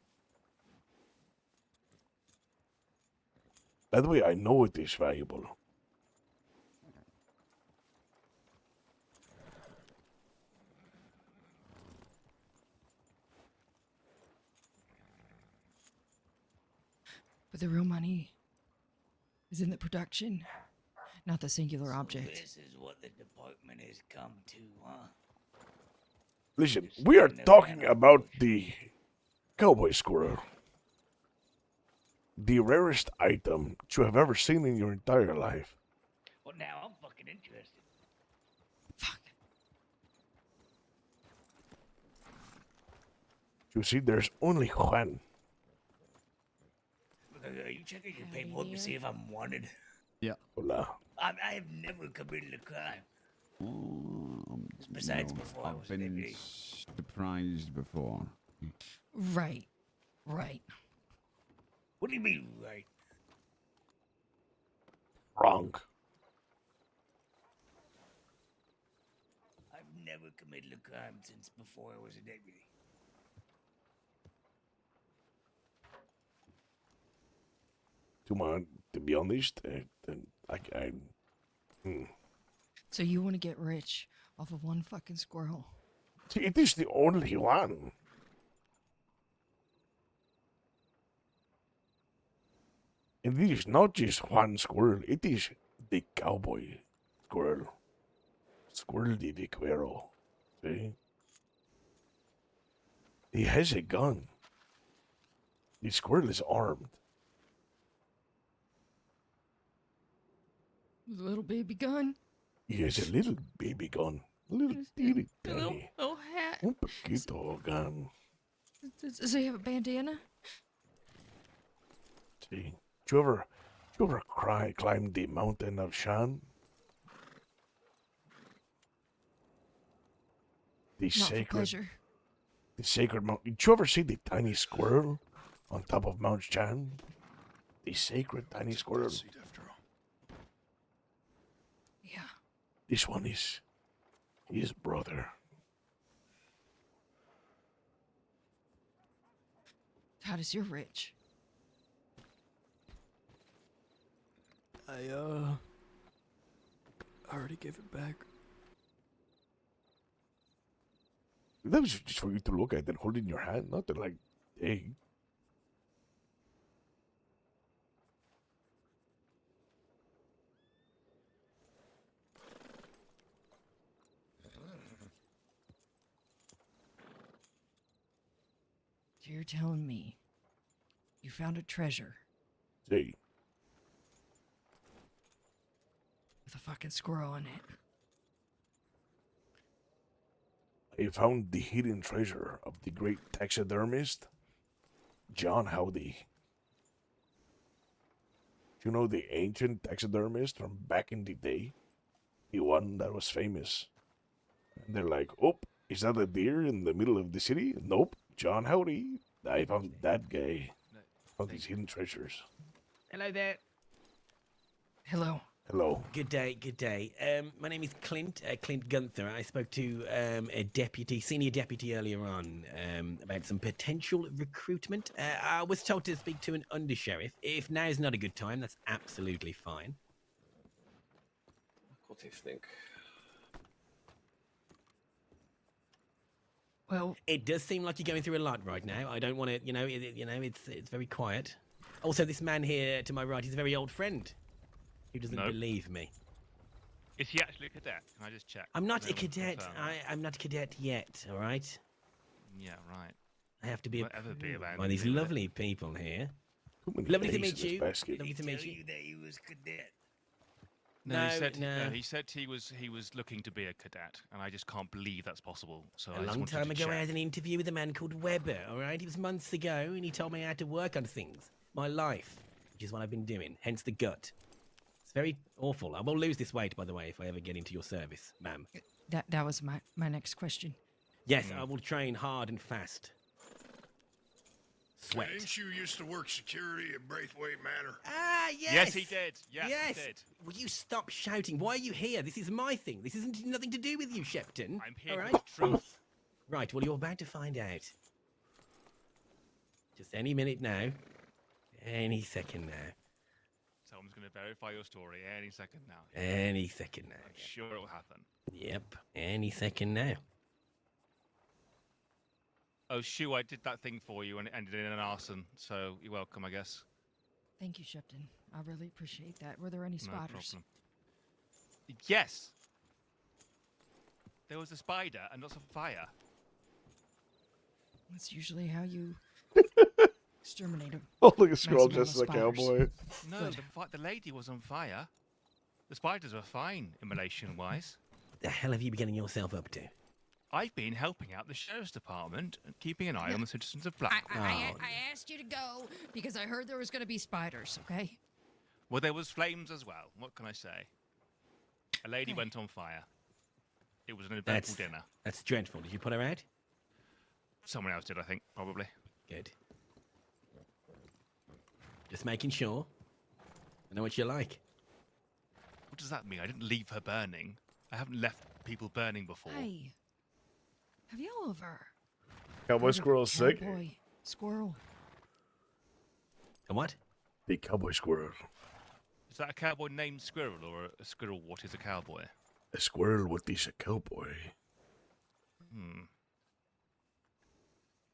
That way I know it is valuable. But the real money is in the production, not the singular object. This is what the department has come to, huh? Listen, we are talking about the cowboy squirrel. The rarest item you have ever seen in your entire life. Well, now I'm fucking interested. Fuck. You see, there's only one. Are you checking your paperwork to see if I'm wanted? Yeah. Hola. I have never committed a crime. Besides, no, before I I've was a been deputy. surprised before. Right. Right. What do you mean, right? Wrong. I've never committed a crime since before I was a deputy. To be honest, So you want to get rich off of one fucking squirrel? it is the only one. And it is not just one squirrel, it is the cowboy squirrel. Squirrel de Cuero. See? He has a gun. The squirrel is armed. With a little baby gun? He has a little baby gun. A little teeny tiny. Little hat. Un poquito gun. Does he have a bandana? See? Did you ever climb the mountain of Shan? The Not for sacred, pleasure. the sacred mountain. Did you ever see the tiny squirrel on top of Mount Shan? The sacred tiny squirrel. Seat after all. Yeah. This one is his brother. How does you're rich? I already gave it back. That was just for you to look at and hold in your hand, not to like, hey. So you're telling me you found a treasure See, with a fucking squirrel in it? I found the hidden treasure of the great taxidermist, John Howdy. You know the ancient taxidermist from back in the day? The one that was famous. And they're like, oh, is that a deer in the middle of the city? Nope, John Howdy. I found that guy. Found these hidden treasures. Hello there. Hello. Hello. Good day, good day. My name is Clint, Clint Gunther. I spoke to a senior deputy earlier on about some potential recruitment. I was told to speak to an undersheriff. If now is not a good time, that's absolutely fine. What do you think? Well, it does seem like you're going through a lot right now. I don't want to, it's very quiet. Also, this man here to my right is a very old friend who doesn't believe me. Is he actually a cadet? Can I just check? I'm not a No one cadet. confirmed. I'm not a cadet yet. All right. Yeah, right. I have to be Won't ever be about by these anything, will it? lovely people here. Too many Lovely to eggs meet in you. this basket. Lovely to meet you. that he was cadet. No, he said no. he said he was looking to be a cadet, and I just can't believe that's possible. So I A just long wanted time to ago, I check. had an interview with a man called Weber. All right, it was months ago, and he told me how to work on things, my life, which is what I've been doing. Hence the gut. It's very awful. I will lose this weight, by the way, if I ever get into your service, ma'am. That was my next question. Yes, I will train hard and fast. Sweat. Didn't you used to work security at Braithwaite Manor? Ah, yes. Yes, he did. Yes, yes. he did. Will you stop shouting? Why are you here? This is my thing. This isn't nothing to do with you, Shepton. I'm here All for right? the truth. Right, well, you're about to find out. Just any minute now. Any second now. Someone's going to verify your story any second now. Any second now. I'm sure it will happen. Yep, any second now. Oh, Shoo, I did that thing for you and it ended in an arson, so you're welcome, I guess. Thank you, Shepton. I really appreciate that. Were there any No spiders? problem. Yes! There was a spider and lots of fire. That's usually how you exterminate them. Oh, look at Scroll dressed as a cowboy. No, the lady was on fire. The spiders were fine, immolation-wise. The hell have you been getting yourself up to? I've been helping out the sheriff's department and keeping an eye on the citizens of Blackwell. I asked you to go because I heard there was going to be spiders, okay? Well, there was flames as well. What can I say? A lady Okay. went on fire. It was an eventful dinner. That's dreadful. Did you put her out? Someone else did, I think, probably. Good. Just making sure. I know what you like. What does that mean? I didn't leave her burning. I haven't left people burning before. Hey, have you ever Cowboy heard of squirrel's sick. Cowboy squirrel? A what? The cowboy squirrel. Is that a cowboy named Squirrel or a squirrel what is a cowboy? A squirrel what is a cowboy.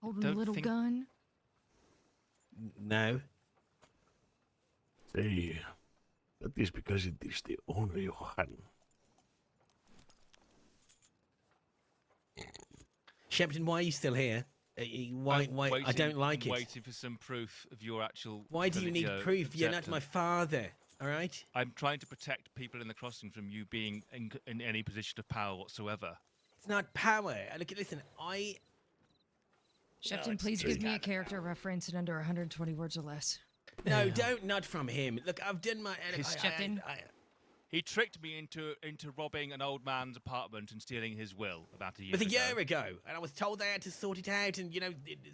Holding a Don't little think- gun? No. Say, that is because it is the only one. Shepton, why are you still here? Why? I don't like it. Waiting for some proof of your actual. Why do you need proof? You're not acceptance. my father. All right. I'm trying to protect people in the crossing from you being in any position of power whatsoever. It's not power. Look, listen. Shepton, it's please just give me a not character reference in under 120 words or less. No, don't. Not from him. Look, I've done my. Shepton? He tricked me into robbing an old man's apartment and stealing his will about a year It was a ago. year ago, and I was told I had to sort it out and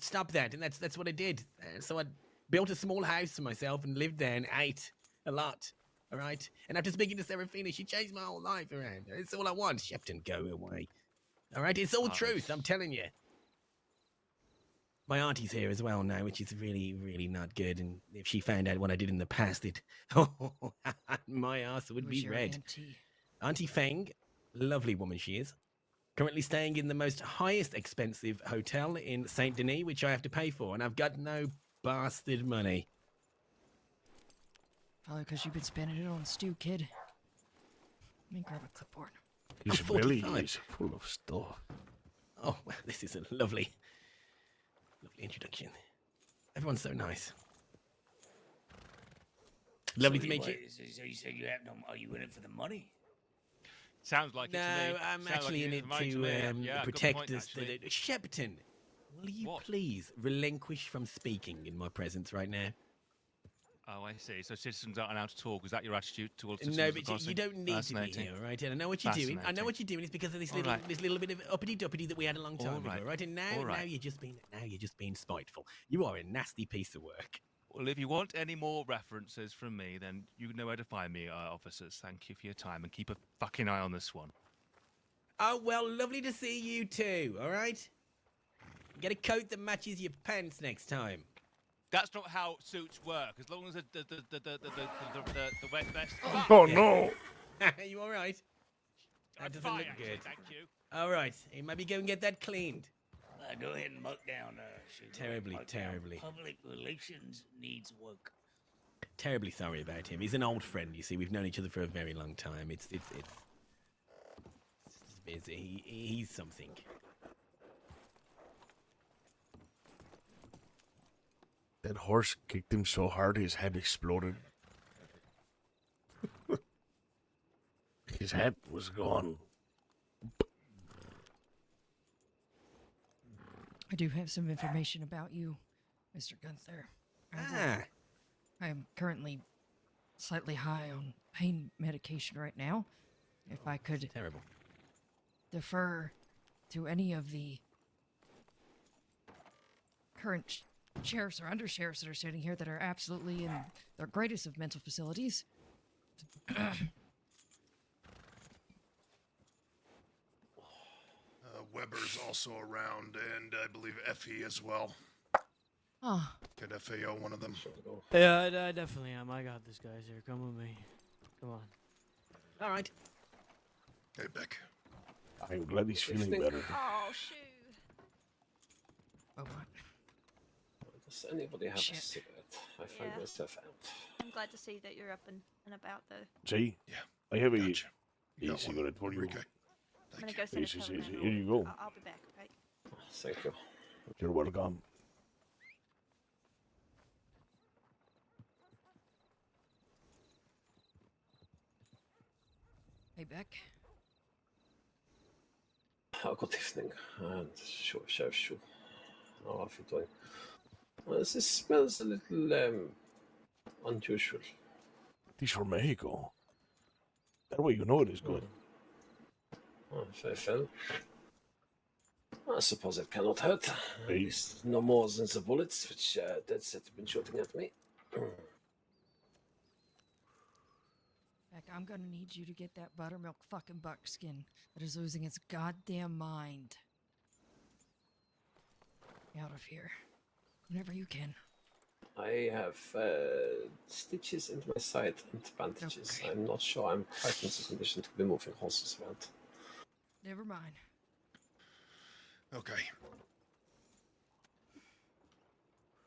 stop that, and that's what I did. So I built a small house for myself and lived there and ate a lot. All right. And after speaking to Seraphina, she changed my whole life around. It's all I want. Shepton, go away. All right. It's all truth. I'm telling you. My auntie's here as well now, which is really, really not good. And if she found out what I did in the past, my ass would Who's be your red. auntie? Auntie Feng, lovely woman she is. Currently staying in the most highest expensive hotel in Saint Denis, which I have to pay for, and I've got no bastard money. Probably because you've been spending it on stew, kid. Let me grab a clipboard. His I'm belly 45. is full of stuff. Oh, well, this is a lovely introduction. Everyone's so nice. Lovely to meet you. So you said you have no. Are you in it for the money? Sounds like No, it to me. I'm Sounds actually like in it it to me. to Yeah, good protect point, us. actually. Shepton, will you What? please relinquish from speaking in my presence right now? Oh, I see. So citizens aren't allowed to talk. Is that your attitude towards citizens? No, of the but you crossing? don't need to be Fascinating. here, all right? And I know what you're doing. I know what you're doing. It's because of this All little, right. this little bit of uppity-duppity that we had a long time All right. ago, right? And now, All right. now you're just being spiteful. You are a nasty piece of work. Well, if you want any more references from me, then you know where to find me, officers. Thank you for your time, and keep a fucking eye on this one. Oh well, lovely to see you too. All right. Get a coat that matches your pants next time. That's not how suits work. As long as the wet vest. Oh no! You all right? That I'm doesn't fine, look actually, good. thank you. All right. Hey, maybe go and get that cleaned. Go ahead and muck down. Terribly, muck down. terribly. Public relations needs work. Terribly sorry about him. He's an old friend. You see, we've known each other for a very long time. He's something. That horse kicked him so hard his head exploded. His head was gone. I do have some information about you, Mr. Gunther. I am currently slightly high on pain medication right now. If I could Terrible. defer to any of the current sheriffs or undersheriffs that are sitting here that are absolutely in their greatest of mental facilities. Weber's also around, and I believe Effie as well. Oh, Could FAO one of them? Yeah, I definitely am. I got this, guys. Here, come with me. Come on. All right. Hey, Beck. I'm glad he's feeling better. Oh, shoot. oh what? Does anybody have Shit. a cigarette? I find Yeah. myself out. I'm glad to see that you're up and about, though. See? Yeah. I have Gotcha. You a got one, cigarette for you. Enrique. I'm gonna Thank go you. send a Easy, easy. telegram. Here you go. I'll be back, right? Thank you. You're welcome. Hey, Beck. Oh, good evening. And sure, Sheriff Shu. How are you doing? This smells a little unusual. He's from Mexico. That way you know it is good. Very fair. I suppose it cannot hurt. At Hey. least no more than the bullets which Dead Set have been shooting at me. Beck, I'm gonna need you to get that buttermilk fucking buckskin that is losing its goddamn mind out of here. Whenever you can. I have stitches into my side and bandages. I'm not sure I'm quite in the condition to be moving horses around. Never mind. Okay.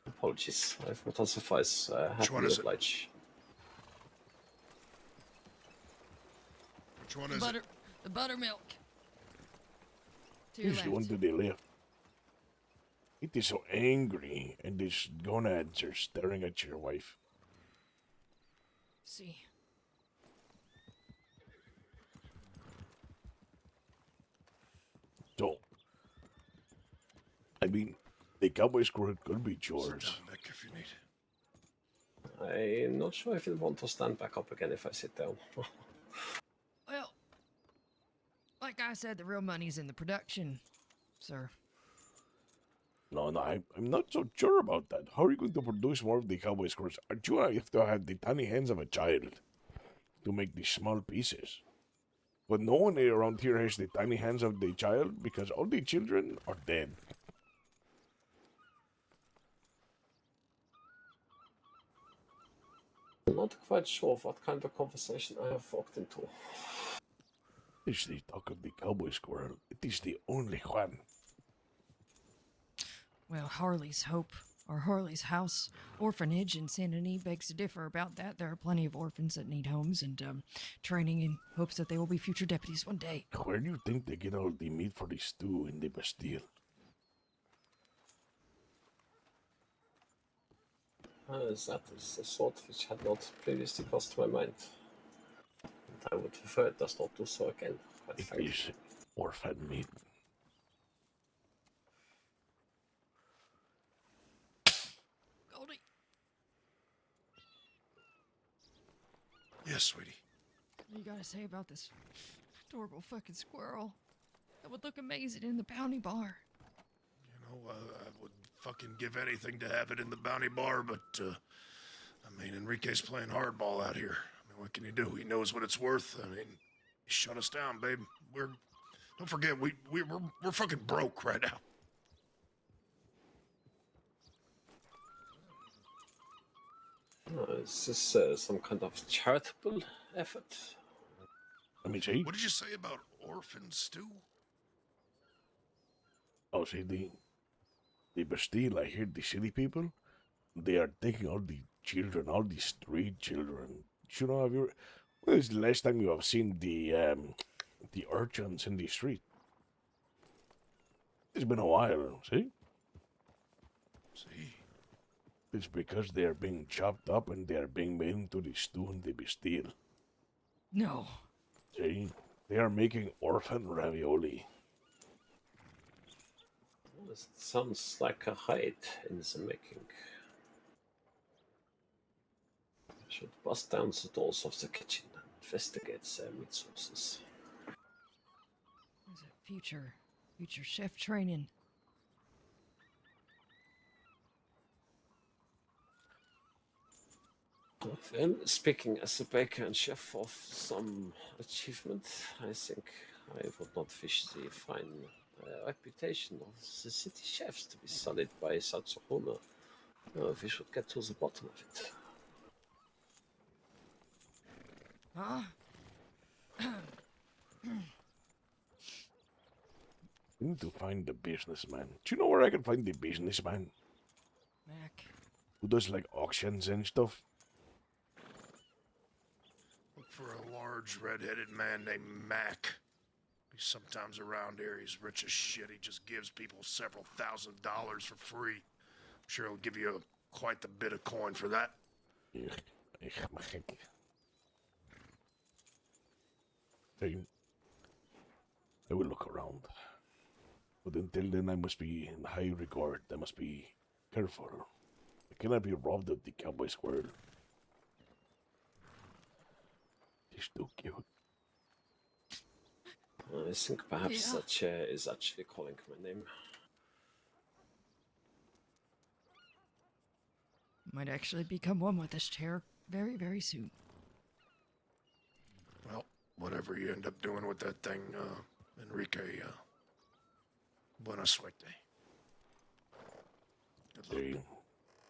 Apologies, I've not suffice. Which one happily is it? oblige. Which one The is butter, it? the buttermilk. To your He's the left. one to the left. It is so angry, and these gonads are staring at your wife. See. So, I mean, the cowboy squirrel could be yours. Sit down, Nick, if you need. I'm not sure if you'll want to stand back up again if I sit down. Well, like I said, the real money's in the production, sir. No, I'm not so sure about that. How are you going to produce more of the cowboy squirrels? Aren't you have to have the tiny hands of a child to make these small pieces? But no one around here has the tiny hands of the child because all the children are dead. I'm not quite sure of what kind of conversation I have walked into. It's the talk of the cowboy squirrel. It is the only one. Well, Harley's Hope, or Harley's House Orphanage in Saint Denis begs to differ about that. There are plenty of orphans that need homes and training in hopes that they will be future deputies one day. Where do you think they get all the meat for the stew in the Bastille? That is a thought which had not previously crossed my mind. And I would prefer it does not do so again, quite It frankly. is orphan meat. Goldie, Yes, sweetie. what you gotta say about this adorable fucking squirrel? That would look amazing in the bounty bar. You know, I would fucking give anything to have it in the bounty bar, but, I mean, Enrique's playing hardball out here. I mean, what can you do? He knows what it's worth. I mean, he shut us down, babe. Don't forget, we're fucking broke right now. Is this some kind of charitable effort? Let me see. What did you say about orphans, too? Oh, see, the Bastille, I hear the city people, they are taking all the children, all the street children. You know, when is the last time you have seen the urchins in the street? It's been a while, see? See? It's because they are being chopped up and they are being made into the stew in the Bastille. No. See? They are making orphan ravioli. It sounds like a raid in the making. I should bust down the doors of the kitchen and investigate their meat sources. There's a future chef training. Well, speaking as a baker and chef of some achievement, I think I would not wish the fine reputation of the city chefs to be sullied by such a honor. We should get to the bottom of it. Huh? We need to find the businessman. Do you know where I can find the businessman? Mac. Who does like auctions and stuff? Look for a large red-headed man named Mac. He's sometimes around here. He's rich as shit. He just gives people several $1,000s for free. I'm sure he'll give you quite the bit of coin for that. Hey, I will look around. But until then, I must be in high regard. I must be careful. I cannot be robbed of the cowboy squirrel. He's too cute. I think perhaps Yeah. that chair is actually calling my name. Might actually become one with this chair very, very soon. Well, whatever you end up doing with that thing, Enrique, buena suerte. Good luck. Sí.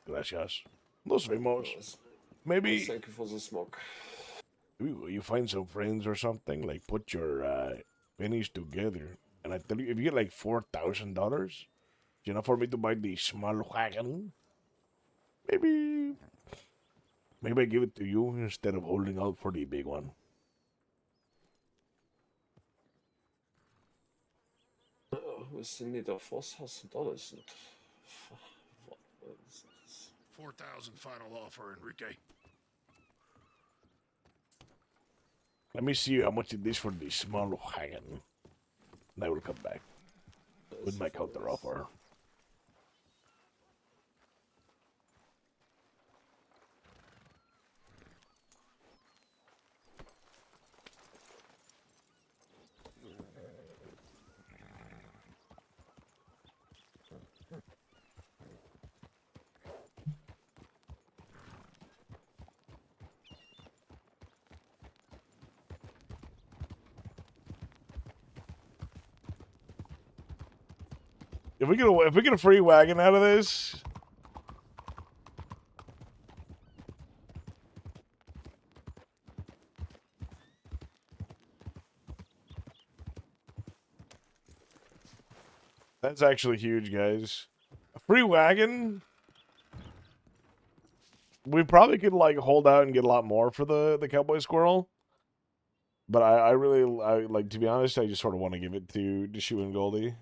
Gracias. Nos vemos. Yes. Maybe Thank you for the smoke. you find some friends or something, like put your pennies together. And I tell you, if you get like $4,000, you know, for me to buy the small wagon, maybe I give it to you instead of holding out for the big one. Who's in need of $4,000? What is this? 4,000 final offer, Enrique. Let me see how much it is for the small wagon. And I will come back with my counter offer. If we get a free wagon out of this, that's actually huge, guys. A free wagon. We probably could like hold out and get a lot more for the cowboy squirrel. But I really like, to be honest, I just sort of want to give it to Shoe and Goldie.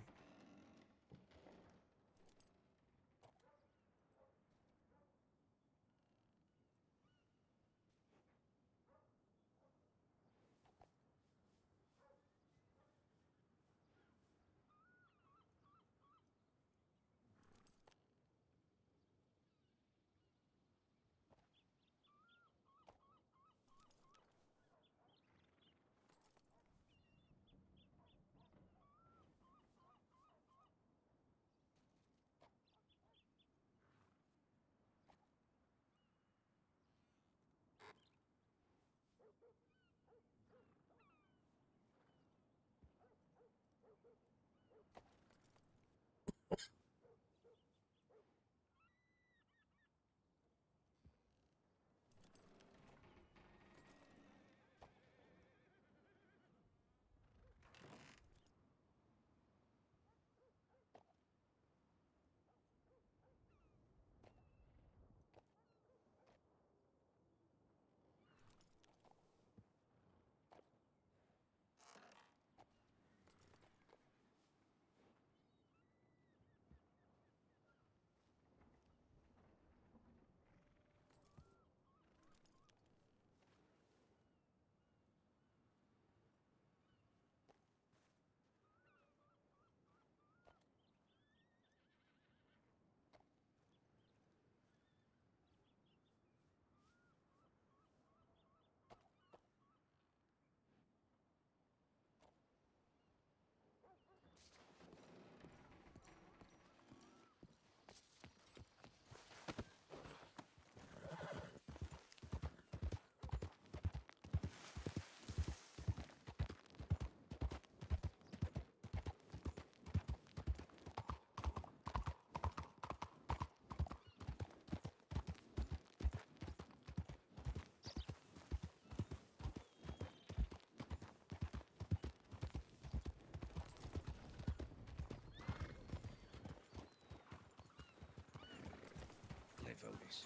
Cliff Otis.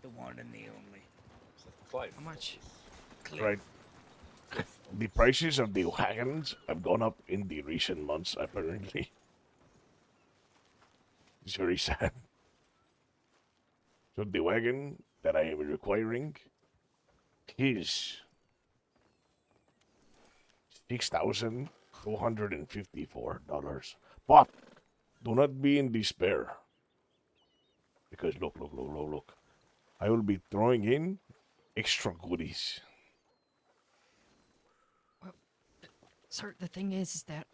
The one and the only. Clive. How much? Cliff. Right. The prices of the wagons have gone up in the recent months, apparently. It's very sad. So the wagon that I am requiring is $6,254. But do not be in despair. Because look. I will be throwing in extra goodies. Sir, the thing is that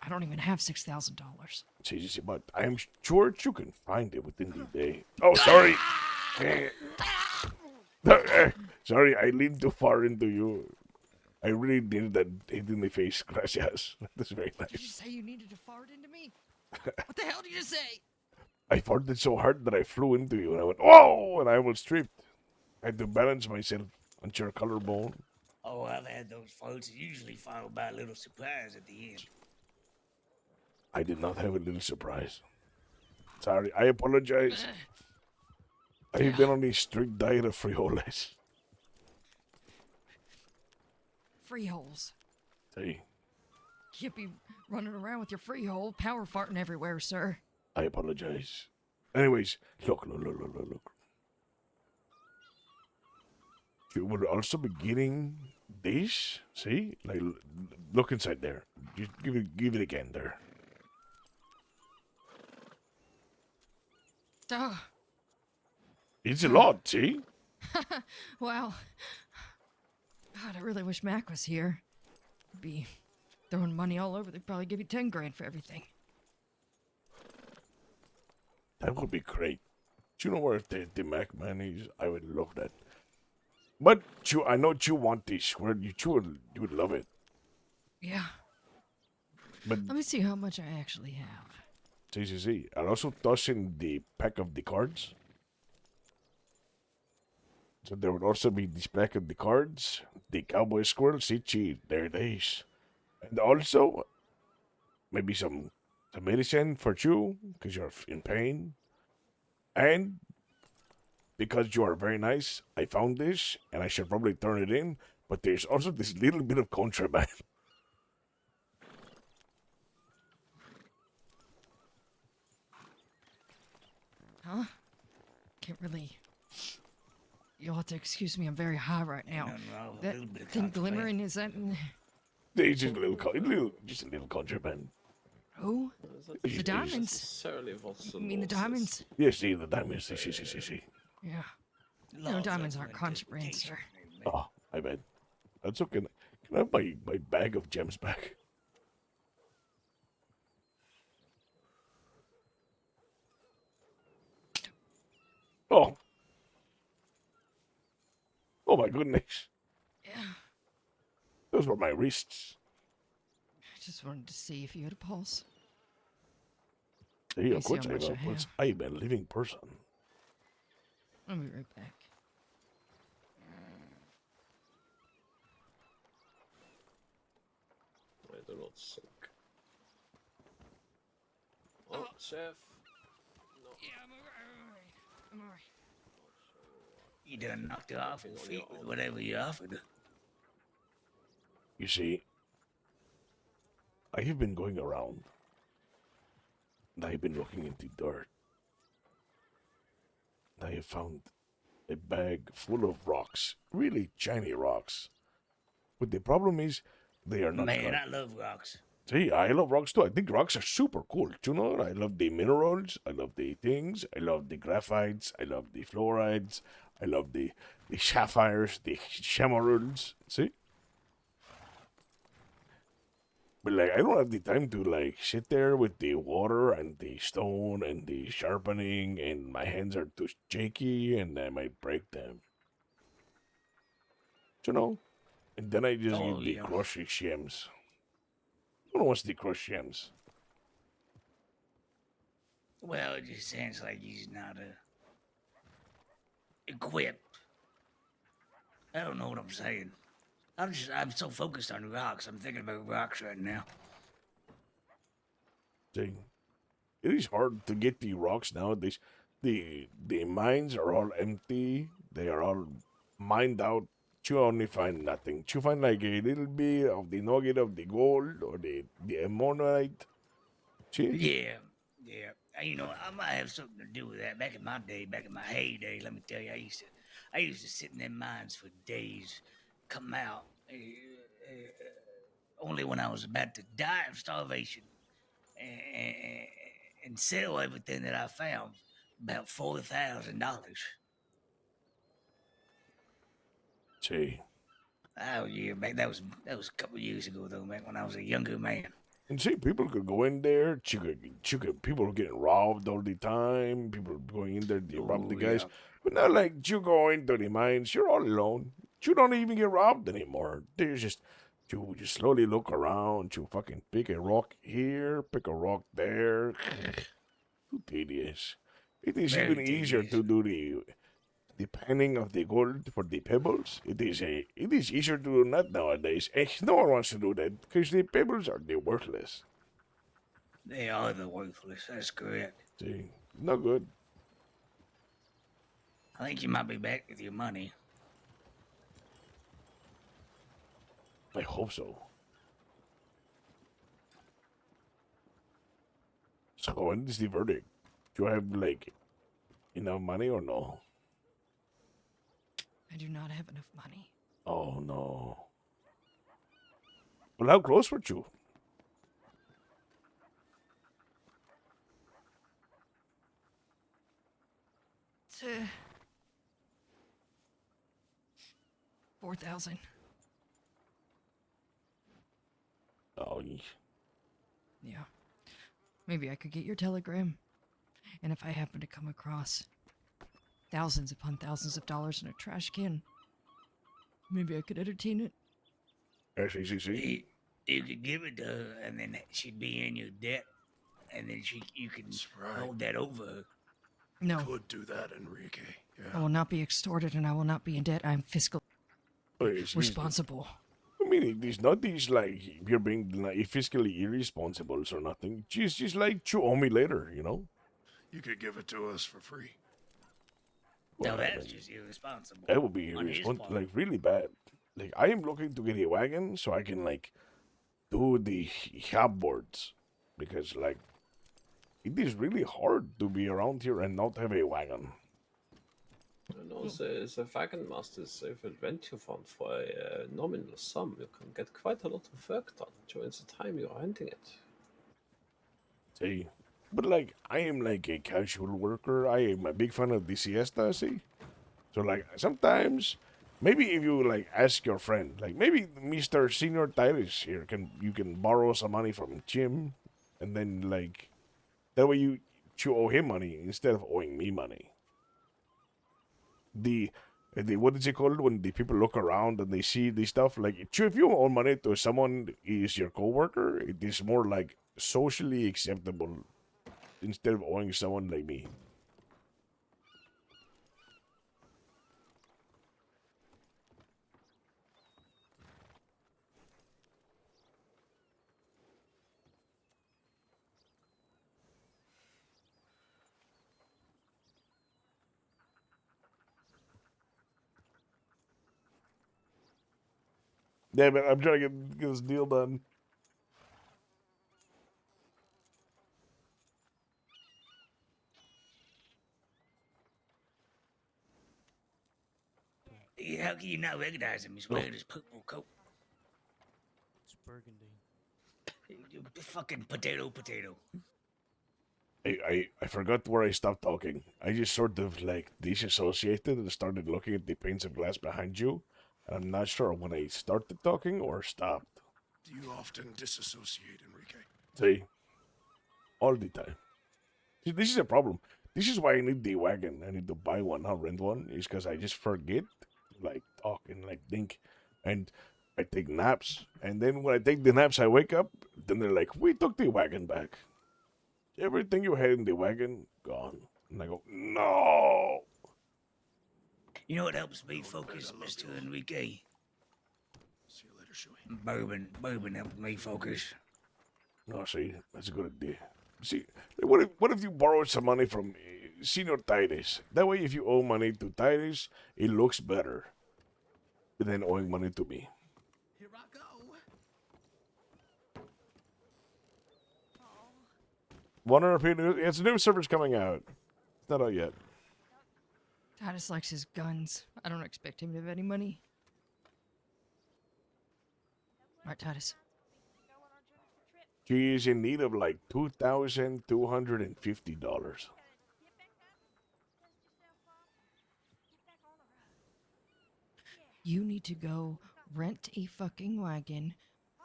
I don't even have $6,000. See, but I am sure you can find it within the day. Oh, sorry. Sorry, I leaned too far into you. I really needed that hit in the face. Gracias. That's very Did you nice. say you needed to fart into me? What the hell did you say? I farted so hard that I flew into you, and I went, whoa! And I almost tripped. I had to balance myself on your collarbone. Oh, I've had those farts, usually followed by a little surprise at the end. I did not have a little surprise. Sorry, I apologize. I've been on a strict diet of frijoles. Free holes. Hey, Can't be running around with your free hole, power farting everywhere, sir. I apologize. Anyways, look. You would also be getting this. See, like, look inside there. Just give it again there. Oh, It's a lot. See. wow. God, I really wish Mac was here. He'd be throwing money all over. They'd probably give you 10 grand for everything. That would be great. Do you know where the Mac man is? I would love that. But I know you want this. Where you would love it. Yeah. But Let me see how much I actually have. see. I'll also toss in the pack of the cards. So there would also be this pack of the cards, the cowboy squirrel, see, there it is. And also, maybe some medicine for you, because you're in pain. And because you are very nice, I found this, and I should probably turn it in, but there's also this little bit of contraband. Huh? Can't really... You'll have to excuse me, I'm very high right now. Nothing wrong with a That little bit of thing contraband. glimmering, is that... It's just a little contraband. Who? The Just- diamonds? Necessarily what's You mean the diamonds? Yes, see, the diamonds, see. Yeah. No, Laws diamonds of aren't contraband, sir. interpretation. Oh, I bet. That's okay. Can I have my bag of gems back? Oh. Oh my goodness. Yeah. Those were my wrists. I just wanted to see if you had a pulse. See, me of see course how I much will. I have. I'm a living person. I'll be right back. I do not think. Oh, chef. No. Yeah, I'm alright. I'm alright. You done knocked her off her feet with whatever you offered. You see, I have been going around, and I have been looking into dirt. And I have found a bag full of rocks, really shiny rocks. But the problem is, they are not Man, good. I love rocks. See, I love rocks too. I think rocks are super cool. Do you know? I love the minerals. I love the things. I love the graphites. I love the fluorides. I love the sapphires, the emeralds. See? But like, I don't have the time to like sit there with the water and the stone and the sharpening, and my hands are too shaky, and I might break them. Do you know? And then I just Oh, use the yeah. crushed gems. Who wants the crushed gems? Well, it just sounds like he's not equipped. I don't know what I'm saying. I'm so focused on rocks. I'm thinking about rocks right now. See, it is hard to get the rocks nowadays. The mines are all empty. They are all mined out. You only find nothing. You find like a little bit of the nugget of the gold or the ammonite. See? Yeah. You know, I might have something to do with that. Back in my day, back in my heyday, let me tell you, I used to sit in them mines for days, come out, only when I was about to die of starvation, and sell everything that I found, about $4,000. See, Oh yeah, back that was a couple years ago though, back when I was a younger man. And see, people could go in there. People are getting robbed all the time. People going in there, they rob the guys. yeah. But not like you go into the mines. You're all alone. You don't even get robbed anymore. There's just you just slowly look around. You fucking pick a rock here, pick a rock there. Too tedious. It is Very even easier to do the panning of the gold for the pebbles. It is easier to do that nowadays. No one wants to do that because the pebbles are worthless. They are the worthless. That's correct. See, no good. I think you might be back with your money. I hope so. So when is the verdict? Do you have like enough money or no? I do not have enough money. Oh no. Well, how close were you? To 4,000. Oh, Yeah. Maybe I could get your telegram. And if I happen to come across thousands upon thousands of dollars in a trash can, maybe I could entertain it. SECC. You could give it to her, and then she'd be in your debt, and then you can hold that over her. No. Could do that, Enrique. Yeah. I will not be extorted and I will not be in debt. I am fiscally responsible. I mean, it's not these like you're being like, fiscally irresponsible or nothing. Just like you owe me later, you know. You could give it to us for free. No, Well, that's just irresponsible. That would be on his irresponsible, part. like really bad. Like I am looking to get a wagon so I can like do the hub boards because like it is really hard to be around here and not have a wagon. And also, the wagon masters, if a venture fund for a nominal sum, you can get quite a lot of work done during the time you're renting it. See, but like I am like a casual worker. I am a big fan of the siesta. See, so like sometimes. Maybe if you like ask your friend, like maybe Mr. Senior Tyrus here you can borrow some money from Jim, and then like that way you owe him money instead of owing me money. The what is it called when the people look around and they see the stuff like if you owe money to someone is your coworker, it is more like socially acceptable instead of owing someone like me. Damn it, I'm trying to get this deal done. How can you not recognize him? He's wearing his purple coat. It's burgundy. Fucking potato. I forgot where I stopped talking. I just sort of like disassociated and started looking at the panes of glass behind you. And I'm not sure when I started talking or stopped. Do you often disassociate, Enrique? See? All the time. See, this is a problem. This is why I need the wagon. I need to buy one, not rent one. Is because I just forget to like talk and like think. And I take naps. And then when I take the naps, I wake up. Then they're like, we took the wagon back. Everything you had in the wagon, gone. And I go, no. You know what helps me focus, Mr. Enrique? See you later, Shuey. Bourbon helps me focus. No, see, that's a good idea. See, what if you borrowed some money from Senior Titus? That way, if you owe money to Titus, it looks better than owing money to me. Here I go. One RP, it's a new server's coming out. It's not out yet. Titus likes his guns. I don't expect him to have any money. Right, Titus? She is in need of like $2,250. You need to go rent a fucking wagon,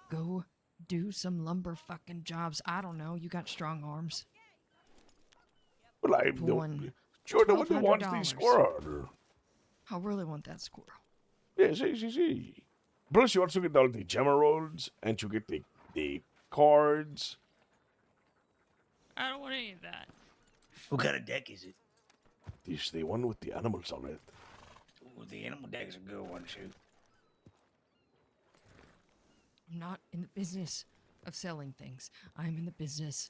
go do some lumber fucking jobs. I don't know. You got strong arms. Well, I'm For the one, you're the one who wants the $1,200. squirrel. I really want that squirrel. Yes, see. Plus, you also get all the gemma rolls, and you get the cards. I don't want any of that. What kind of deck is it? This the one with the animals on it. Ooh, the animal deck is a good one, too. I'm not in the business of selling things. I'm in the business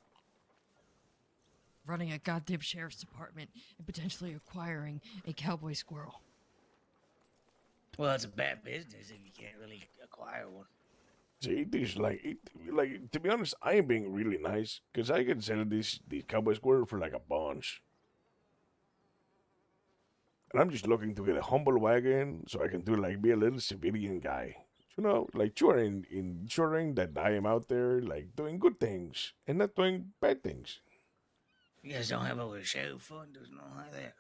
of running a goddamn sheriff's department and potentially acquiring a cowboy squirrel. Well, it's a bad business if you can't really acquire one. See, this like to be honest, I am being really nice because I can sell the cowboy squirrel for like a bunch. And I'm just looking to get a humble wagon so I can do like be a little civilian guy. You know, like ensuring that I am out there like doing good things and not doing bad things. You guys don't have a sheriff fund or nothing like that?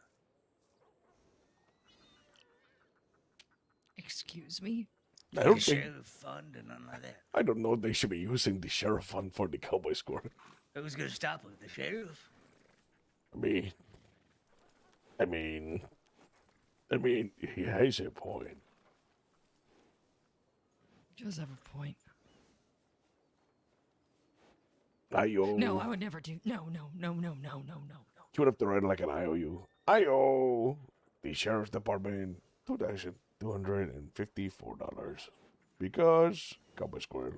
Excuse me? I don't a think sheriff fund or nothing like that? I don't know if they should be using the sheriff fund for the cowboy squirrel. Who's gonna stop it? The sheriff? I mean, he has a point. Does have a point. IO. No, I would never do. No. You would have to write like an IOU. I owe the sheriff's department $2,254 because cowboy squirrel.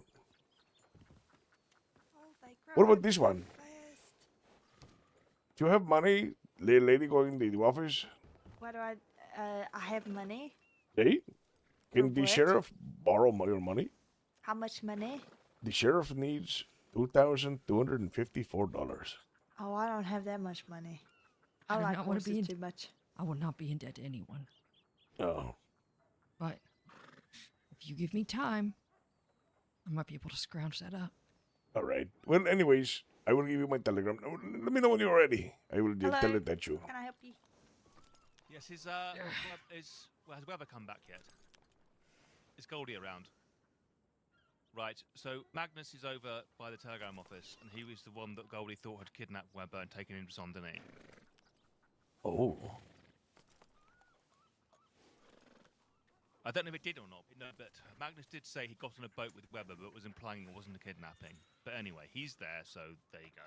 What about this one? Do you have money, little lady going to the office? Why do I have money? Hey, can the what? sheriff borrow your money? How much money? The sheriff needs $2,254. Oh, I don't have that much money. I I do like not want to be horses in. too much. I will not be in debt to anyone. Oh, But if you give me time, I might be able to scrounge that up. all right. Well, anyways, I will give you my telegram. Let me know when you're ready. I will just tell Hello? it at you. Can I help you? Yes, has Weber come back yet? Is Goldie around? Right, so Magnus is over by the telegram office, and he was the one that Goldie thought had kidnapped Weber and taken him to Saint Denis. Oh. I don't know if it did or not, but Magnus did say he got on a boat with Weber, but was implying it wasn't a kidnapping. But anyway, he's there, so there you go.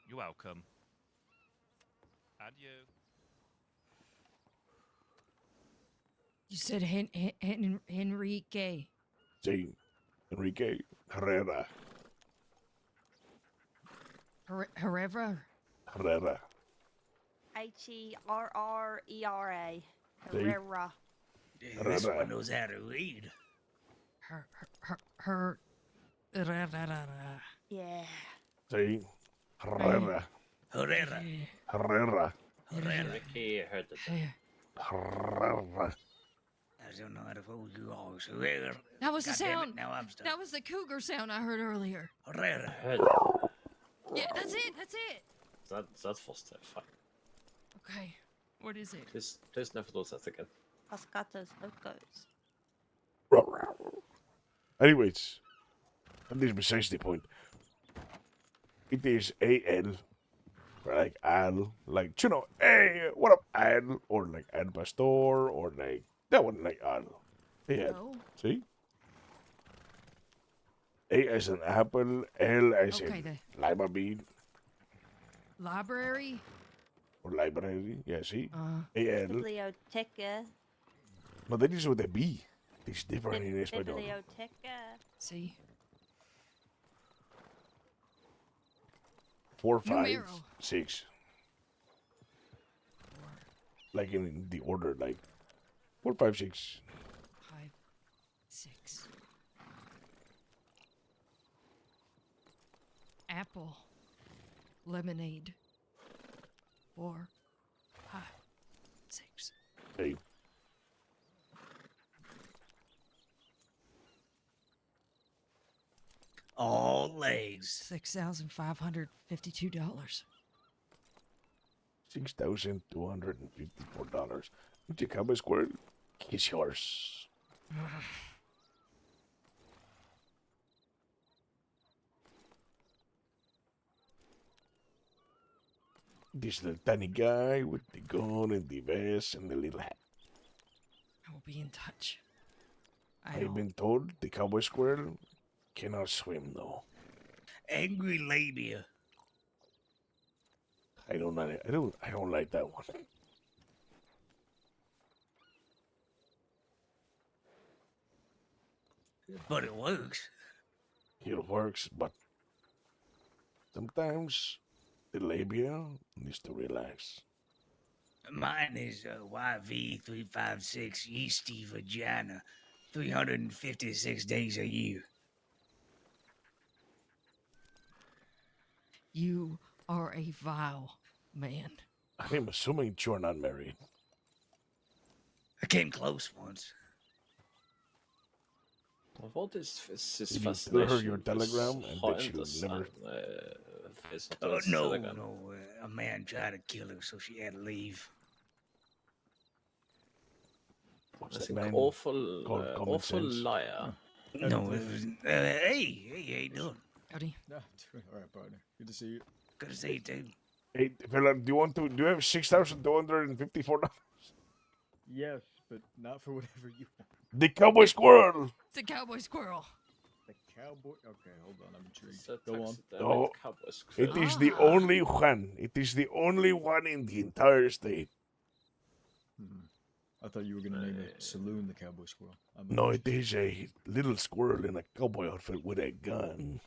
You're welcome. And you. You said Enrique. Sí, Enrique Herrera. Herrera? Herrera. Herrera. See? Herrera. This one knows how to read. Yeah. Sí, Herrera. Herrera. Herrera. Ricky heard it. Herrera. I don't know how to fool you all. Herrera. That was the God damn it, sound. now I'm stuck. That was the cougar sound I heard earlier. Herrera. Heard Yeah, that's it. That's it. that was terrifying. Okay. What is it? Please never do that again. Los gatos locos. Anyways, that is besides the point. It is AL. Like Al. Like, you know, hey, what up, Al? Or like Al Pastor, or like, that one like Al. Yeah. No. See? A as an apple, L as Okay, in library, Library? or library. Yeah, see? AL. Biblioteca. No, that is with a B. It's different in Espanol. Biblioteca. See? 4, 5, Numero. 6. Like in the order, like 4, 5, 6. 5, 6. Apple. Lemonade. 4, 5, 6. Hey. All legs. $6,552. $6,254. Would you come, Squirrel? Kiss yours. This little tiny guy with the gun and the vest and the little hat. I will be in touch. I've been told the cowboy squirrel cannot swim though. Angry labia. I don't like that one. But it works. It works, but sometimes the labia needs to relax. Mine is YV356 yeasty vagina, 356 days a year. You are a vile man. I'm assuming you're not married. I came close once. What is this Did you tell her fascination your with telegram and that she Highness never... face of Oh, this no, telegram? no. A man tried to kill her, so she had to leave. What's I that think man awful, called common awful sense? liar. No, it was, hey, how you doing? Howdy. No, doing all right, partner. Good to see you. Good to see you, too. Hey, fella, do you have $6,254? Yes, but not for whatever you want. The cowboy squirrel. It's a cowboy squirrel. The cowboy. Okay, hold on. I'm intrigued. It's a Go on. Oh, cowboy it squirrel. is the only one. It is the only one in the entire state. I thought you were gonna name a saloon the cowboy squirrel. No, it is a little squirrel in a cowboy outfit with a gun.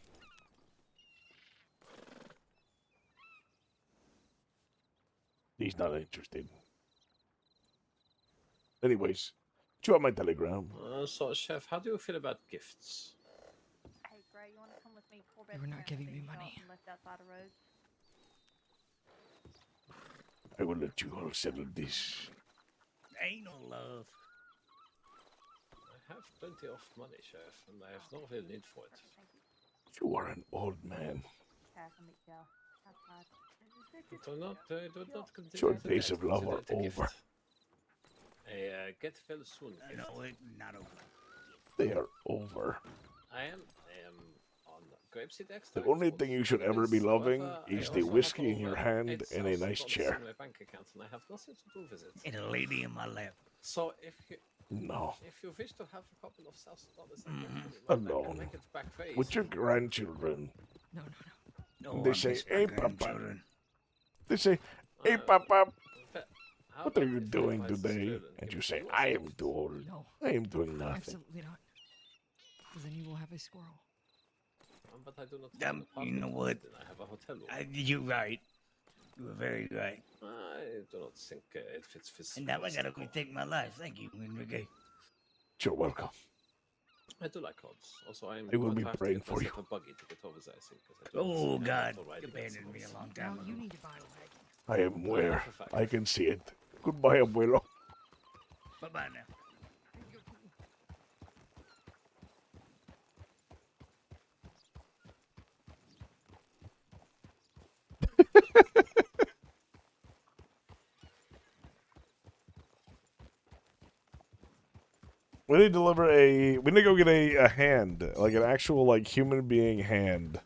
He's not interested. Anyways, chew out my telegram. So, Chef, how do you feel about gifts? Hey, Gray, you want to come with me? You were not giving me money. Left outside the road. I will let you all settle this. Ain't no love. I have plenty of money, Chef, and I have no real need for it. You are an old man. Do not consider Your it days of love are consider it a gift. over. Get well soon. No, it's not over. They are over. I am on grapeseed extract. The only thing you should ever be loving However, I is the also whiskey have in your over hand and a $8,000 nice chair. in my bank account, and I have nothing to do with it. And a lady in my lap. So if you No. wish to have a couple of $1,000, I Alone. can make it back very With your easy. grandchildren. No. No, They I say, miss my hey, Papa. grandchildren. They say, hey, Papa, How what are about you if I doing invite today? children? And you Give say, you I a am too old. No. I am doing nothing. Absolutely not. Because then you will have a squirrel. But I do not have an You know apartment, what? and I have a hotel room. You're right. You were very right. I do not think it fits this. And now I gotta rethink my life. Thank you, Enrique. You're welcome. I do like odds. Also, I am. I will going be to have to praying get for you. myself a buggy to get over there, I think. 'Cause I do not Oh, think I God. can ride You against abandoned me a horse. long Now time you ago. need to buy a wagon. I am where? for fact. I can see it. Goodbye, abuelo. Bye-bye now. We need to deliver we need to go get a hand. Like an actual, like, human being hand.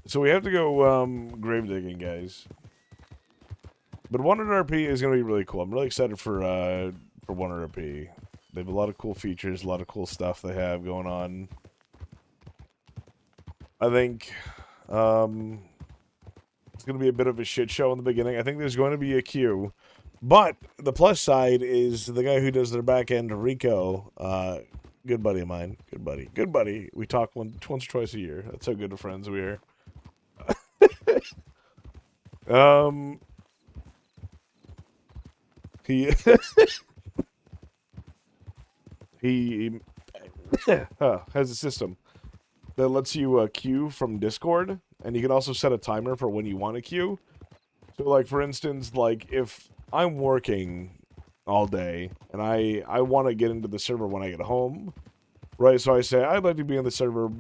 So we have to go, grave digging, guys. But 100 RP is going to be really cool. I'm really excited for 100 RP. They have a lot of cool features, a lot of cool stuff they have going on. I think, it's going to be a bit of a shit show in the beginning. I think there's going to be a queue. But the plus side is the guy who does their back end, Rico, good buddy of mine. Good buddy. We talk once or twice a year. That's how good of friends we are. He he has a system that lets you queue from Discord, and you can also set a timer for when you want to queue. So, like, for instance, like, if I'm working all day, and I want to get into the server when I get home, right? So I say, I'd like to be in the server.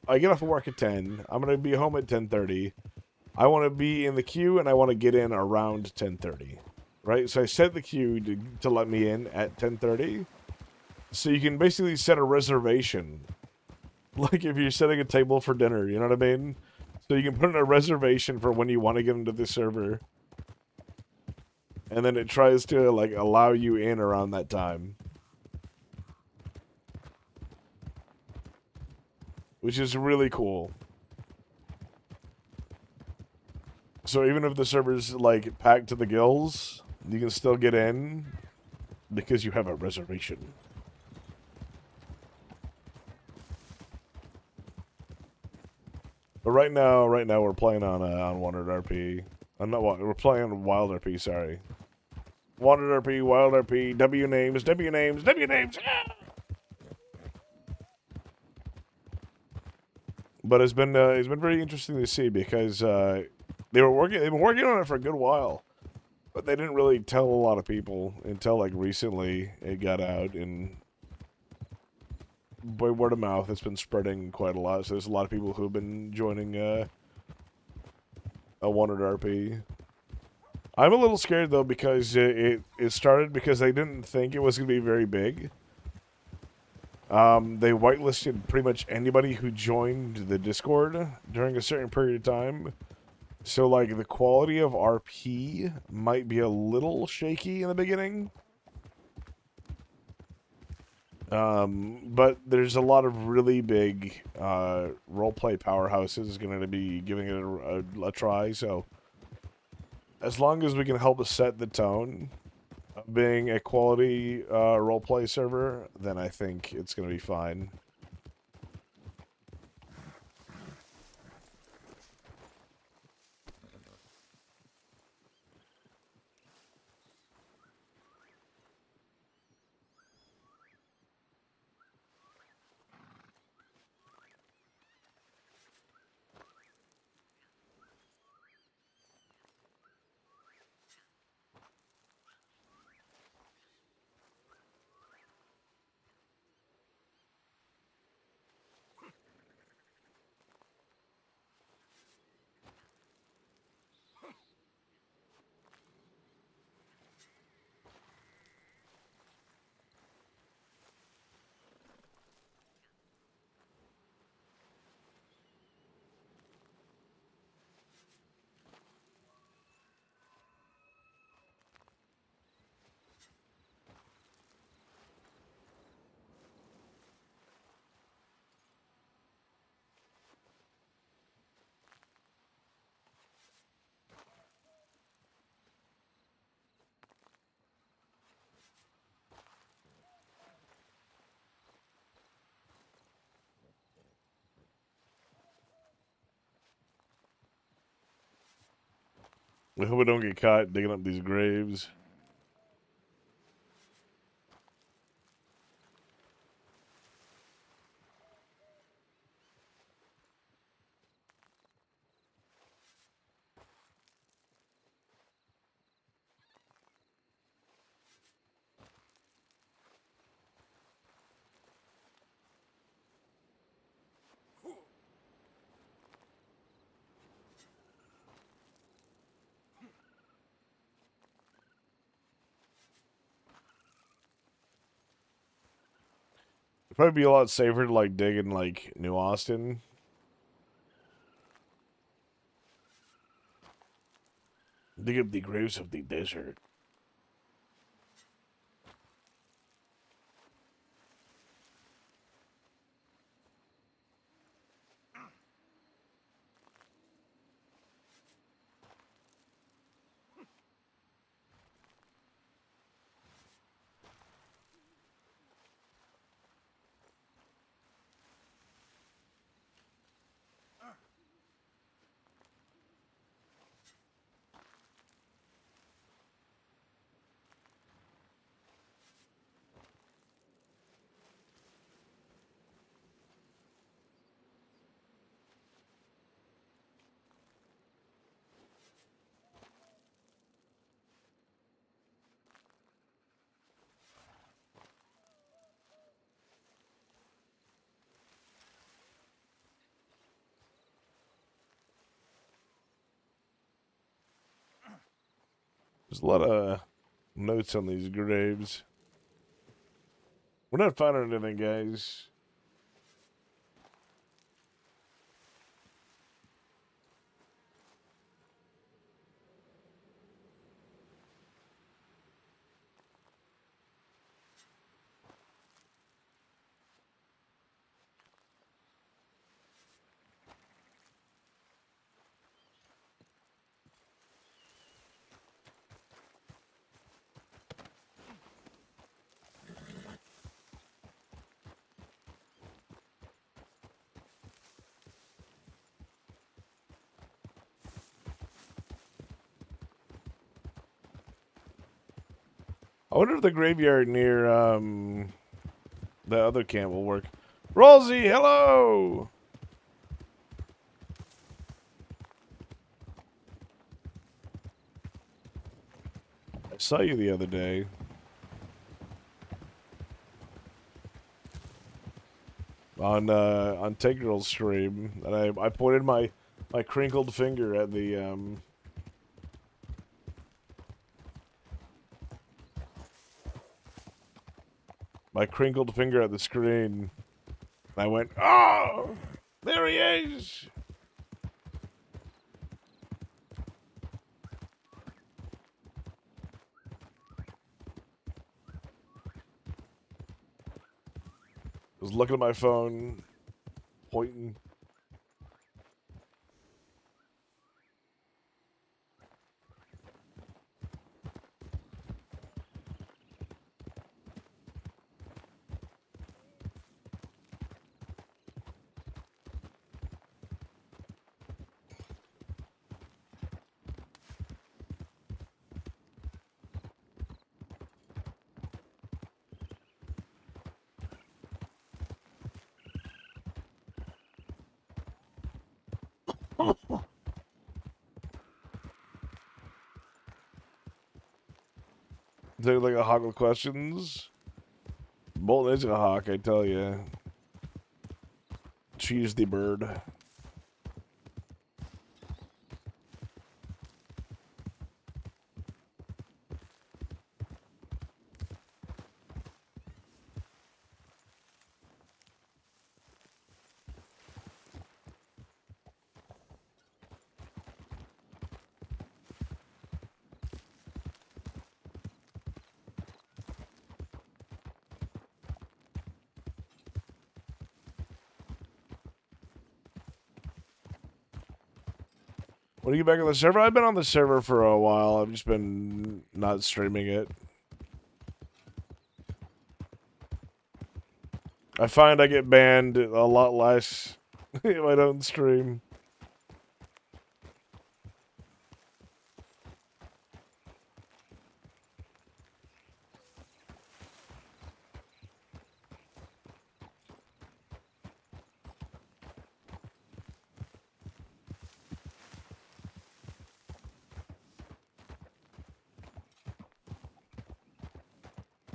I get off of work at 10. I'm going to be home at 10:30. I want to be in the queue, and I want to get in around 10:30. right? So I set the queue to let me in at 10:30. So you can basically set a reservation. Like if you're setting a table for dinner, you know what I mean? So you can put in a reservation for when you want to get into the server. And then it tries to like allow you in around that time. Which is really cool. So even if the server's like packed to the gills, you can still get in because you have a reservation. But right now we're playing on Wandered RP. We're playing on Wild RP, sorry. Wandered RP, Wild RP, W names. Yeah! But it's been very interesting to see because they've been working on it for a good while. But they didn't really tell a lot of people until like recently it got out, and by word of mouth it's been spreading quite a lot. So there's a lot of people who've been joining a Wandered RP. I'm a little scared though because it started because they didn't think it was going to be very big. They whitelisted pretty much anybody who joined the Discord during a certain period of time. So, like, the quality of RP might be a little shaky in the beginning. But there's a lot of really big roleplay powerhouses going to be giving it a try. So, as long as we can help us set the tone of being a quality roleplay server, then I think it's going to be fine. I hope I don't get caught digging up these graves. It'd probably be a lot safer to like dig in like New Austin. Dig up the graves of the desert. There's a lot of notes on these graves. We're not finding anything, guys. I wonder if the graveyard near the other camp will work. Rosie, hello! I saw you the other day. On Tigger's stream, and I pointed my crinkled finger at the my crinkled finger at the screen. And I went, oh, there he is. I was looking at my phone, pointing. Is there like a hawk with questions? Bolton is a hawk, I tell you. She's the bird. When you get back on the server? I've been on the server for a while. I've just been not streaming it. I find I get banned a lot less if I don't stream.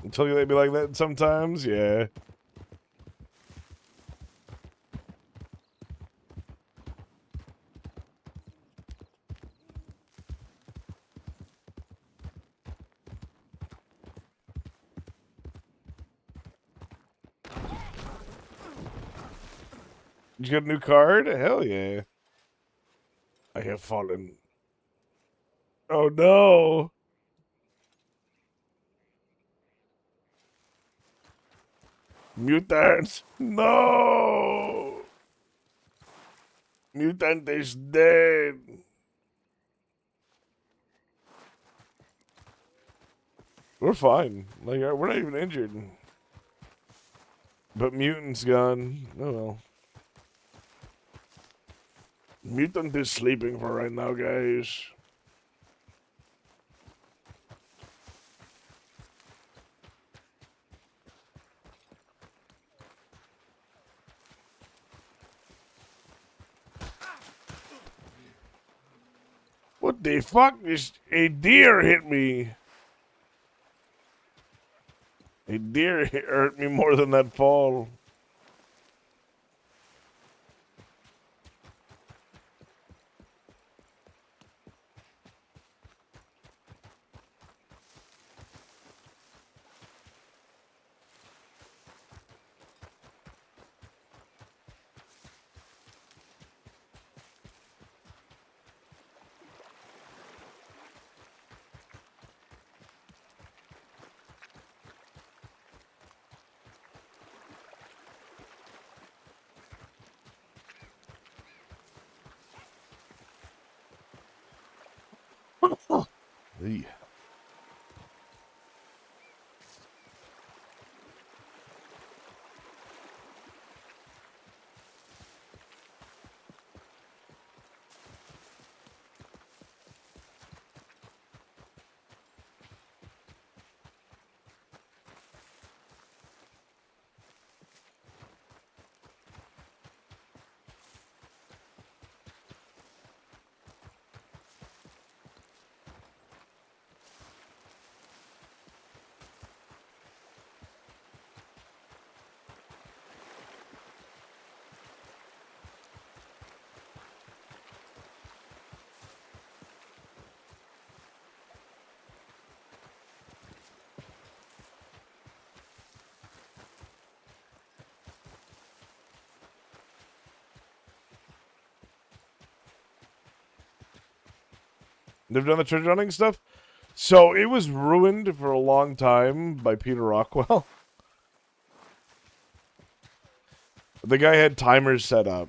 Until you let me like that sometimes, yeah. Did you get a new card? Hell yeah. I have fallen. Oh no. Mutant! No! Mutant is dead! We're fine. Like, we're not even injured. But Mutant's gone. Oh well. Mutant is sleeping for right now, guys. What the fuck? A deer hit me. A deer hurt me more than that fall. Hey. They've done the treasure hunting stuff. So it was ruined for a long time by Peter Rockwell. The guy had timers set up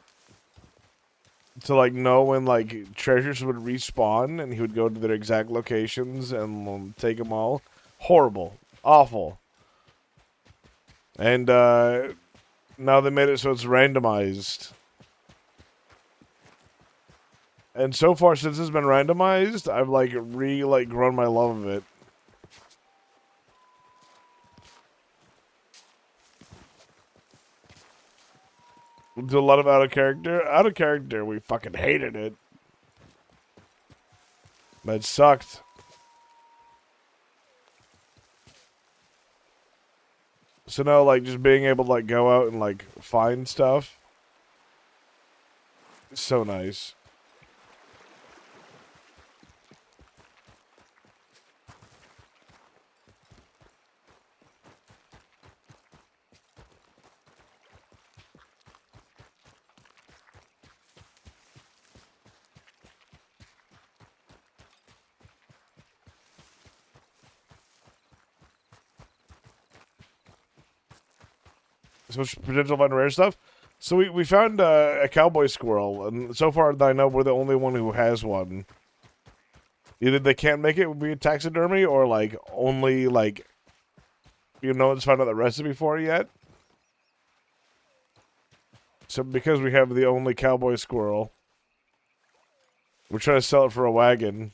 to like know when like treasures would respawn, and he would go to their exact locations and take them all. Horrible, awful. And now they made it so it's randomized. And so far, since it's been randomized, I've like grown my love of it. Do a lot of out of character. Out of character, we fucking hated it. That sucked. So now, like, just being able to like go out and like find stuff, is so nice. So much potential fun rare stuff. So we found a cowboy squirrel, and so far that I know we're the only one who has one. Either they can't make it via taxidermy, or like only like no one's found out the recipe for it yet. So because we have the only cowboy squirrel, we're trying to sell it for a wagon.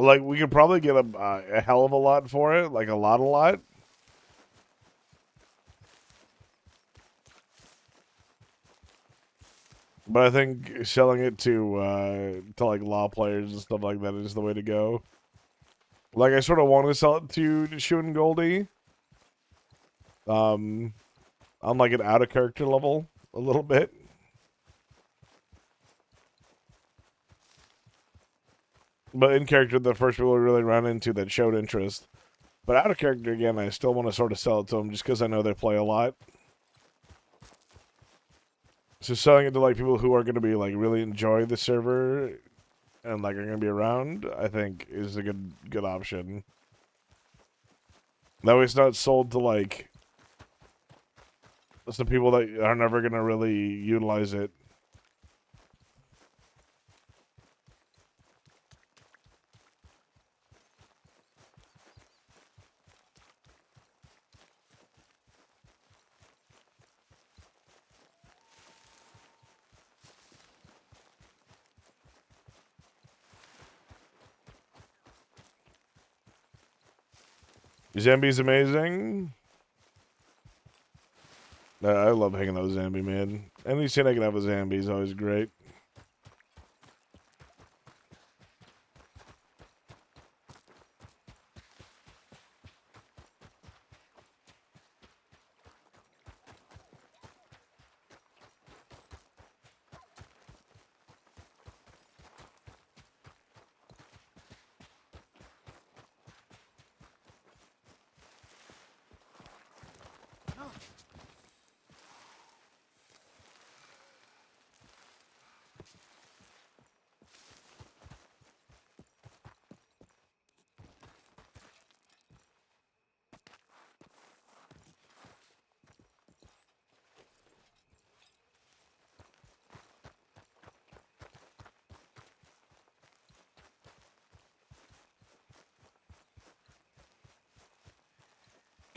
Like, we could probably get a hell of a lot for it. Like, a lot. But I think selling it to like, law players and stuff like that is the way to go. Like, I sort of want to sell it to Shu and Goldie. On, like, an out-of-character level, a little bit. But in character, the first people we really ran into that showed interest. But out of character, again, I still want to sort of sell it to them just because I know they play a lot. So selling it to like people who are going to be like really enjoy the server and like are going to be around, I think is a good option. That way it's not sold to like some people that are never going to really utilize it. Zambi's amazing. I love hanging out with Zambi, man. Any scene I can have with Zambi is always great.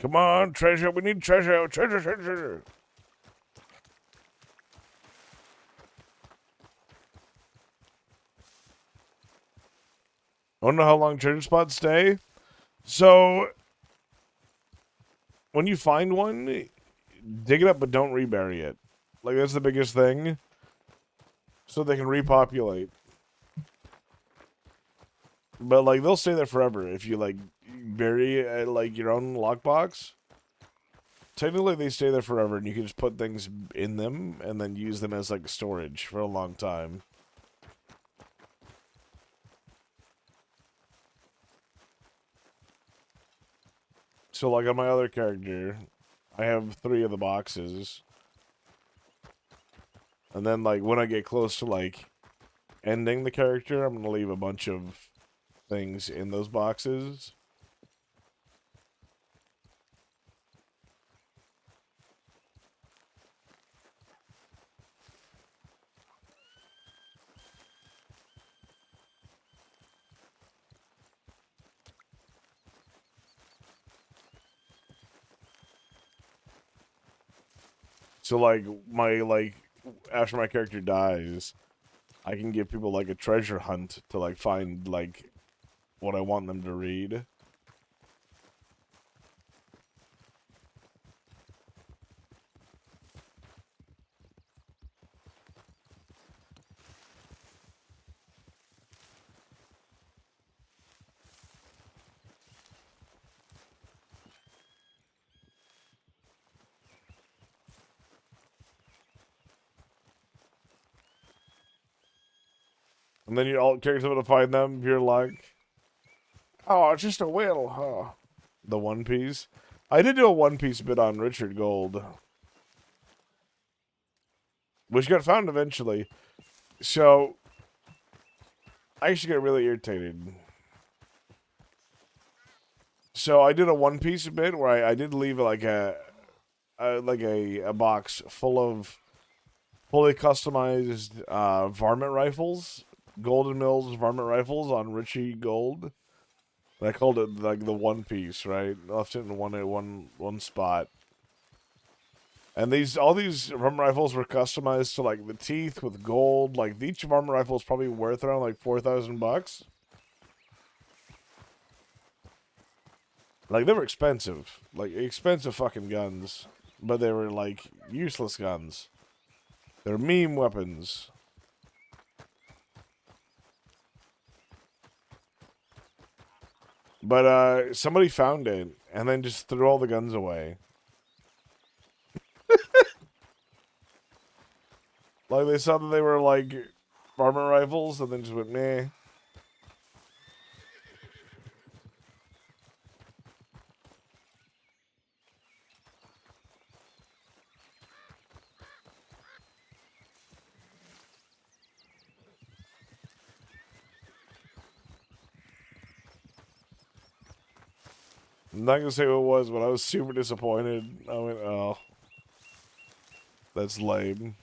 Come on, treasure. We need treasure. Treasure, treasure, treasure. I don't know how long treasure spots stay. So, when you find one, dig it up, but don't rebury it. Like, that's the biggest thing. So they can repopulate. But, like, they'll stay there forever if you, like, bury it, like, your own lockbox. Technically, they stay there forever, and you can just put things in them and then use them as, like, storage for a long time. So, like, on my other character, I have 3 of the boxes. And then, like, when I get close to, like, ending the character, I'm going to leave a bunch of things in those boxes. So, like, after my character dies, I can give people, like, a treasure hunt to, like, find, like, what I want them to read. And then your alt character's able to find them if you're like, oh, it's just a whale, huh? The One Piece. I did do a One Piece bit on Richard Gold, which got found eventually. So, I actually got really irritated. So, I did a One Piece bit where I did leave like a box full of fully customized varmint rifles. Golden Mills varmint rifles on Richie Gold. I called it like the One Piece, right? Left it in one spot. And all these varmint rifles were customized to like the teeth with gold. Like each varmint rifle is probably worth around like $4,000. Like they were expensive, like expensive fucking guns, but they were like useless guns. They're meme weapons. But somebody found it and then just threw all the guns away. Like they saw that they were like varmint rifles and then just went meh. I'm not gonna say what it was, but I was super disappointed. I went, oh, that's lame.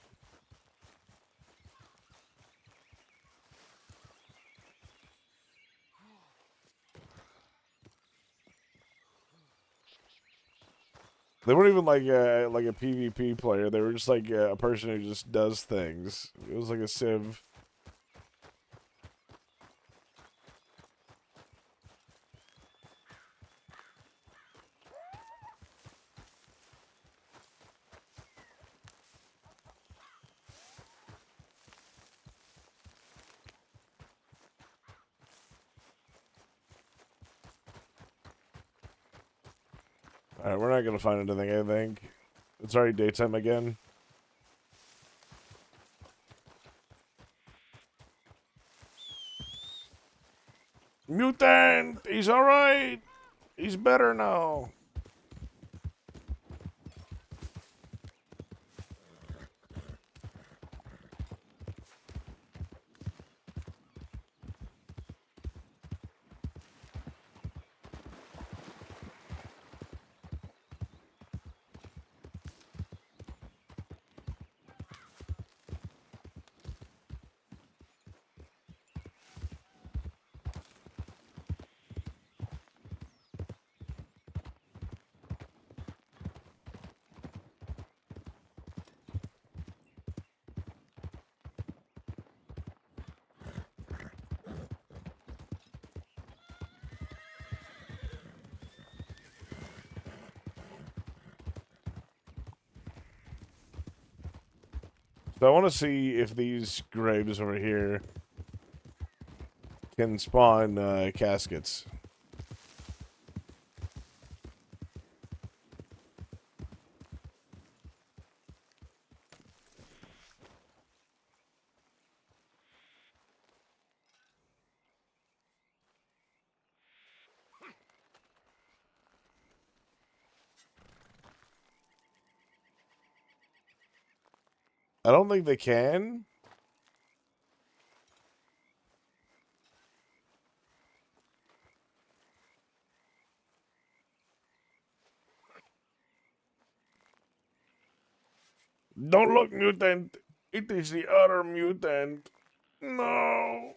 They weren't even like a PvP player. They were just like a person who just does things. It was like a Civ. Alright, we're not gonna find anything, I think. It's already daytime again. Mutant! He's alright! He's better now. So I want to see if these graves over here can spawn caskets. I don't think they can. Don't look, mutant. It is the other mutant. No.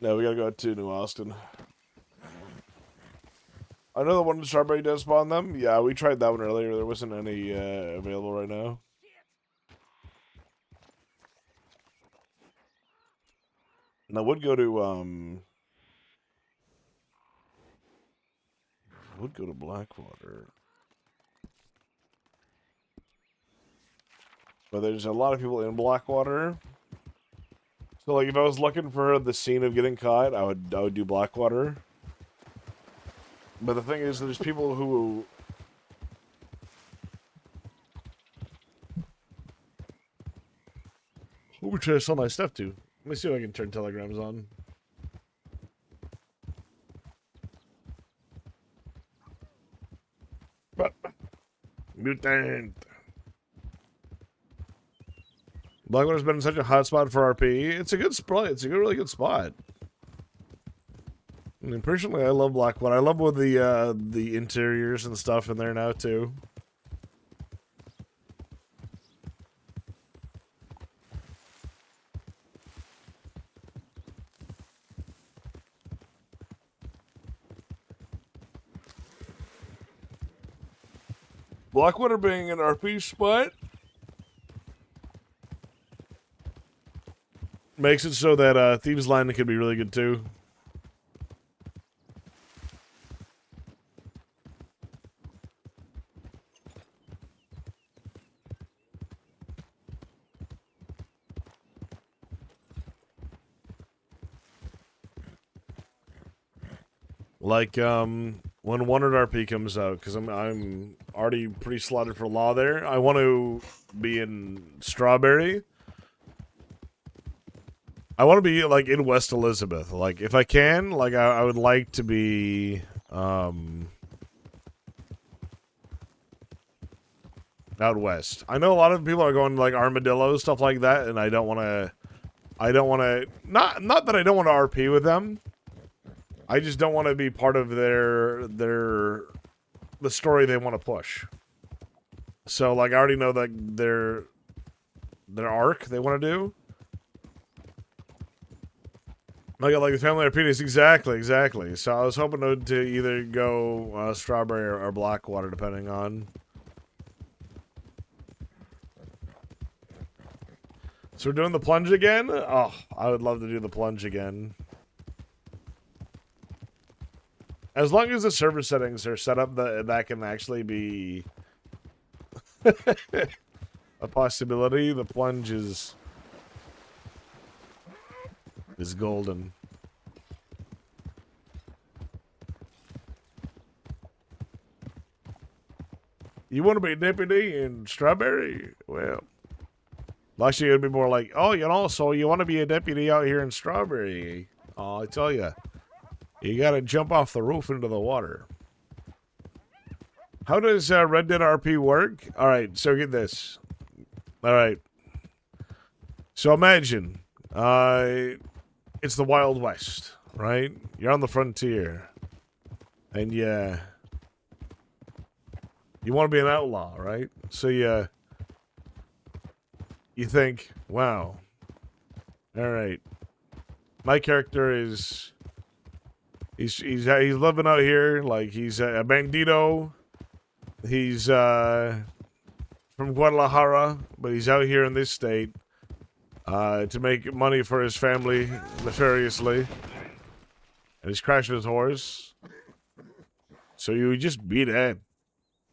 No, we gotta go to New Austin. I know the one in Strawberry does spawn them. Yeah, we tried that one earlier. There wasn't any available right now. And I would go to Blackwater. But there's a lot of people in Blackwater. So like if I was looking for the scene of getting caught, I would do Blackwater. But the thing is there's people who we try to sell my stuff to. Let me see if I can turn telegrams on. Mutant. Blackwater's been such a hot spot for RP. It's a good spot. It's a really good spot. I mean, personally, I love Blackwater. I love with the interiors and stuff in there now too. Blackwater being an RP spot makes it so that Thieves Landing can be really good too. Like when Wanted RP comes out, because I'm already pretty slotted for law there. I want to be in Strawberry. I want to be like in West Elizabeth. Like if I can, like I would like to be out west. I know a lot of people are going like Armadillo, stuff like that, and I don't want to not that I don't want to RP with them. I just don't want to be part of the story they want to push. So like I already know that their arc they want to do. Like the family RPGs, exactly. So I was hoping to either go Strawberry or Blackwater, depending on. So we're doing the plunge again? Oh, I would love to do the plunge again. As long as the server settings are set up that can actually be a possibility, the plunge is golden. You want to be a deputy in Strawberry? Well, actually, it'd be more like, oh, so you want to be a deputy out here in Strawberry? Oh, I tell you. You gotta jump off the roof into the water. How does Red Dead RP work? Alright, so get this. Alright. So imagine, it's the Wild West, right? You're on the frontier. And you want to be an outlaw, right? So you think, wow. Alright. My character is... He's living out here like he's a bandito. He's from Guadalajara, but he's out here in this state to make money for his family nefariously. And he's crashing his horse. So you just be that.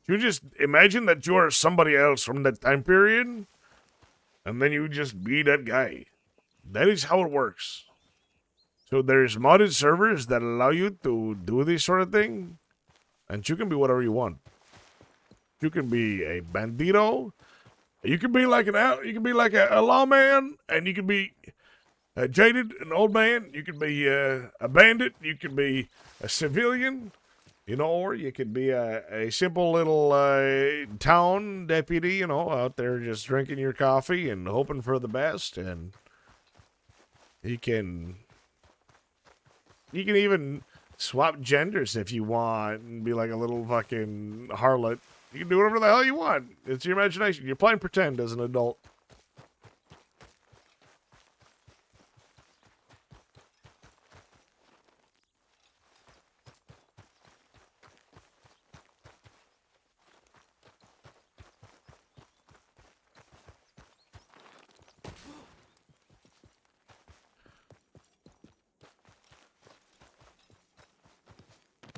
You just imagine that you are somebody else from that time period, and then you just be that guy. That is how it works. So there's modded servers that allow you to do this sort of thing, and you can be whatever you want. You can be a bandito. You can be like a lawman, and you can be a jaded, an old man. You can be a bandit. You can be a civilian. You know, or you could be a simple little town deputy, you know, out there just drinking your coffee and hoping for the best. And you can even swap genders if you want and be like a little fucking harlot. You can do whatever the hell you want. It's your imagination. You're playing pretend as an adult.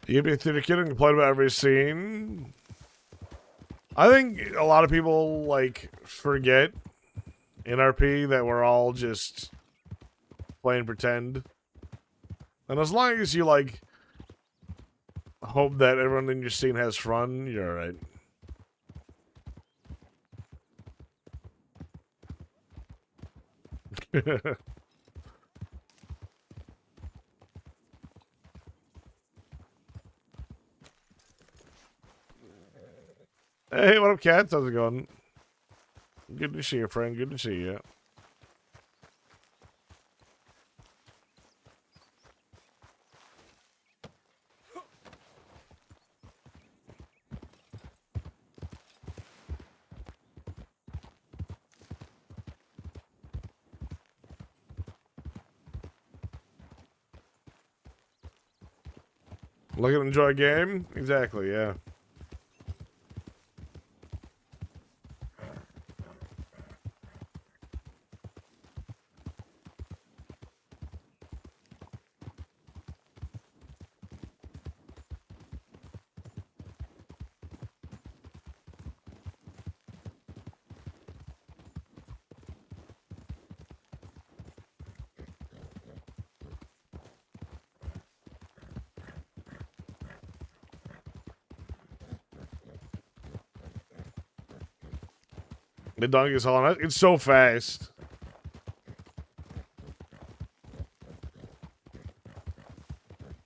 You've been through the kid and complained about every scene. I think a lot of people like forget in RP that we're all just playing pretend. And as long as you like hope that everyone in your scene has fun, you're alright. Hey, what up, cats? How's it going? Good to see you, friend. Good to see you. Look and enjoy a game? Exactly, yeah. The donkey's hauling it. It's so fast.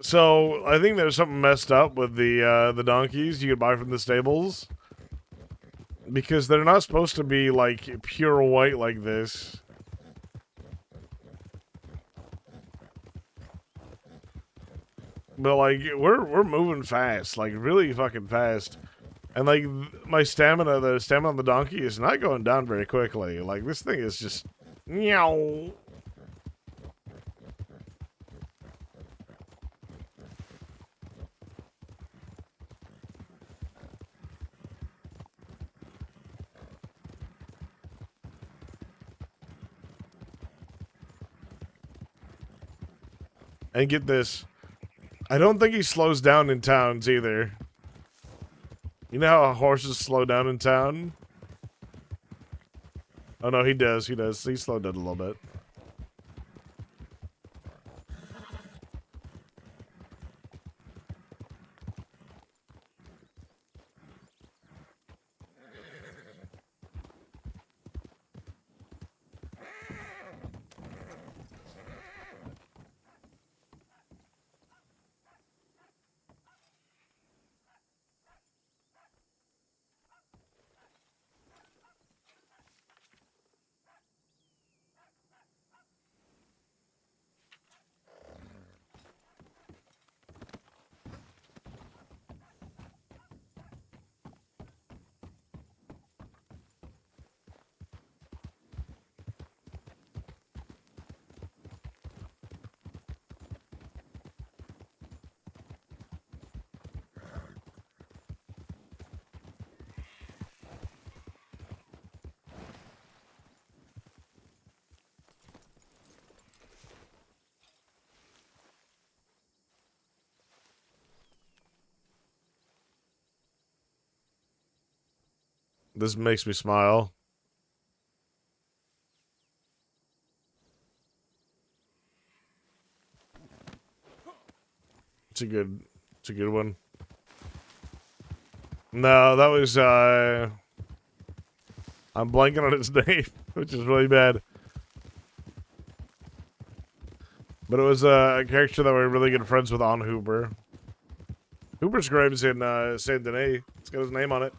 So I think there's something messed up with the donkeys you could buy from the stables, because they're not supposed to be like pure white like this. But like we're moving fast, like really fucking fast. And like my stamina, the stamina on the donkey is not going down very quickly. Like this thing is just meow. And get this, I don't think he slows down in towns either. You know how horses slow down in town? Oh no, he does. He does. He slowed down a little bit. This makes me smile. It's a good one. No, that was I'm blanking on its name, which is really bad. But it was a character that we're really good friends with on Hooper. Hooper's grave's in Saint Denis. It's got his name on it.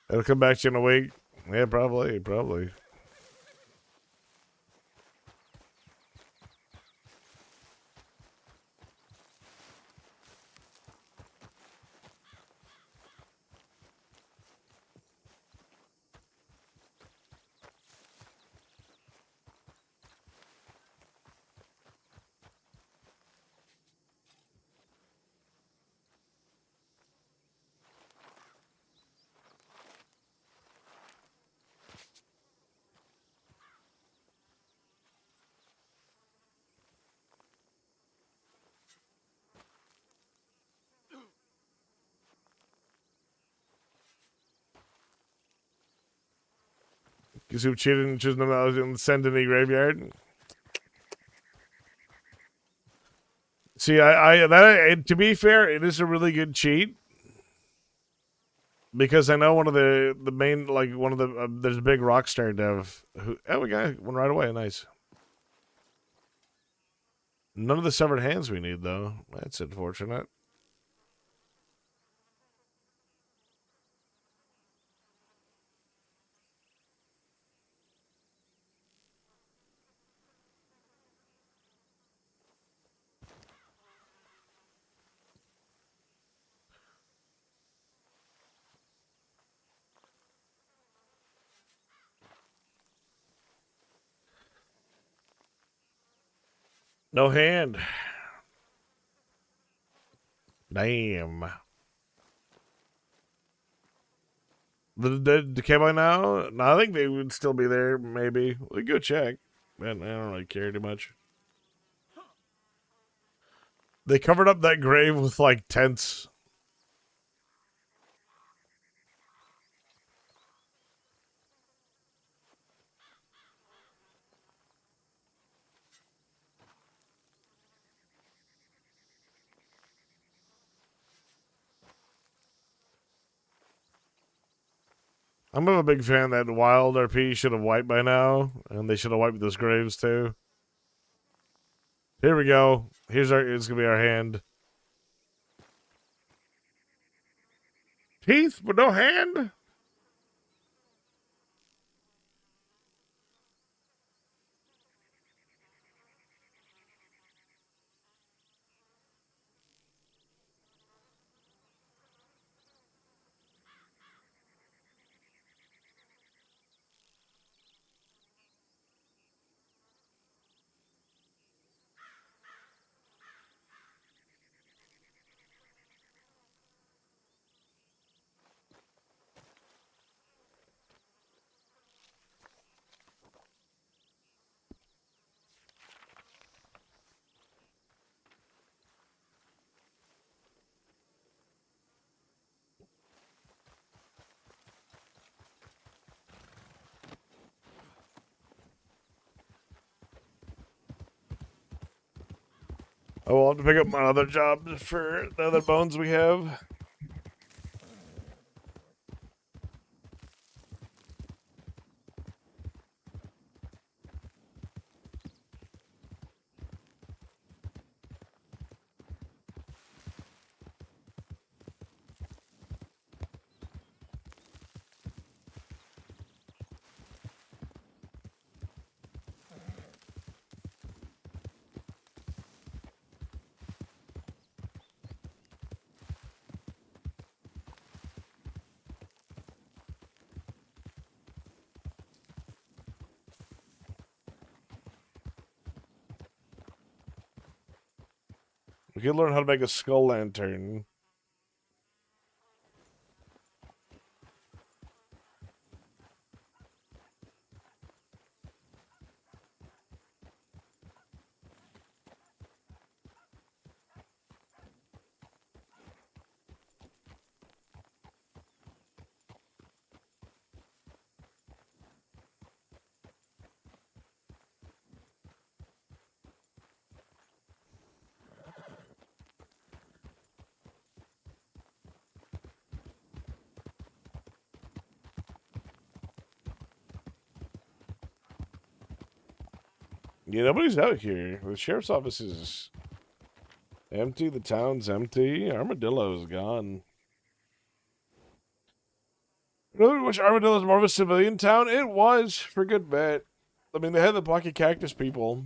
It'll come back to you in a week. Yeah, probably. Because who cheated and choosing them out in the Saint Denis graveyard? See, to be fair, it is a really good cheat. Because I know one of the main, like, one of the, there's a big Rockstar dev who, oh, we got one right away, nice. None of the severed hands we need, though. That's unfortunate. No hand. Damn. The decay by now? No, I think they would still be there, maybe. We go check. Man, I don't really care too much. They covered up that grave with, like, tents. I'm a big fan that Wild RP should have wiped by now, and they should have wiped those graves too. Here we go. It's gonna be our hand. Teeth, but no hand? Oh, I'll have to pick up my other job for the other bones we have. We could learn how to make a skull lantern. Yeah, nobody's out here. The sheriff's office is empty. The town's empty. Armadillo's gone. Really wish Armadillo's more of a civilian town. It was, for good bet. I mean, they had the Pocket Cactus people.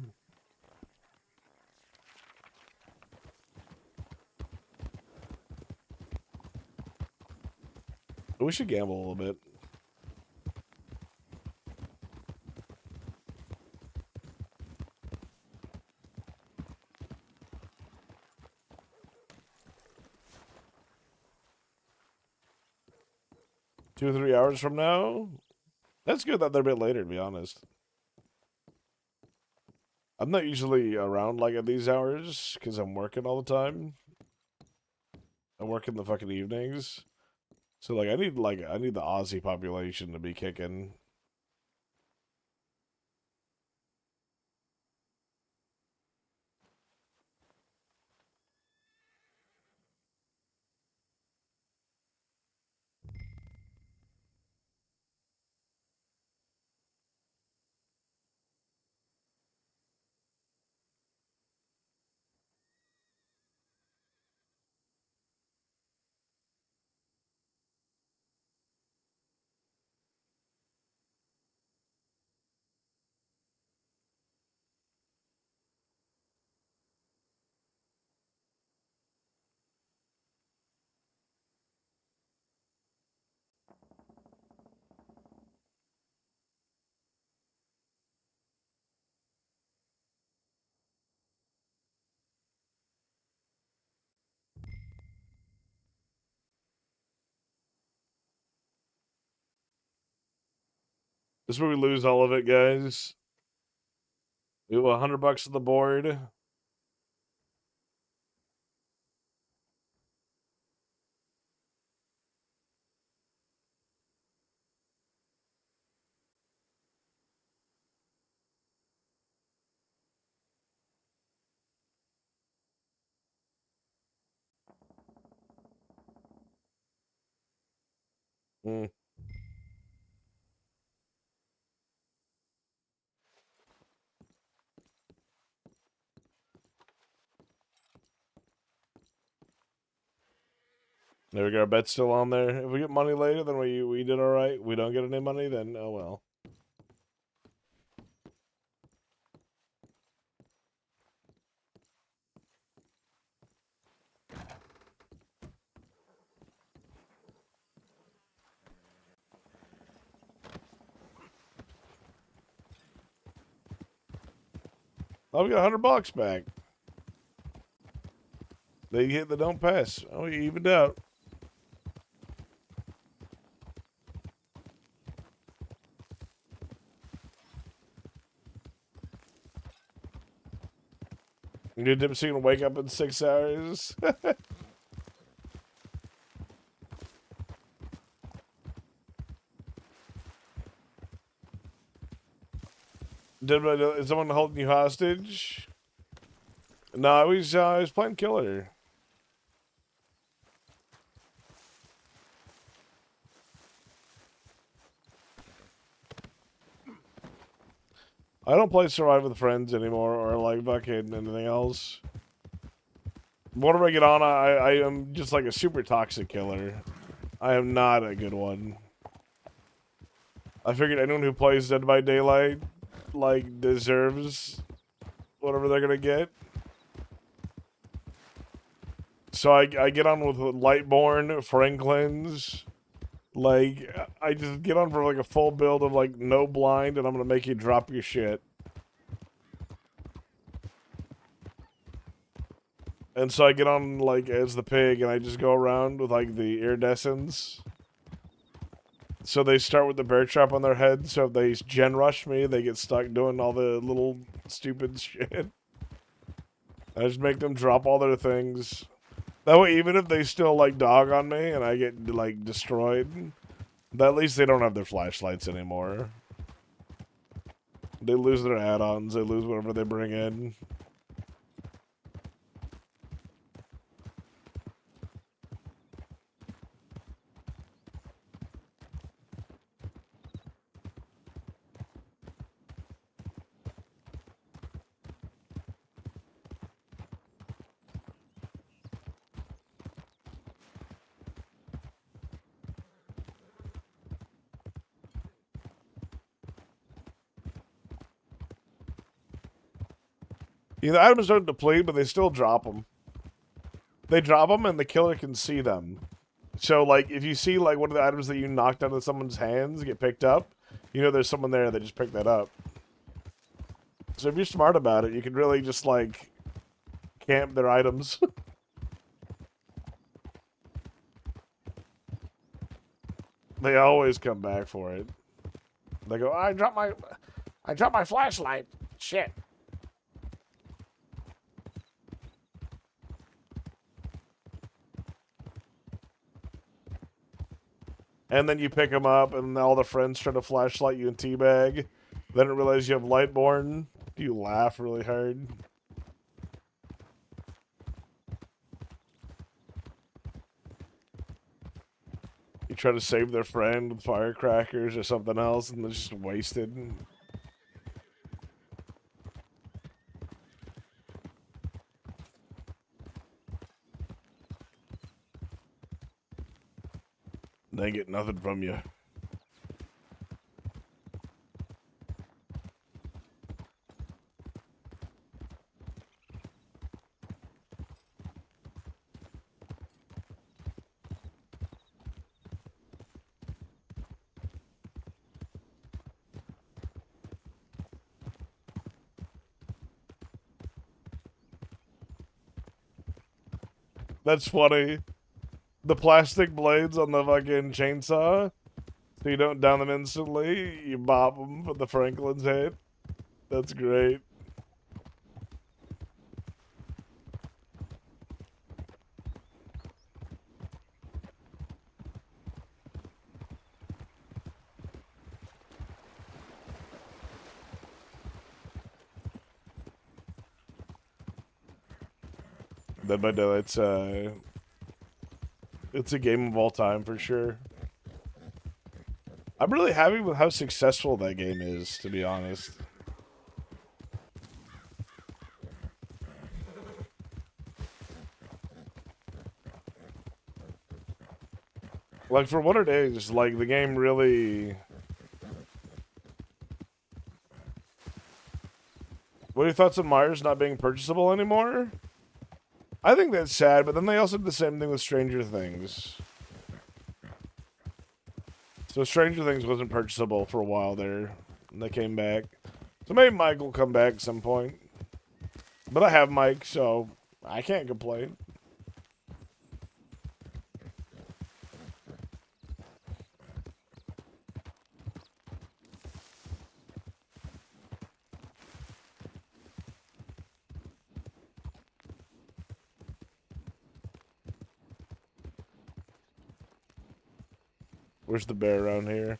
We should gamble a little bit. Two or 3 hours from now? That's good that they're a bit later, to be honest. I'm not usually around like at these hours because I'm working all the time. I work in the fucking evenings. So like I need the Aussie population to be kicking. This is where we lose all of it, guys. We have $100 on the board. Hmm. There we go. Our bet's still on there. If we get money later, then we did all right. We don't get any money, then oh well. Oh, we got $100 back. They hit the don't pass. Oh, you evened out. You're gonna wake up in 6 hours. Is someone holding you hostage? No, I was playing killer. I don't play Survive with Friends anymore, or like fucking anything else. Whenever I get on, I am just like a super toxic killer. I am not a good one. I figured anyone who plays Dead by Daylight like deserves whatever they're gonna get. So I get on with Lightborn, Franklin's. Like, I just get on for like a full build of like no blind, and I'm gonna make you drop your shit. And so I get on, like, as the pig, and I just go around with, like, the iridescents. So they start with the bear trap on their head, so if they gen rush me, they get stuck doing all the little stupid shit. I just make them drop all their things. That way, even if they still, like, dog on me, and I get, like, destroyed, at least they don't have their flashlights anymore. They lose their add-ons, they lose whatever they bring in. Yeah, the items don't deplete, but they still drop them. They drop them, and the killer can see them. So, like, if you see, like, one of the items that you knocked out of someone's hands get picked up, you know there's someone there that just picked that up. So if you're smart about it, you can really just, like, camp their items. They always come back for it. They go, I dropped my flashlight. Shit. And then you pick them up, and all the friends try to flashlight you and teabag. Then realize you have Lightborn. You laugh really hard. You try to save their friend with firecrackers or something else, and they're just wasted. They get nothing from you. That's funny. The plastic blades on the fucking chainsaw, so you don't down them instantly. You bop them with the Franklin's head. That's great. Dead by Daylight's it's a game of all time for sure. I'm really happy with how successful that game is, to be honest. Like, for what it is, like, the game really... What are your thoughts on Myers not being purchasable anymore? I think that's sad, but then they also did the same thing with Stranger Things. So Stranger Things wasn't purchasable for a while there, and they came back. So maybe Mike will come back at some point. But I have Mike, so I can't complain. Where's the bear around here?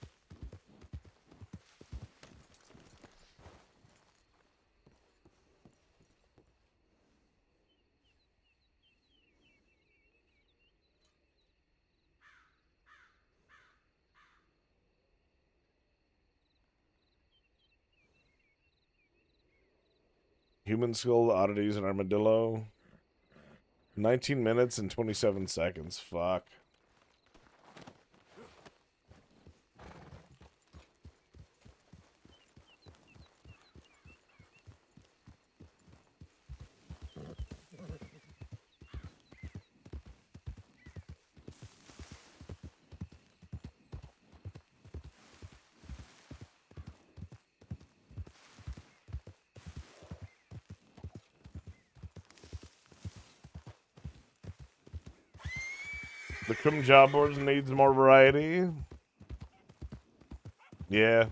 Human skull, oddities, and armadillo. 19 minutes and 27 seconds. Fuck. The Crim job boards needs more variety. Yeah.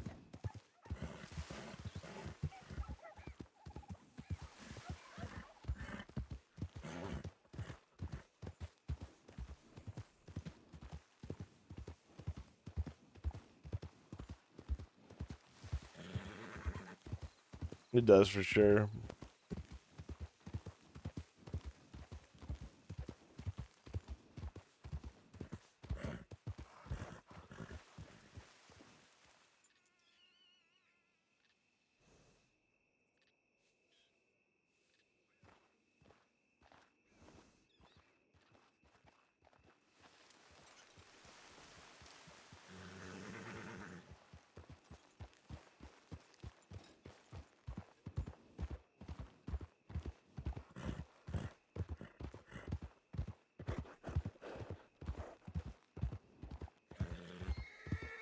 It does for sure.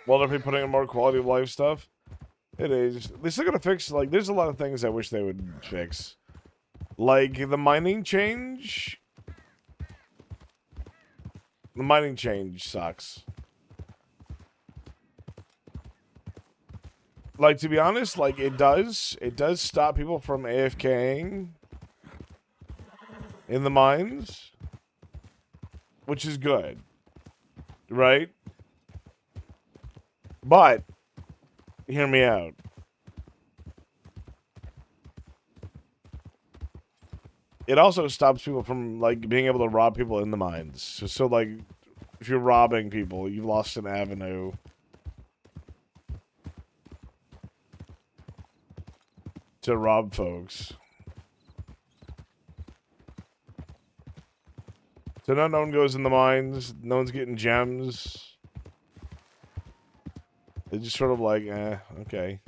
Well, they're putting in more quality of life stuff. It is. They're still gonna fix, like, there's a lot of things I wish they would fix. Like, the mining change. The mining change sucks. Like, to be honest, like, it does stop people from AFKing in the mines, which is good, right? But, hear me out. It also stops people from, like, being able to rob people in the mines. So like, if you're robbing people, you've lost an avenue. To rob folks. So now no one goes in the mines, no one's getting gems. They're just sort of like, okay.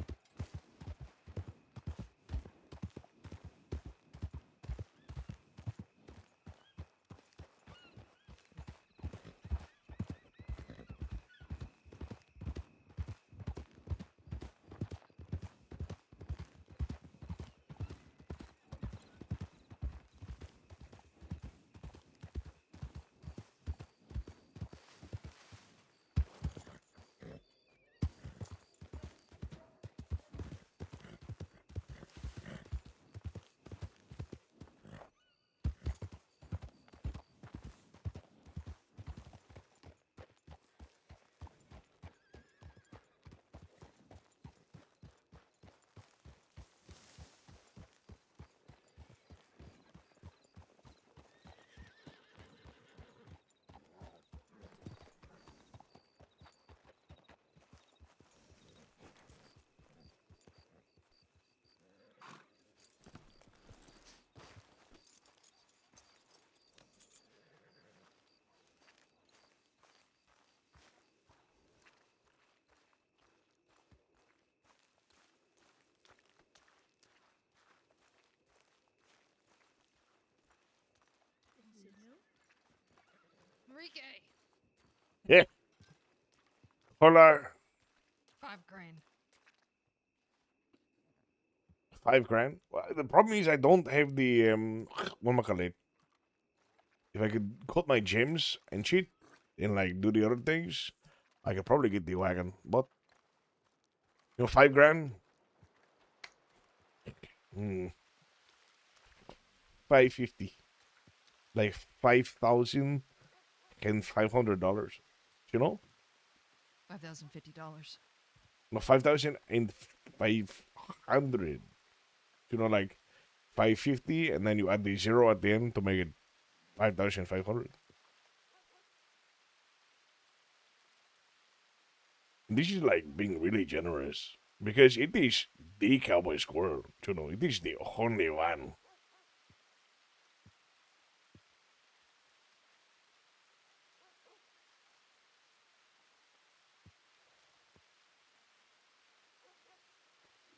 Enrique, Yeah. Hola. 5 grand. 5 grand? Well, the problem is I don't have the, what if I could cut my gems and shit and, like, do the other things, I could probably get the wagon. But, 5 grand? 550. Like, $5,000 and $500. You know? $5,050. No, 5,000 and 500. Like 550, and then you add the 0 at the end to make it 5,500. This is like being really generous because it is the cowboy squirrel. It is the only one.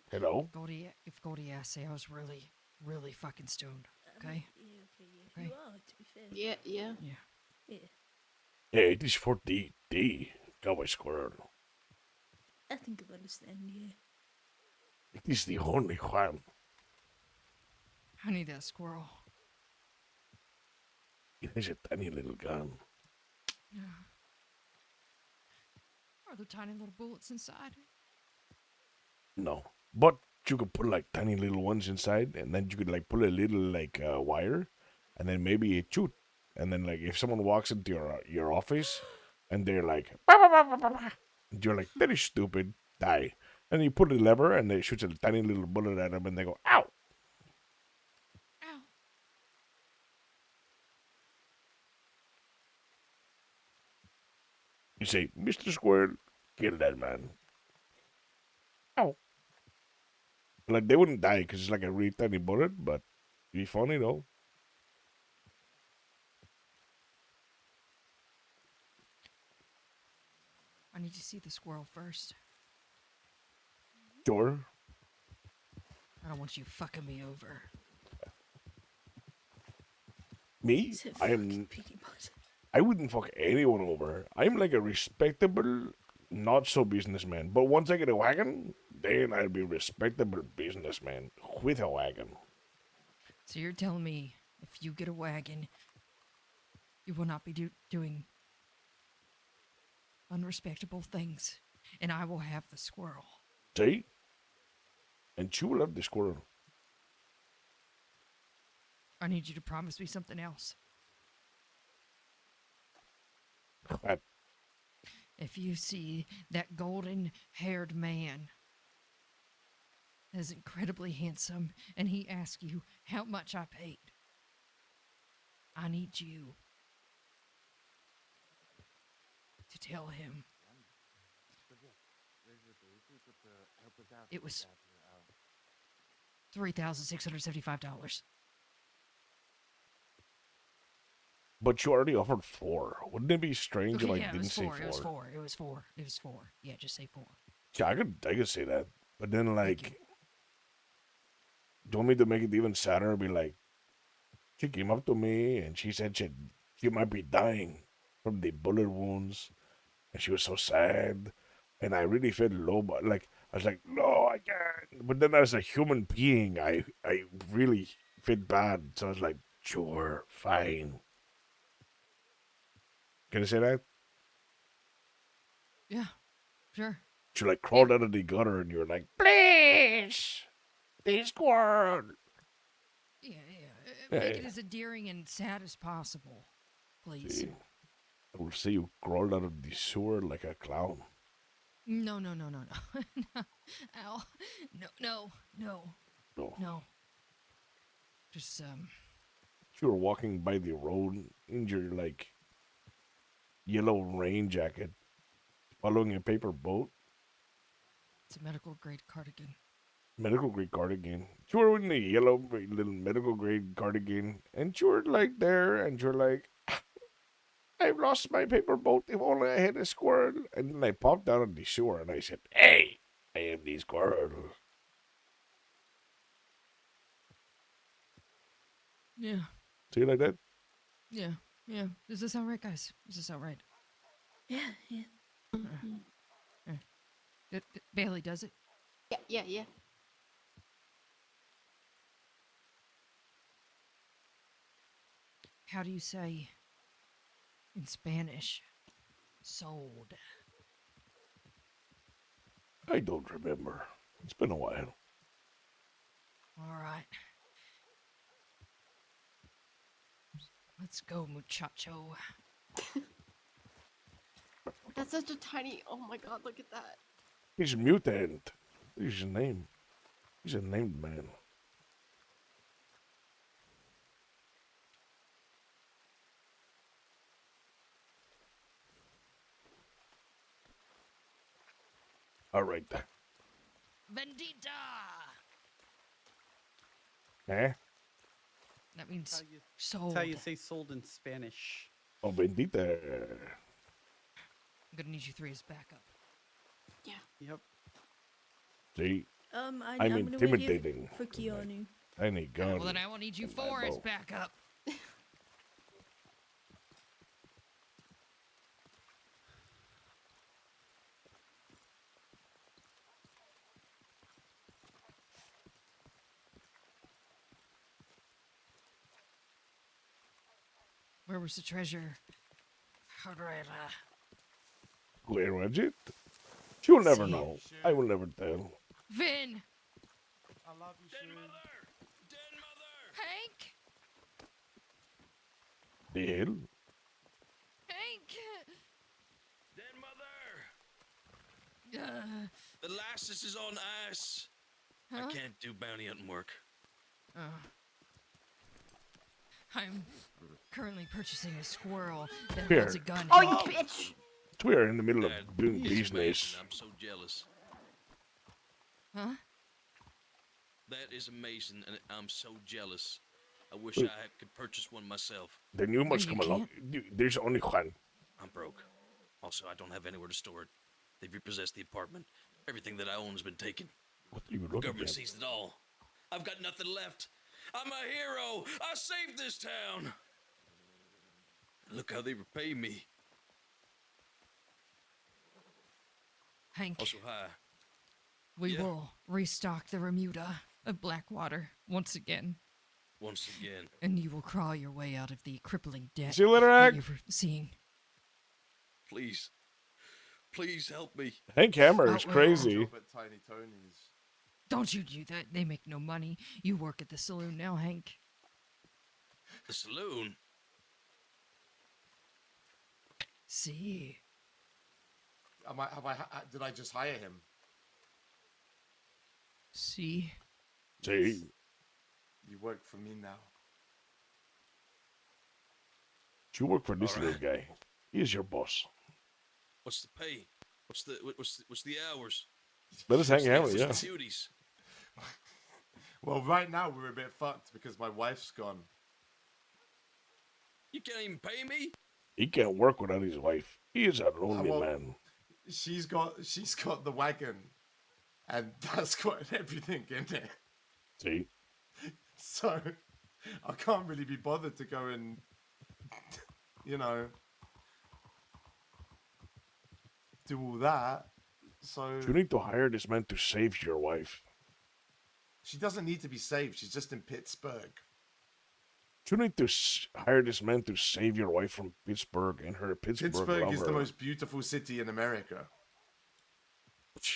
Hello? If Goldie asked, say I was really, really fucking stoned. Okay? Yeah, you are, to be fair. Yeah. Yeah. Yeah, it is for the cowboy squirrel. I think I understand, yeah. It is the only one. I need that squirrel. It has a tiny little gun. Yeah. Are there tiny little bullets inside? No, but you could put like tiny little ones inside, and then you could like put a little like wire, and then maybe it shoot, and then like if someone walks into your office, and they're like, "Bah, bah, bah, bah, bah, bah," and you're like, that is stupid, die, and you put a lever, and they shoots a tiny little bullet at them, and they go, ow. Ow. You say, Mr. Squirrel, kill that man. Ow. Like, they wouldn't die because it's like a really tiny bullet, but it'd be funny, though. I need to see the squirrel first. Sure. I don't want you fucking me over. Me? Is it I fucking am. piggy butt? I wouldn't fuck anyone over. I'm like a respectable, not so businessman. But once I get a wagon, then I'll be a respectable businessman with a wagon. So you're telling me if you get a wagon, you will not be doing unrespectable things, and I will have the squirrel. See? And she will have the squirrel. I need you to promise me something else. That, If you see that golden-haired man that is incredibly handsome, and he asks you how much I paid, I need you to tell him it was $3,675. but you already offered 4. Wouldn't it be strange if I Okay, yeah, it didn't was say 4. 4? It was 4. It was 4. It was 4. Yeah, just say 4. Yeah, I could say that. But then, like, do you want me to make it even sadder? Be like, she came up to me and she said she might be dying from the bullet wounds, and she was so sad, and I really felt low. But like, I was like, no, I can't. But then, as a human being, I really felt bad. So I was like, sure, fine. Can I say that? Yeah, sure. She like crawled out of the gutter, and you're like, please, the squirrel. Yeah. Yeah, Make it yeah. as endearing and sad as possible, please. See, I will see you crawled out of the sewer like a clown. No. No. Ow. No. No. Just, You were walking by the road in your like yellow rain jacket, following a paper boat, it's a medical grade cardigan. medical grade cardigan. You were in the yellow little medical grade cardigan, and you were like there, and you're like, I've lost my paper boat. If only I had a squirrel. And then I popped down in the sewer, and I said, hey, I am the squirrel. Yeah. See like that? Yeah. Does this sound right, guys? Does this sound right? Yeah. Bailey, does it? Yeah. How do you say in Spanish, sold? I don't remember. It's been a while. All right. Let's go, muchacho. That's such a tiny. Oh my god, look at that. He's a mutant. He's his name. He's a named man. All right. Vendita! Eh? That means That's sold. how you say sold in Spanish. Oh, bendita. I'm gonna need you 3 as backup. Yeah. Yep. See? I'm I'm gonna wait here intimidating. for Keanu. Tiny gun. Well, then I will need you and my 4 as bow. backup. Where was the treasure? Alright, Where was it? You'll never See? know. I will never tell. Vin! I love you, Shane. Hank! The hell? Hank! Dead mother! Uh, The license is on ice. Huh? I can't do bounty hunting work. I'm currently purchasing a squirrel that Here. holds a gun. Oh, you Hank. bitch! We are in the middle of That doing is business. amazing. I'm so jealous. Huh? That is amazing, and I'm so jealous. I wish Wait. I could purchase one myself. Then you must you come along. There's only one. I'm broke. Also, I don't have anywhere to store it. They've repossessed the apartment. Everything that I own has been taken. What are you The looking government at? seized it all. I've got nothing left. I'm a hero. I saved this town. Look how they repay me. Hank, Also, hi. we yeah. will restock the Remuda of Blackwater once again, Once again. and you will crawl your way out of the crippling debt See you later, that Hank. you're seeing. Please. Please help me. Hank Hammer is Oh, well. crazy. Job at Tiny Tony's. Don't you do that. They make no money. You work at the saloon now, Hank. The saloon? See? Did I just hire him? See? See? You work for me now. You work for this All little right. guy. He is your boss. What's the pay? What's the hours? Let us hang out, What's yeah. the duties? Well, right now we're a bit fucked because my wife's gone. You can't even pay me? He can't work without his wife. He is a lonely well- man. She's got the wagon, and that's got everything in it. See? So I can't really be bothered to go and, you know, do all that. So You need to hire this man to save your wife. she doesn't need to be saved. She's just in Pittsburgh. You need to hire this man to save your wife from Pittsburgh and her Pittsburgh Pittsburgh is the lover. most beautiful city in America.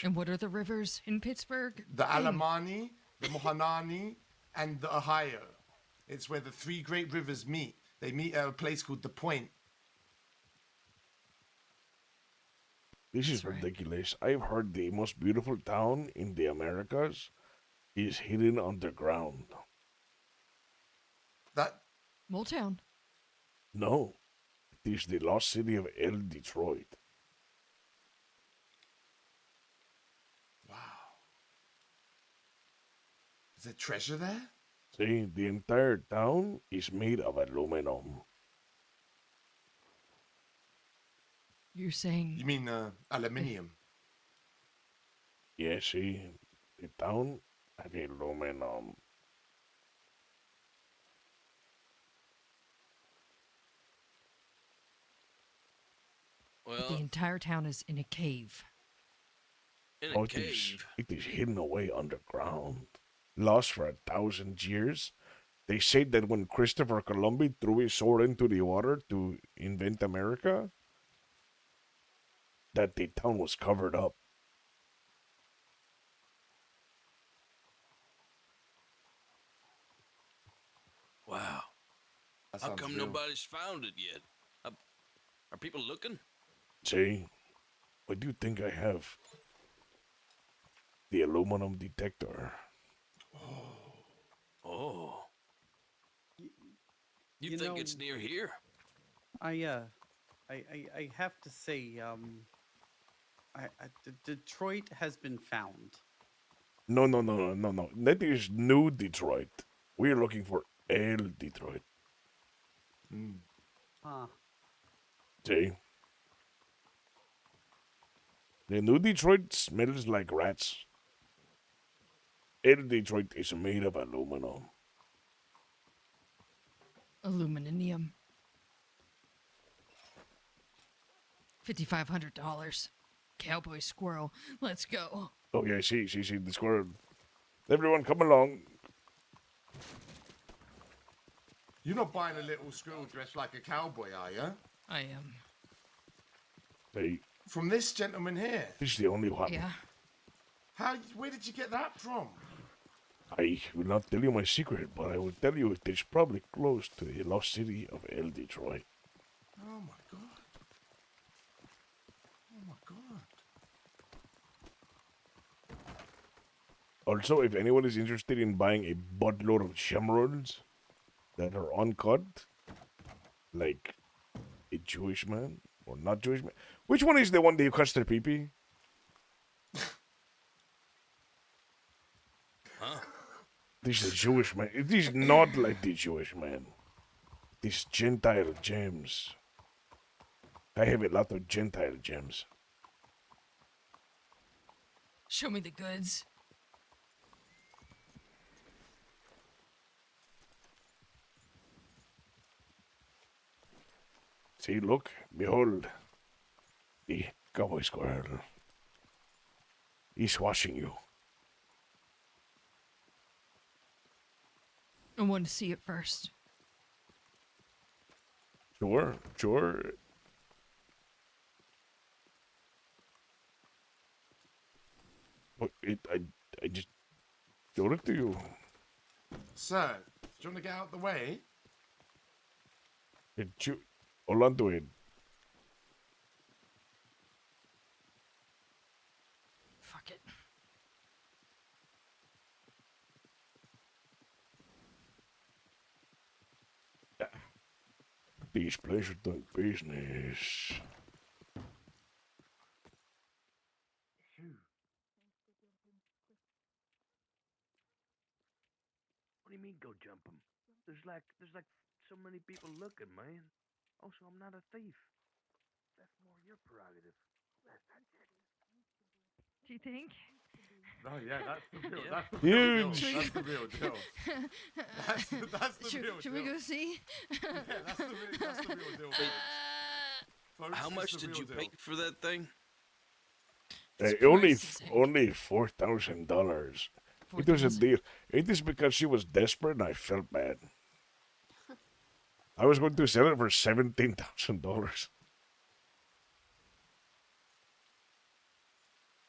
And what are the rivers in Pittsburgh? The Vin. Alamani, the Mohanani, and the Ohio. It's where the three great rivers meet. They meet at a place called The Point. This is That's right. ridiculous. I've heard the most beautiful town in the Americas is hidden underground. That Motown. No, it is the lost city of El Detroit. wow. Is there treasure there? See, the entire town is made of aluminum. You're saying You mean aluminium? Yeah, see, the town had aluminum. the Well, entire town is in a cave? in Oh, a it is, cave. it is hidden away underground, lost for 1,000 years. They say that when Christopher Columbus threw his sword into the water to invent America, that the town was covered up. Wow. That How sounds come real. nobody's found it yet? Are people looking? See, I do think I have the aluminum detector. Oh. You you think know- it's near here? I have to say, Detroit has been found. No. That is New Detroit. We are looking for El Detroit. Huh. See? The New Detroit smells like rats. El Detroit is made of aluminum. Aluminum. $5,500. Cowboy squirrel. Let's go. Oh yeah, see, the squirrel. Everyone come along. You're not buying a little squirrel dressed like a cowboy, are you? I am. Hey, From this gentleman here. this is the only one. Yeah. Where did you get that from? I will not tell you my secret, but I will tell you it is probably close to the lost city of El Detroit. Oh my god. Oh my god. Also, if anyone is interested in buying a buttload of shamrolls that are uncut, like a Jewish man or not Jewish man, which one is the one that you cuts their pee-pee? Huh? This is a Jewish man. It is not like the Jewish man. This Gentile gems. I have a lot of Gentile gems. Show me the goods. See, look, behold, the cowboy squirrel. He's watching you. I want to see it first. Sure, sure. But I just showed it to you. Sir, do you want to get out of the way? Hold on to it. Fuck it. These pleasure doing business. What do you mean go jump him? There's like so many people looking, man. Also, I'm not a thief. That's more your prerogative. Do you think? Oh yeah, that's the real. Yeah. That's the real deal. Huge. That's the real deal. That's the should, real should deal. we go see? Yeah, that's the real deal. Folks, How it's much the did real you deal. pay for that thing? Only prices, Hank. only $4,000. It was a 4,000. deal. It is because she was desperate and I felt bad. I was going to sell it for $17,000.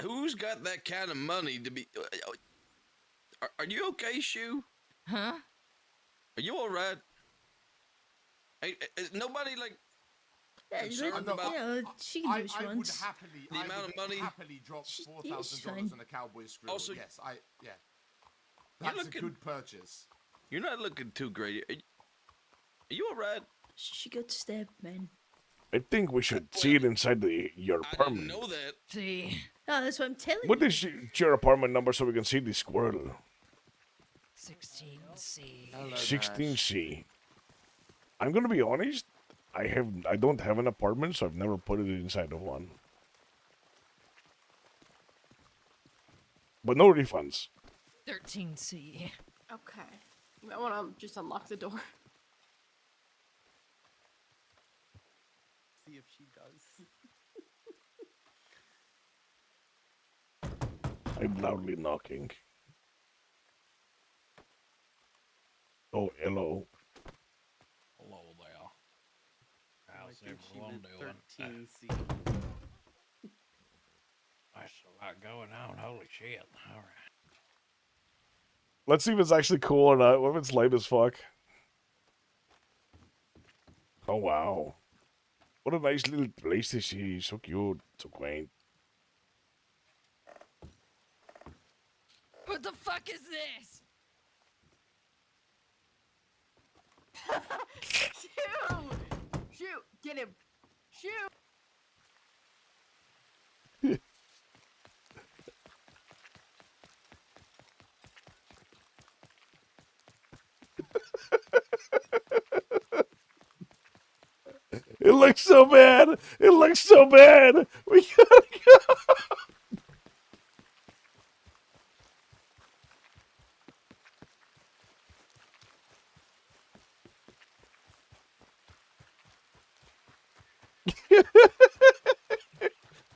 Who's got that kind of money to be? Are you okay, Shu? Huh? Are you all right? Hey, is nobody like concerned about I would happily. the amount of money? Happily drop $4,000 on a cowboy squirrel. Also, yes, yeah. You're That's looking- a good purchase. You're not looking too great. Are you all right? She got stabbed, man. I think we should see it inside your I didn't apartment. know that. See. Oh, that's what I'm telling What you. is your apartment number so we can see the squirrel? 16C. 16C. I'm gonna be honest. I don't have an apartment, so I've never put it inside of one. But no refunds. 13C. Okay. You might want to just unlock the door. See if she does. I'm loudly knocking. Oh, hello. Hello there. I How's think she everyone meant doing? 13C. There's a lot going on. Holy shit. All right. Let's see if it's actually cool or not. What if it's lame as fuck? Oh, wow. What a nice little place to see. So cute. So quaint. What the fuck is this? Shoot! Shoot! Get him! Shoot! It looks so bad. It looks so bad. We gotta go.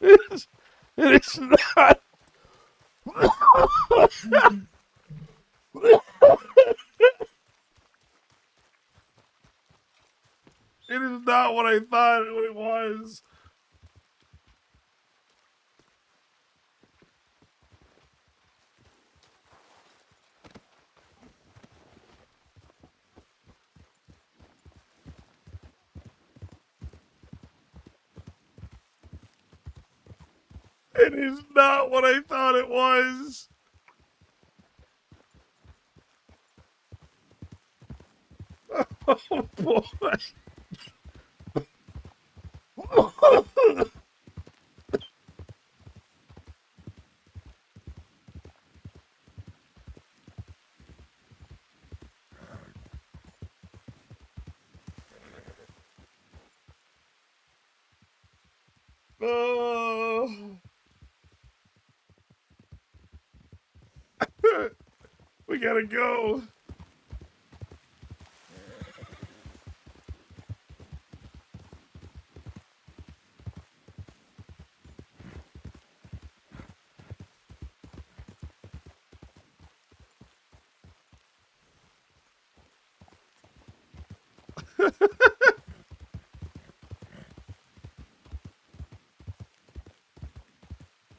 It is not. It is not what I thought it was. It is not what I thought it was. Oh boy. Oh. We gotta go.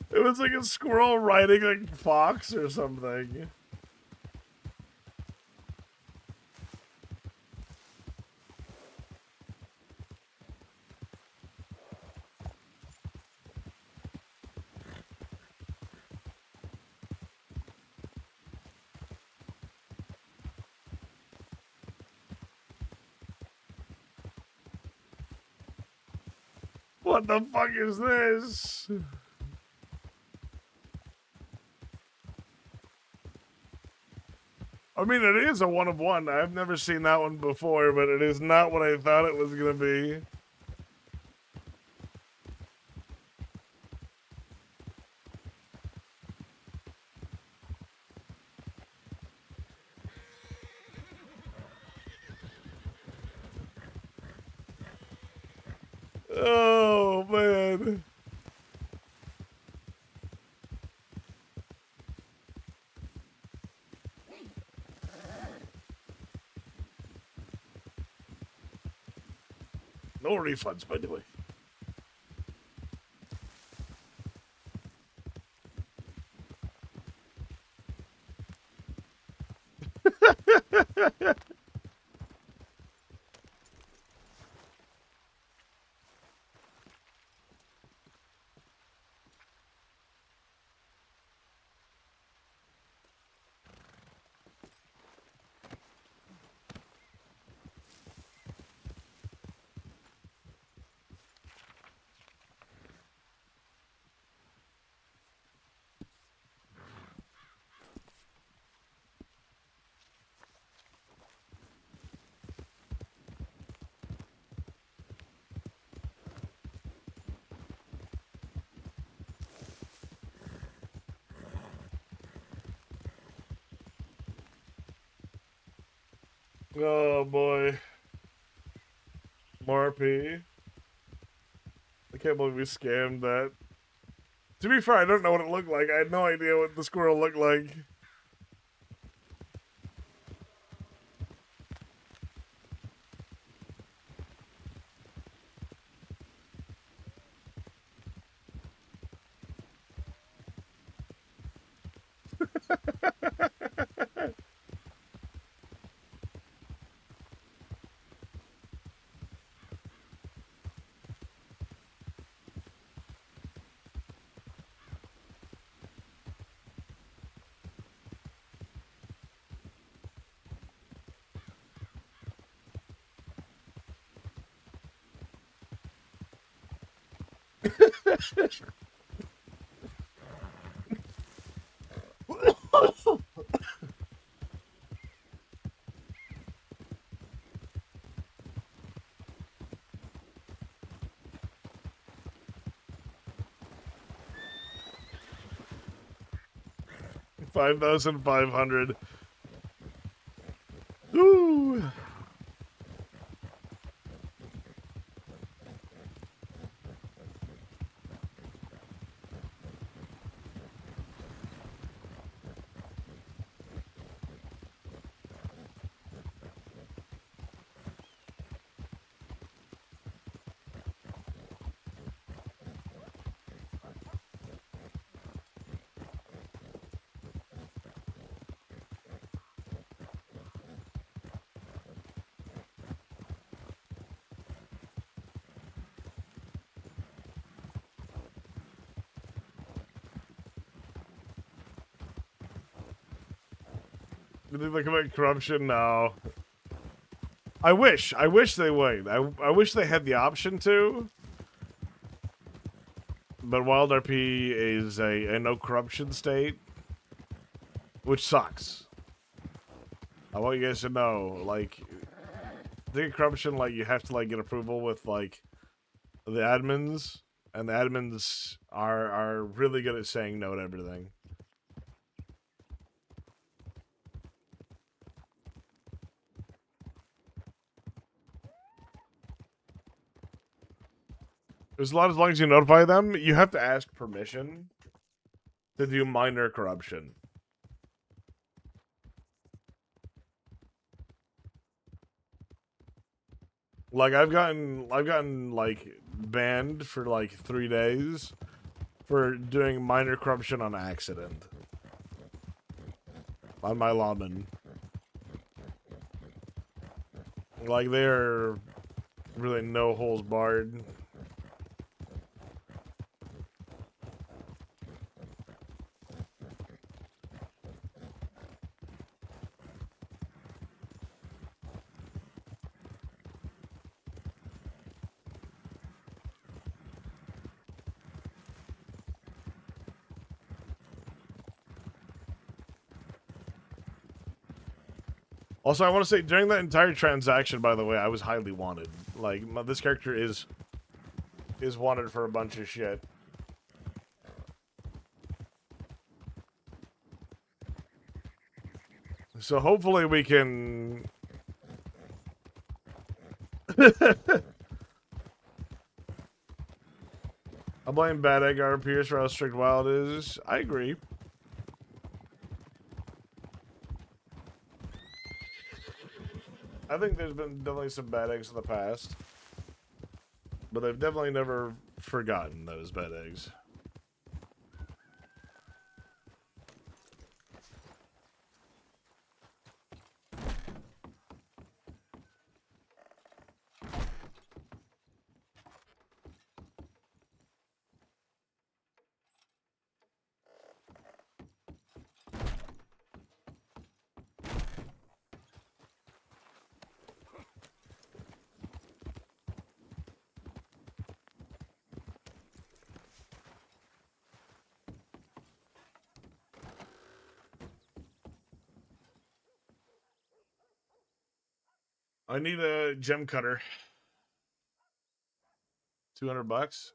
It was like a squirrel riding a fox or something. What the fuck is this? I mean, it is a 1 of 1. I've never seen that one before, but it is not what I thought it was gonna be. Oh, man. No refunds, by the way. Oh boy. Marpy. I can't believe we scammed that. To be fair, I don't know what it looked like. I had no idea what the squirrel looked like. $5,500. Ooh. Did they commit corruption? No. I wish they would. I wish they had the option to. But Wild RP is a no corruption state, which sucks. I want you guys to know, like, the corruption, like, you have to, like, get approval with, like, the admins, and the admins are really good at saying no to everything. There's a lot, as long as you notify them, you have to ask permission to do minor corruption. Like I've gotten like banned for like 3 days for doing minor corruption on accident on my lawman. Like they're really no holes barred. Also, I want to say, during that entire transaction, by the way, I was highly wanted. Like, this character is wanted for a bunch of shit. So hopefully we can... I blame Bad Egg RPers for how strict Wild is. I agree. I think there's been definitely some bad eggs in the past. But they've definitely never forgotten those bad eggs. I need a gem cutter. $200.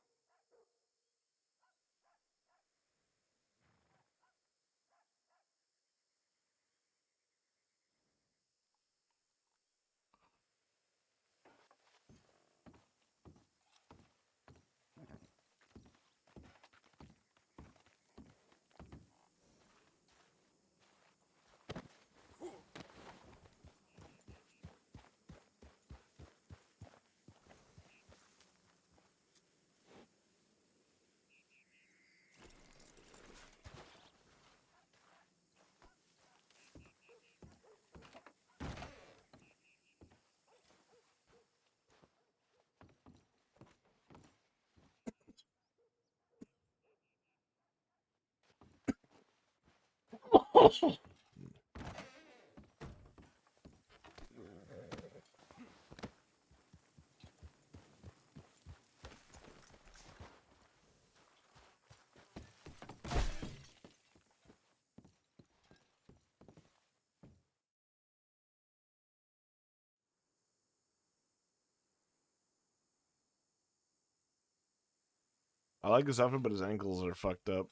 I like his outfit, but his ankles are fucked up.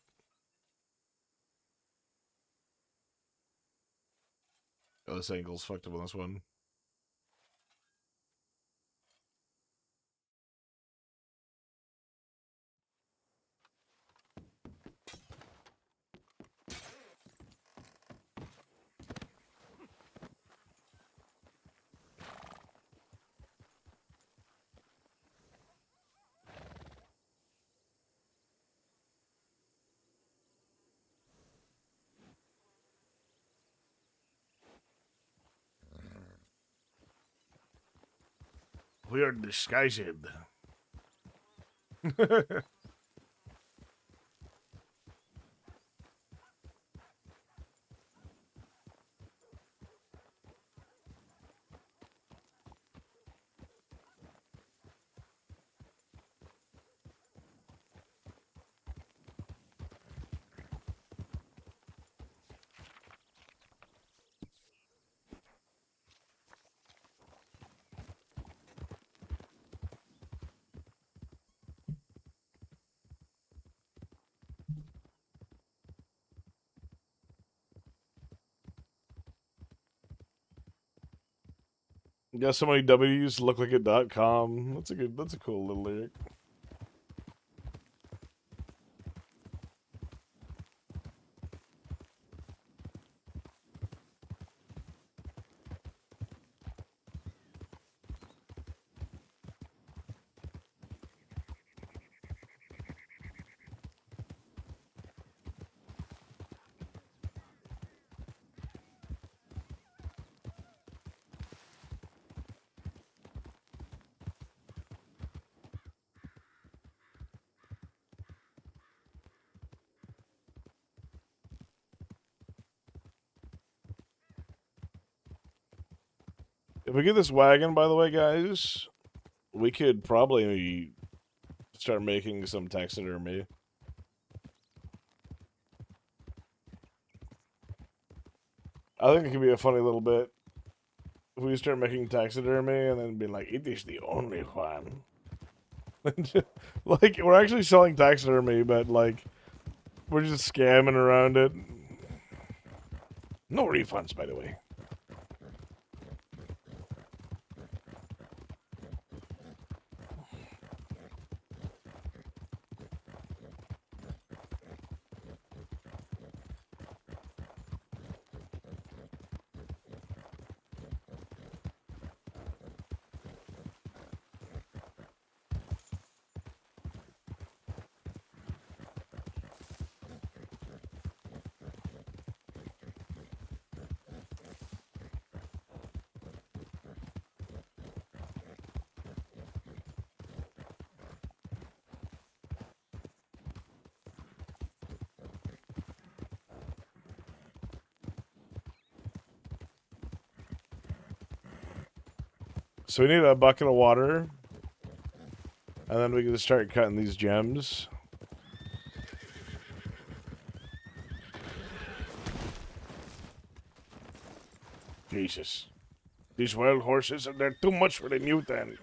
Oh, this ankle's fucked up on this one. We are disguised. Got so many W's, looklikeit.com. That's a cool little lyric. If we get this wagon, by the way, guys, we could probably start making some taxidermy. I think it could be a funny little bit if we start making taxidermy and then being like, it is the only one. Like, we're actually selling taxidermy, but, like, we're just scamming around it. No refunds, by the way. So we need a bucket of water. And then we can start cutting these gems. Jesus. These wild horses, they're too much for the mutant.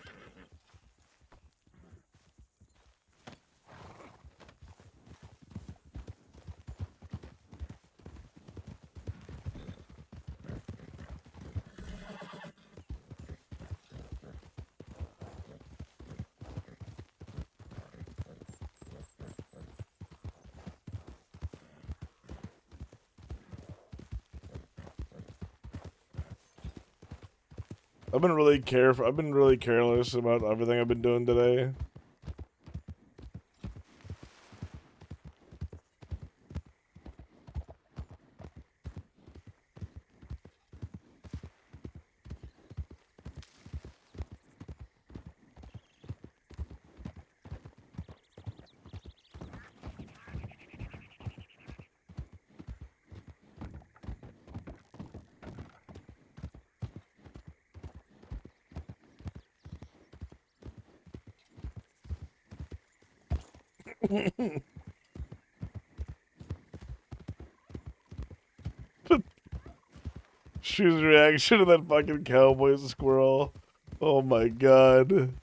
I've been really careless about everything I've been doing today. Shoe's reaction to that fucking cowboy squirrel. Oh my god.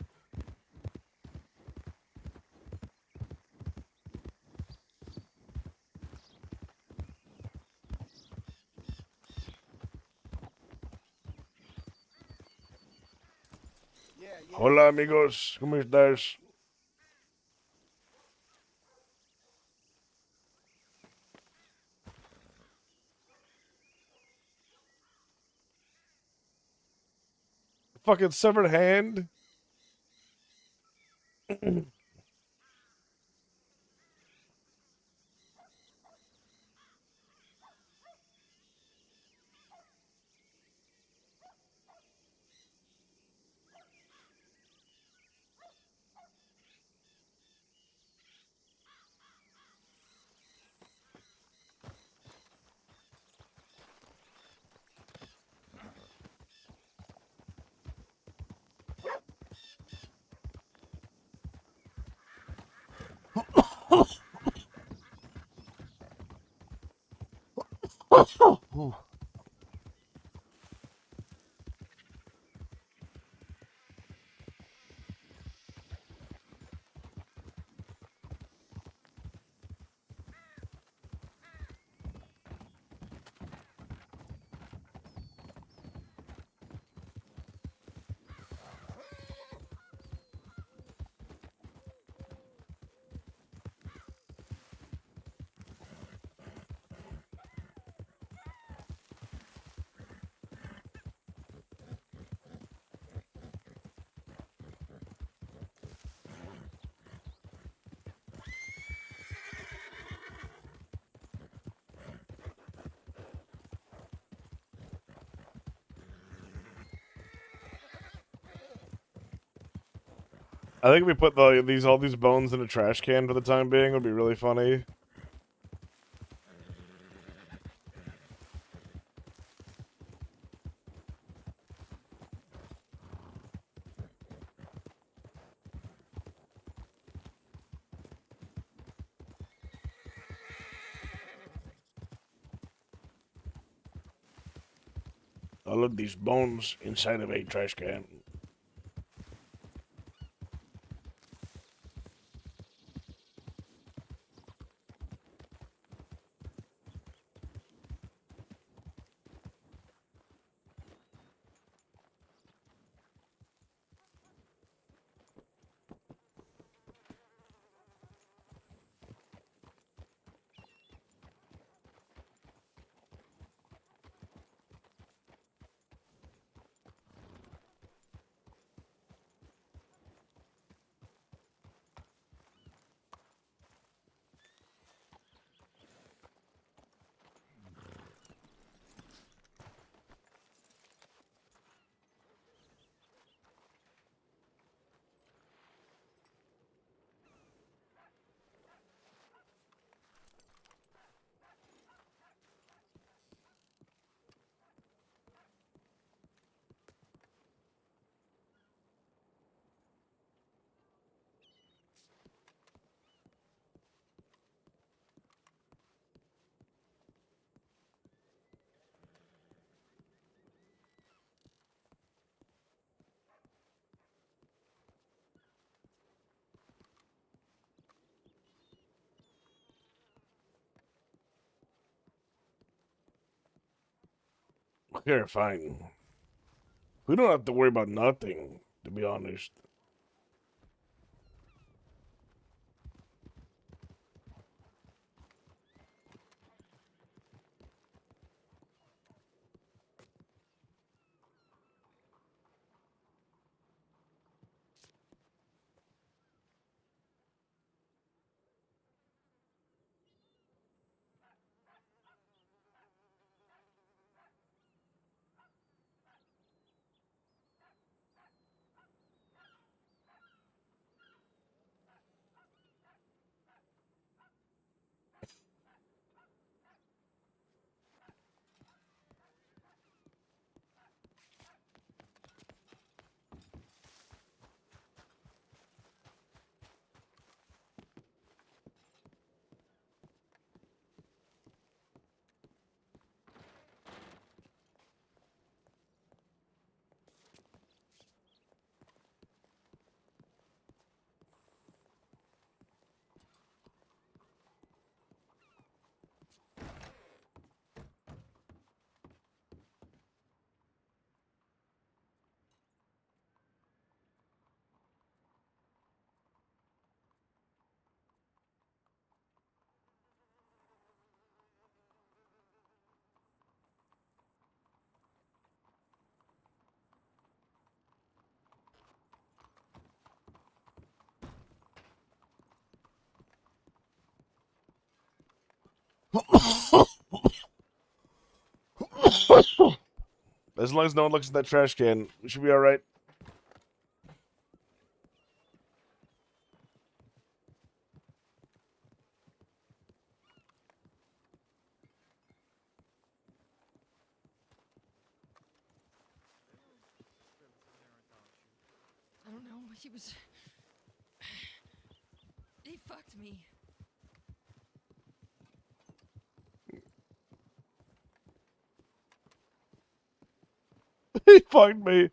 Hola amigos, ¿cómo estás? Fucking severed hand. I think if we put all these bones in a trash can for the time being would be really funny. All of these bones inside of a trash can. Okay, fine. We don't have to worry about nothing, to be honest. As long as no one looks at that trash can, we should be alright. I don't know. He was. He fucked me. He fucked me.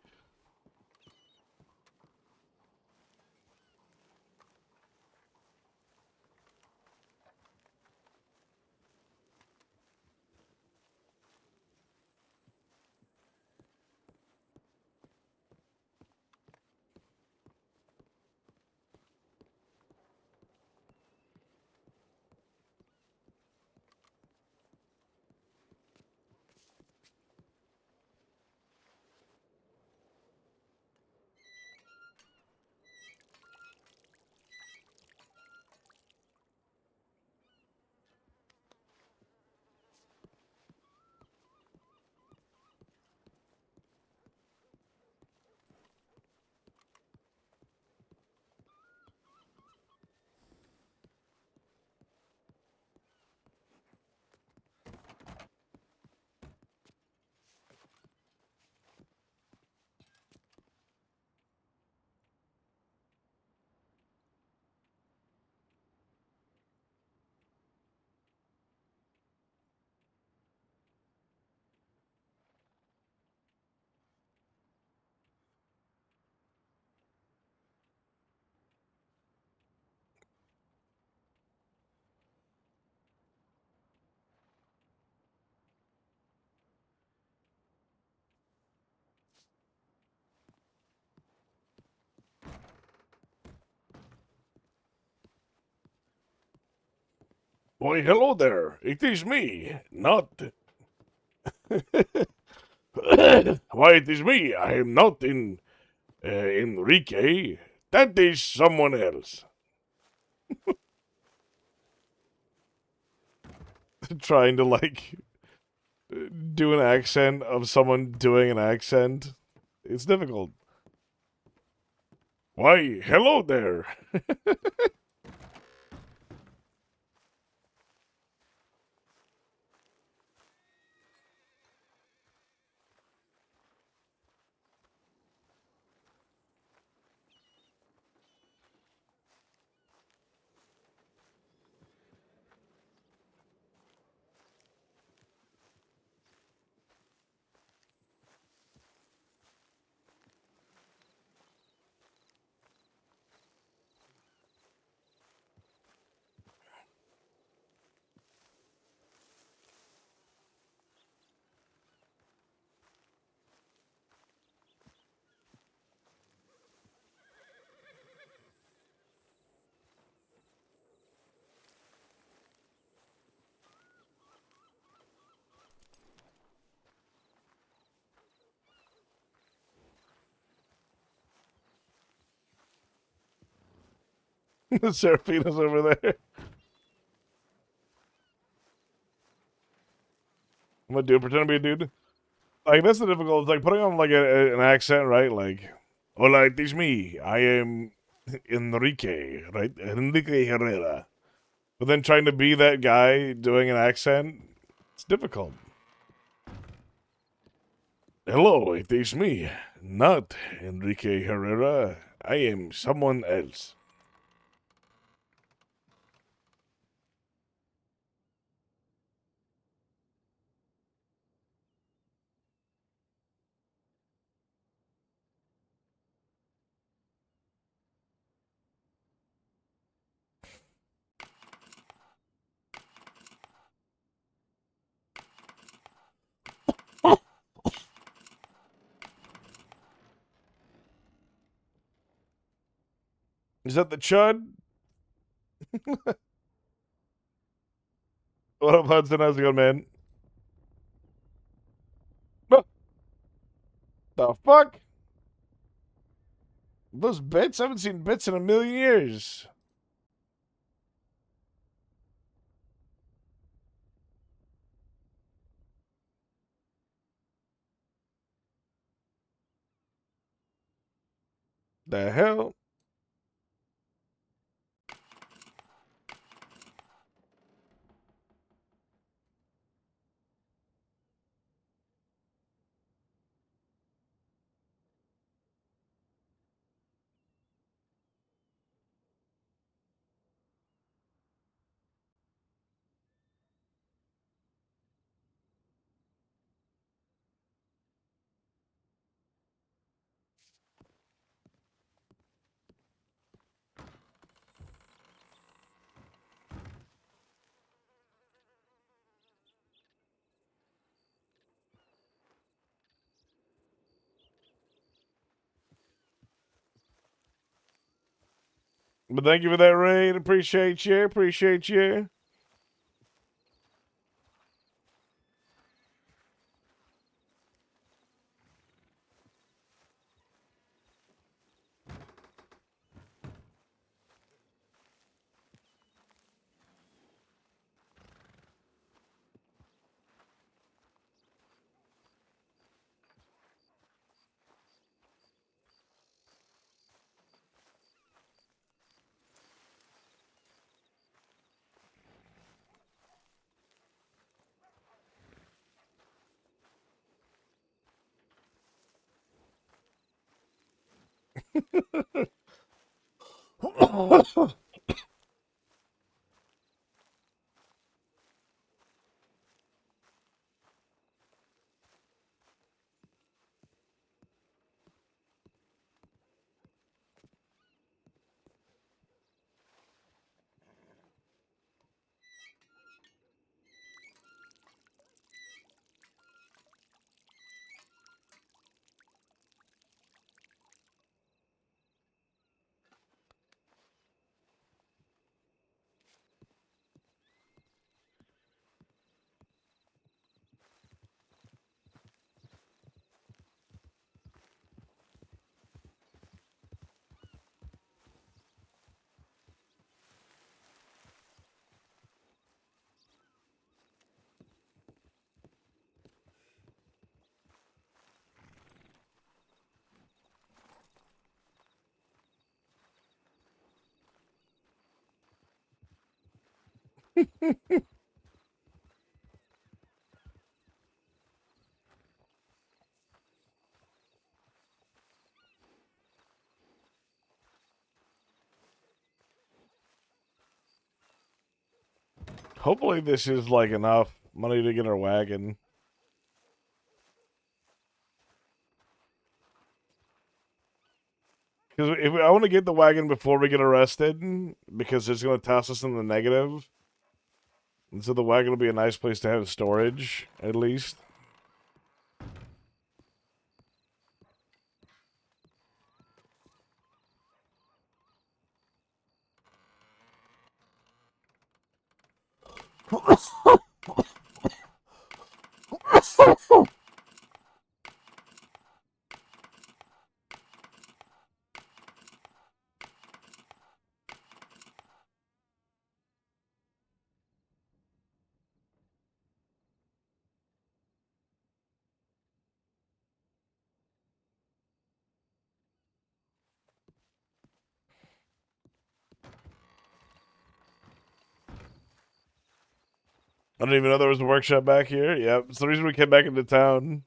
Why, hello there. It is me, not. Why, it is me. I am not in Enrique. That is someone else. Trying to like do an accent of someone doing an accent. It's difficult. Why, hello there. Seraphina's over there. I'm gonna pretend to be a dude. Like, that's the difficult. It's like putting on like an accent, right? Like, hola, it is me. I am Enrique, right? Enrique Herrera. But then trying to be that guy doing an accent, it's difficult. Hello, it is me, not Enrique Herrera. I am someone else. Is that the Chud? What up, Hudson? How's it going, man? The fuck? Those bits? I haven't seen bits in a million years. The hell? But thank you for that raid. Appreciate you. Appreciate you. Hopefully this is like enough money to get our wagon. Because I want to get the wagon before we get arrested, because it's going to toss us in the negative. And so the wagon will be a nice place to have storage, at least. I didn't even know there was a workshop back here. Yep, it's the reason we came back into town.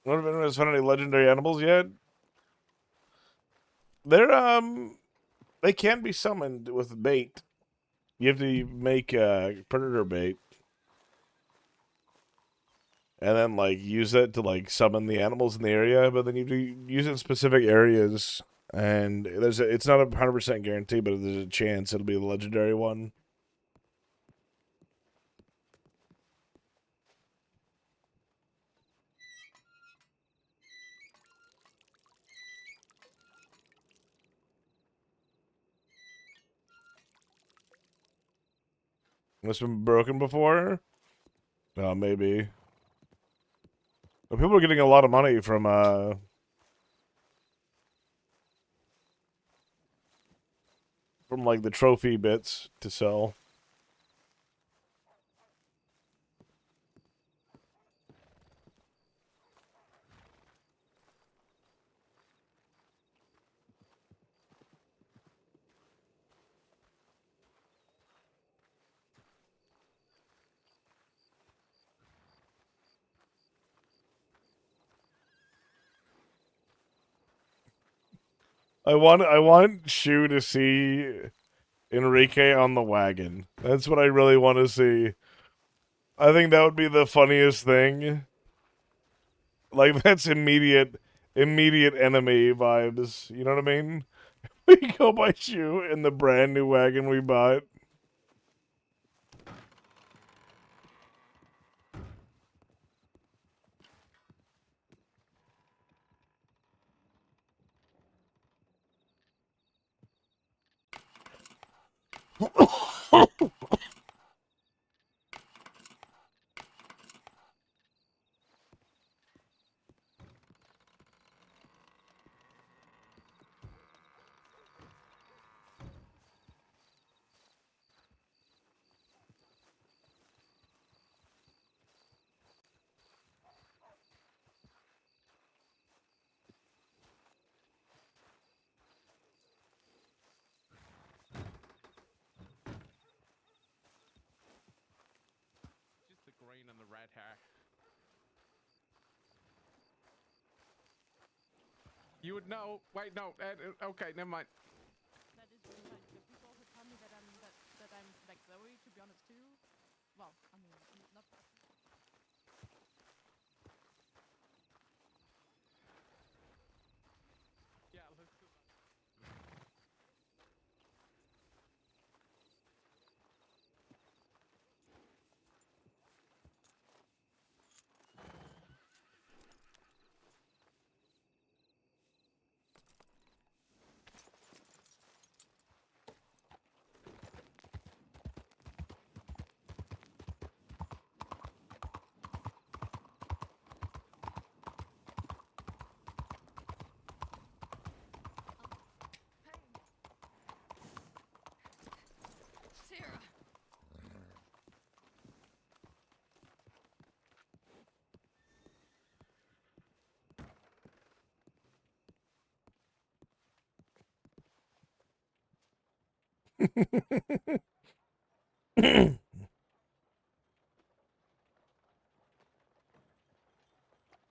What have anyone has found any legendary animals yet? They're they can be summoned with bait. You have to make predator bait. And then like use it to like summon the animals in the area, but then you have to use it in specific areas. And it's not 100% guarantee, but there's a chance it'll be the legendary one. Must have been broken before? Oh, maybe. But people are getting a lot of money from like the trophy bits to sell. I want Shu to see Enrique on the wagon. That's what I really want to see. I think that would be the funniest thing. Like that's immediate enemy vibes. You know what I mean? We go by Shu in the brand new wagon we bought. Just the green and the red hair. You would know. Wait, no. Okay, never mind. That is really nice. The people who tell me that I'm like Zoe, to be honest too. Well, I mean, not. Yeah, let's do that.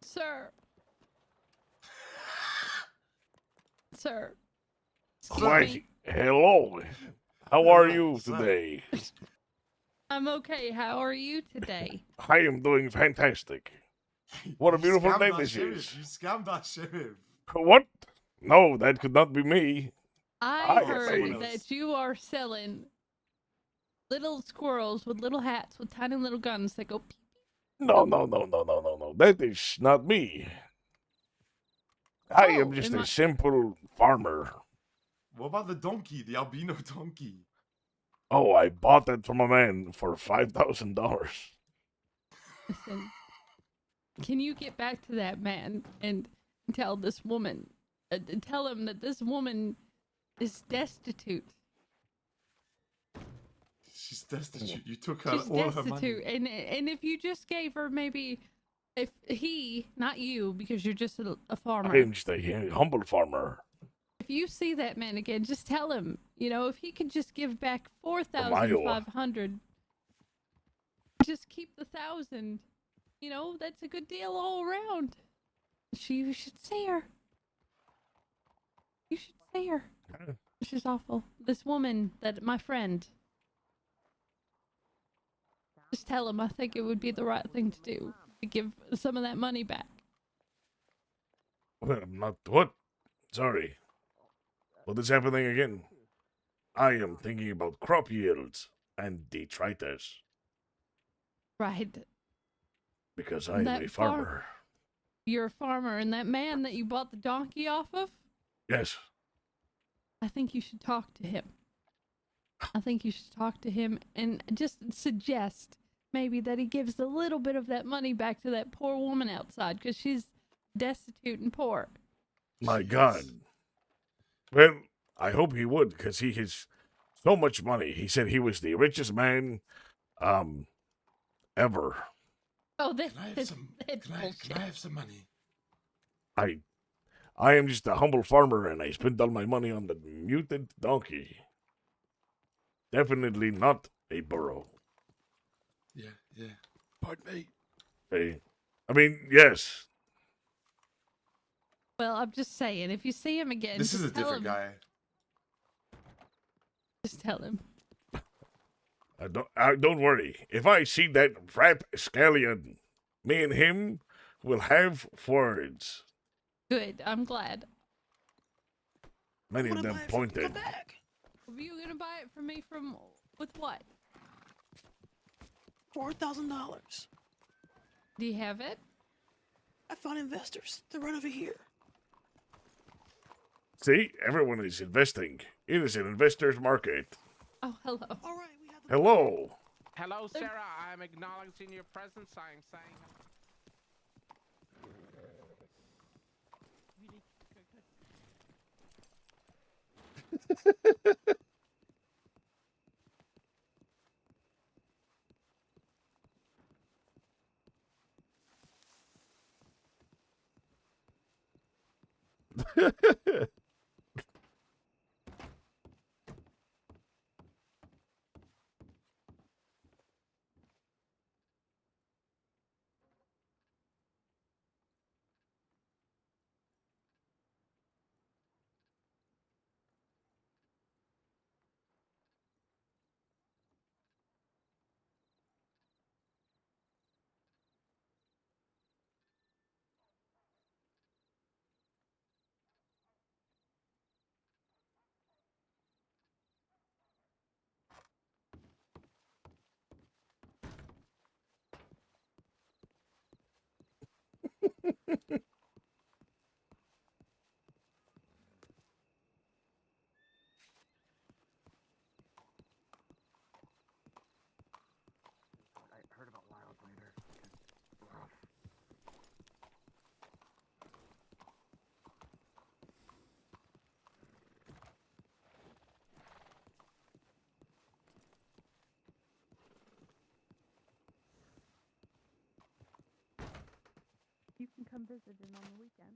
Sir. Sir. Why, hello. How are you today? I'm okay. How are you today? I am doing fantastic. What a beautiful Scammed day our this sheriff. is. You scammed our sheriff. What? No, that could not be me. I am heard a- that you are selling little squirrels with little hats with tiny little guns that go pew. No. That is not me. I am just am a I- simple farmer. What about the donkey, the albino donkey? Oh, I bought that from a man for $5,000. Listen, can you get back to that man and tell this woman, tell him that this woman is destitute. She's destitute. You took her She's all her money. destitute, and if you just gave her maybe, if he, not you, because you're just a farmer. I am just a humble farmer. If you see that man again, just tell him, if he could just give back Iowa. 4,500, just keep the 1,000. That's a good deal all around. You should see her. You should see her. She's awful. This woman, my friend. Just tell him I think it would be the right thing to do to give some of that money back. Well, I'm not what? Sorry. What is happening again? I am thinking about crop yields and detritus Right. because I am That a farmer. You're a farmer, and that man that you bought the donkey off of, Yes. I think you should talk to him. I think you should talk to him and just suggest maybe that he gives a little bit of that money back to that poor woman outside because she's destitute and poor. My God. Well, I hope he would because he has so much money. He said he was the richest man ever. Oh, that's Can I have bullshit. some money? I am just a humble farmer and I spent all my money on the mutant donkey. Definitely not a burro. Yeah. Pardon me. I mean, yes. Well, I'm just saying, if you see him again, This is a just tell different him. guy. Just tell him. Don't worry. If I see that rapscallion, me and him will have words. Good. I'm glad. Many of them pointed. Were you gonna buy it from me with what? $4,000. Do you have it? I found investors. They're right over here. See, everyone is investing. It is an investor's market. Oh, hello. All right. Hello. Hello, Sarah. I'm acknowledging your presence. I'm saying. I heard about Wild later. Rough. You can come visit him on the weekend.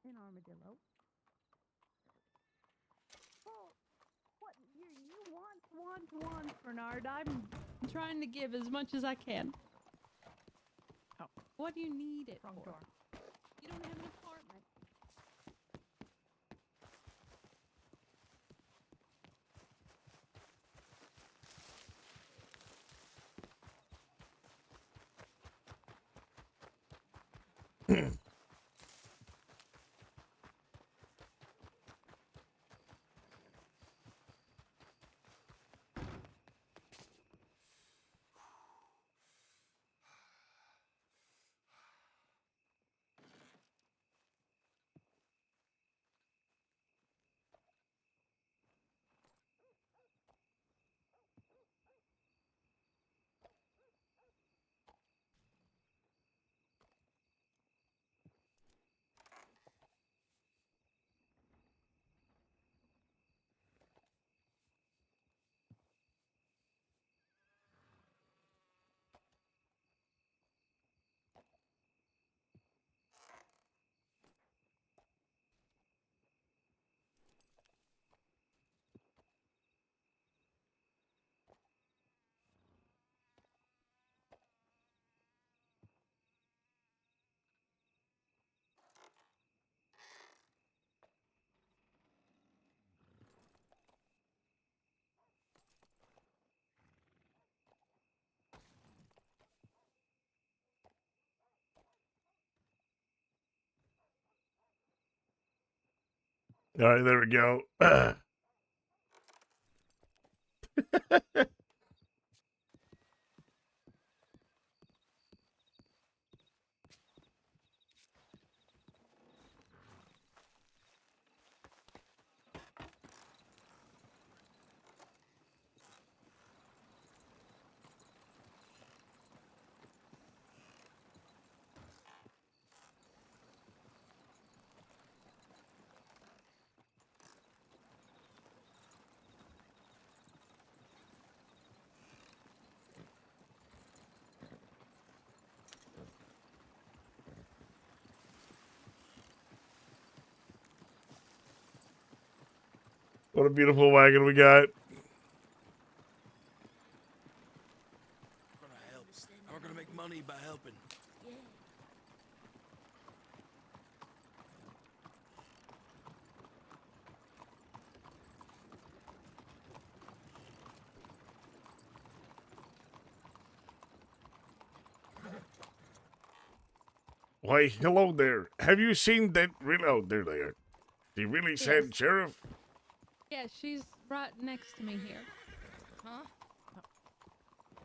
In Armadillo. one-to-one, Bernard. I'm trying to give as much as I can. Oh. What do you need it Wrong for? door. You don't have an apartment. All right, there we go. What a beautiful wagon we got. We're gonna help. And we're gonna make money by helping. Why, hello there. Have you seen that really? Oh, there they are. He really said, Yes. Sheriff? Yeah, she's right next to me here. Huh?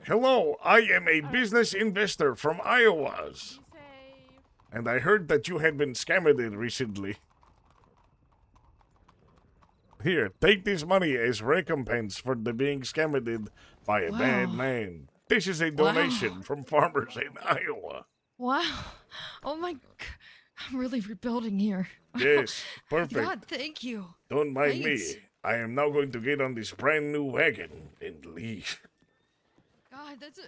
Hello, I am a business investor from Iowa's. And I heard that you had been scammed recently. Here, take this money as recompense for the being scammed by a bad Wow. man. This is a Wow. donation from farmers in Iowa. Wow. Oh my. I'm really rebuilding here. Yes, perfect. God, thank you. Don't mind Thanks. me. I am now going to get on this brand new wagon and leave. God, that's a.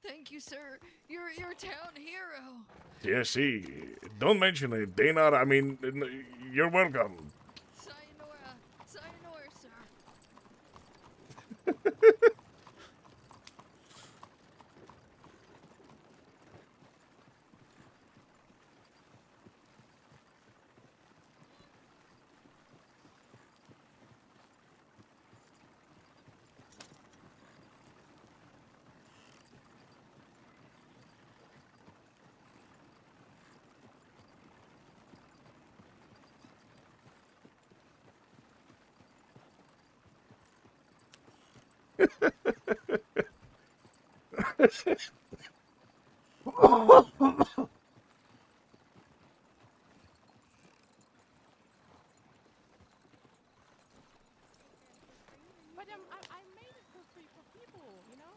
Thank you, sir. You're a town hero. Yes, see, don't mention it. They not, I mean, you're welcome. Sayonara. Sayonara, sir. But I made it for free for people, you know?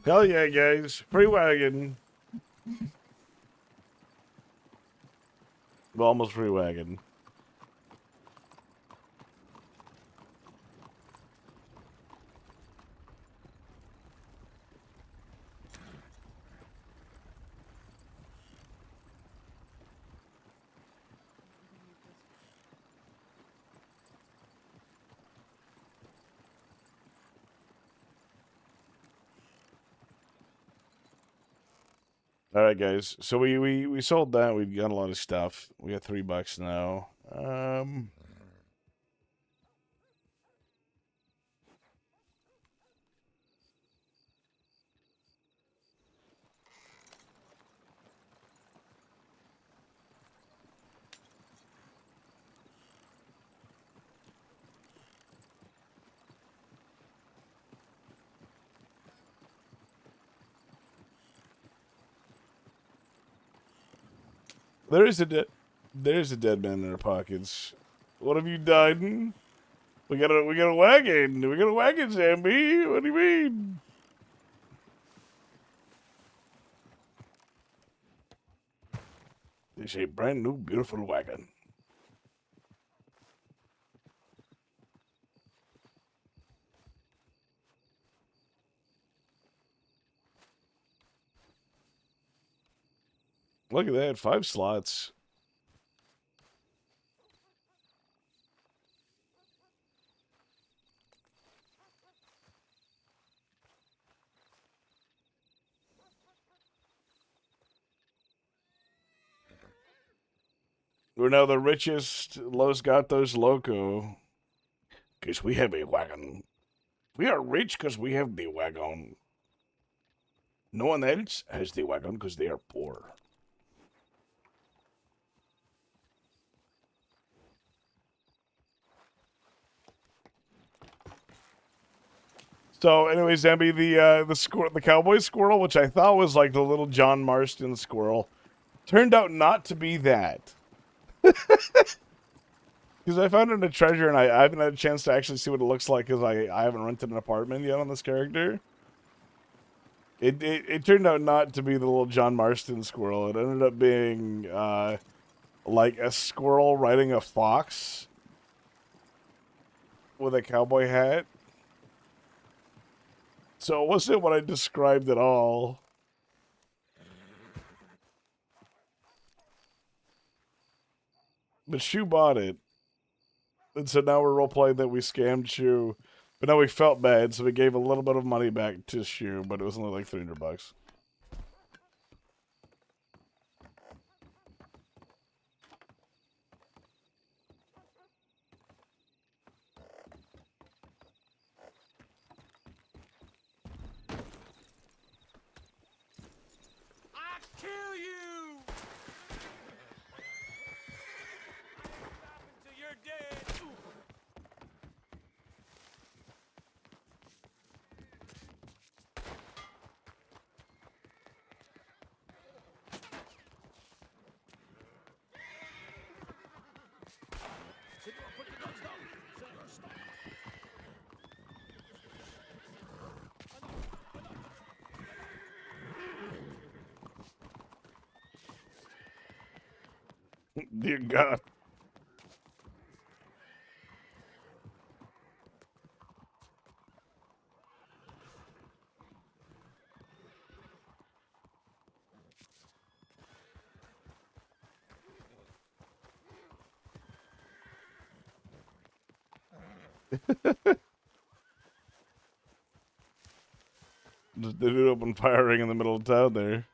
Hell yeah, guys. Free wagon. Well, almost free wagon. All right, guys. So we sold that. We got a lot of stuff. We got $3 now. There's a dead man in our pockets. What have you done? We got a wagon. We got a wagon, Zambi. What do you mean? It's a brand new, beautiful wagon. Look at that, 5 slots. We're now the richest Los Gatos Loco. Because we have a wagon. We are rich because we have the wagon. No one else has the wagon because they are poor. So, anyway, Zambi, the cowboy squirrel, which I thought was like the little John Marston squirrel, turned out not to be that. Because I found it in a treasure, and I haven't had a chance to actually see what it looks like because I haven't rented an apartment yet on this character. It turned out not to be the little John Marston squirrel. It ended up being like a squirrel riding a fox with a cowboy hat. So it wasn't what I described at all. But Shu bought it. And so now we're roleplaying that we scammed Shu. But now we felt bad, so we gave a little bit of money back to Shu, but it was only like $300. Kill you! Until you're dead. Put the guns down. Senor, stop. Dear God. Just did it open firing in the middle of town there.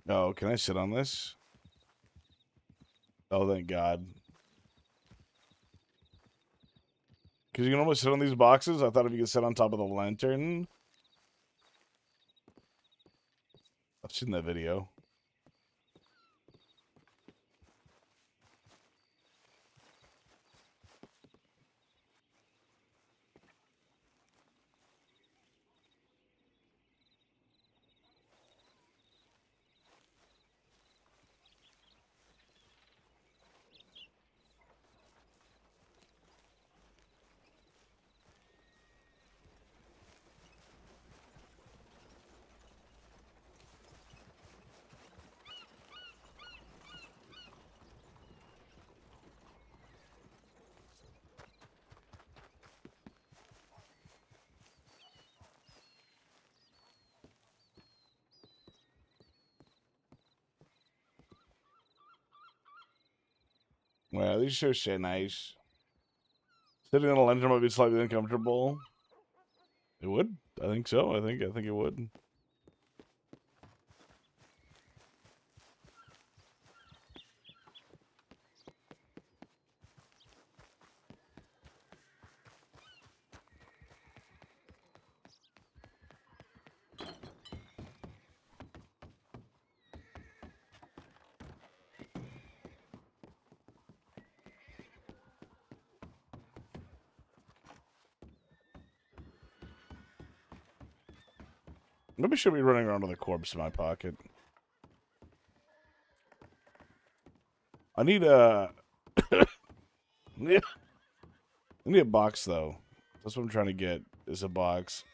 Oh, can I sit on this? Oh, thank God. Because you can almost sit on these boxes. I thought if you could sit on top of the lantern. I've seen that video. Well, these are so nice. Sitting on a lantern might be slightly uncomfortable. It would. I think so. I think it would. Maybe I should be running around with a corpse in my pocket. I need a... I need a box, though. That's what I'm trying to get, is a box.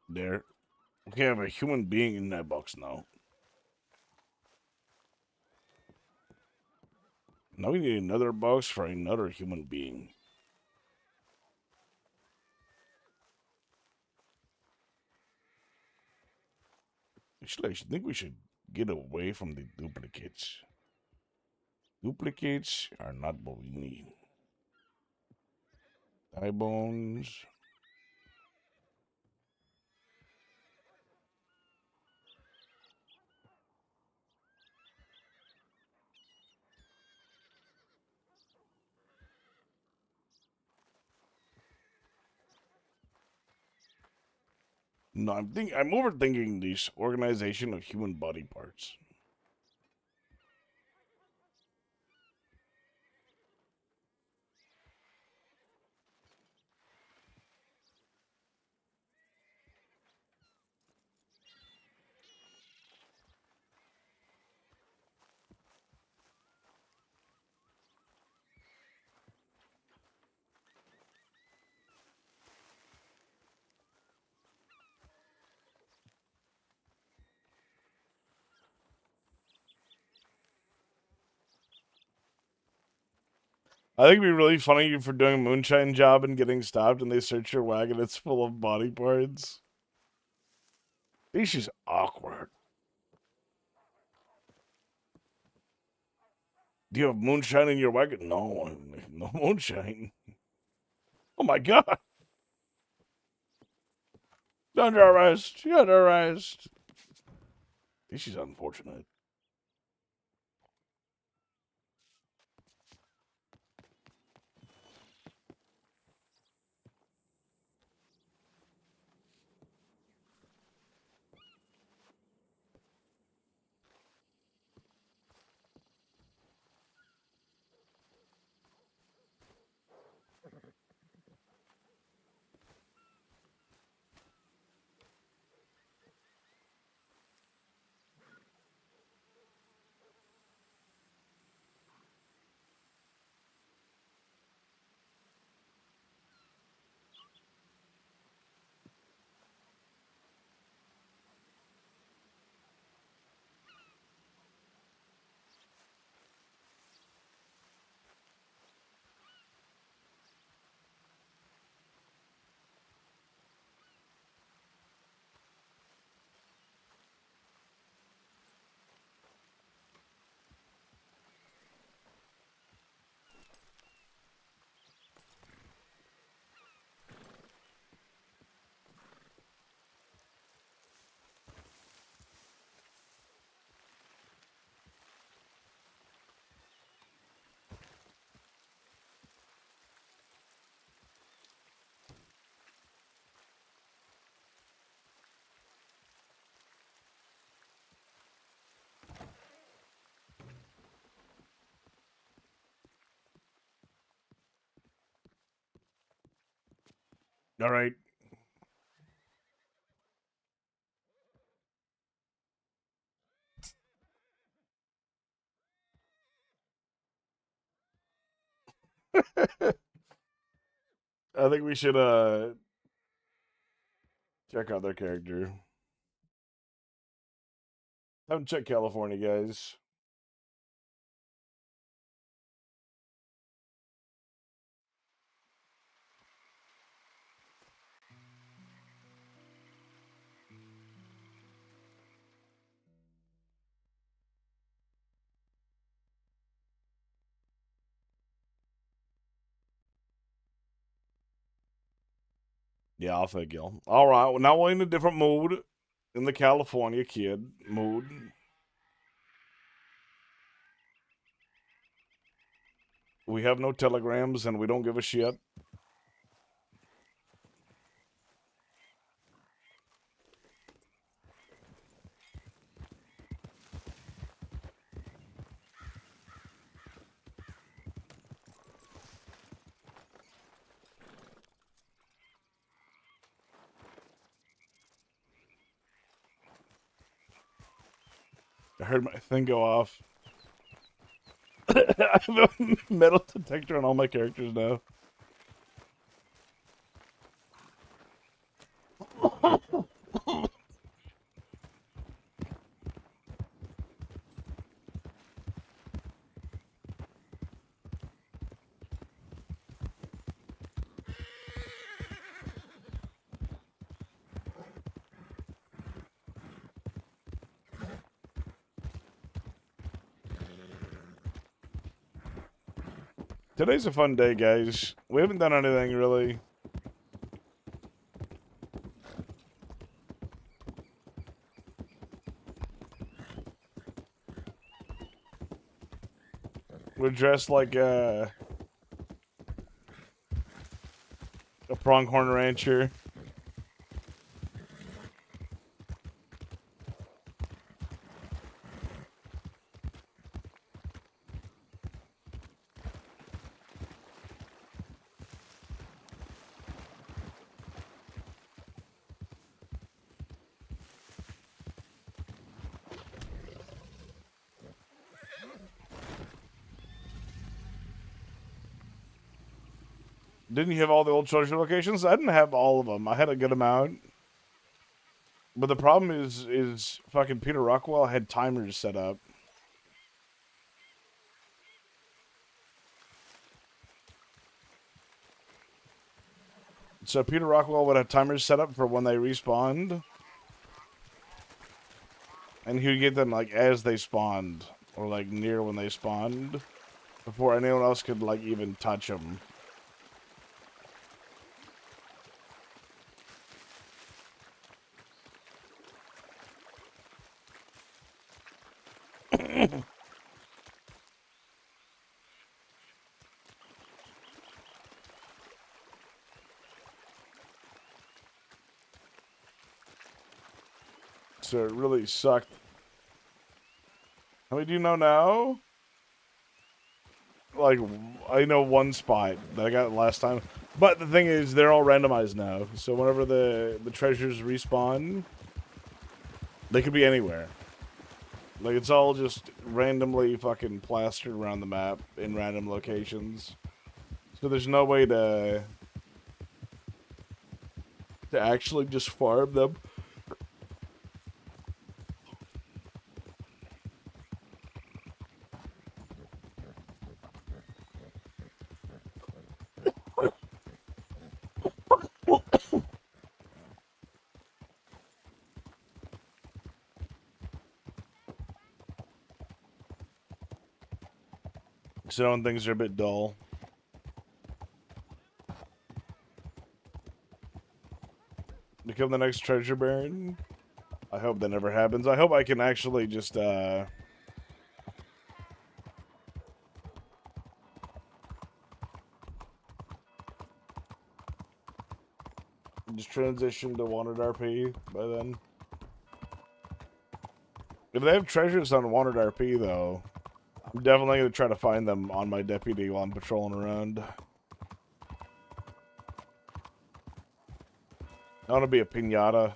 There. We have a human being in that box now. Now we need another box for another human being. Actually, I think we should get away from the duplicates. Duplicates are not what we need. Thigh bones. No, I'm overthinking this organization of human body parts. I think it'd be really funny for doing a moonshine job and getting stopped and they search your wagon. It's full of body parts. This is awkward. Do you have moonshine in your wagon? No, no moonshine. Oh my god. Under arrest. You're under arrest. This is unfortunate. All right. I think we should check out their character. Haven't checked California, guys. Yeah, I'll thank you. All right, well, now we're in a different mood. In the California kid mood. We have no telegrams and we don't give a shit. I heard my thing go off. I have a metal detector on all my characters now. Today's a fun day, guys. We haven't done anything really. We're dressed like a pronghorn rancher. Didn't you have all the old treasure locations? I didn't have all of them. I had a good amount. But the problem is fucking Peter Rockwell had timers set up. So Peter Rockwell would have timers set up for when they respawned. And he would get them like as they spawned. Or like near when they spawned. Before anyone else could like even touch them. So it really sucked. How many do you know now? Like, I know one spot that I got last time. But the thing is, they're all randomized now. So whenever the treasures respawn, they could be anywhere. Like, it's all just randomly fucking plastered around the map in random locations. So there's no way to actually just farm them. So things are a bit dull. Become the next treasure baron? I hope that never happens. I hope I can actually just transition to Wanted RP by then. If they have treasures on Wanted RP, though, I'm definitely going to try to find them on my deputy while I'm patrolling around. I want to be a piñata.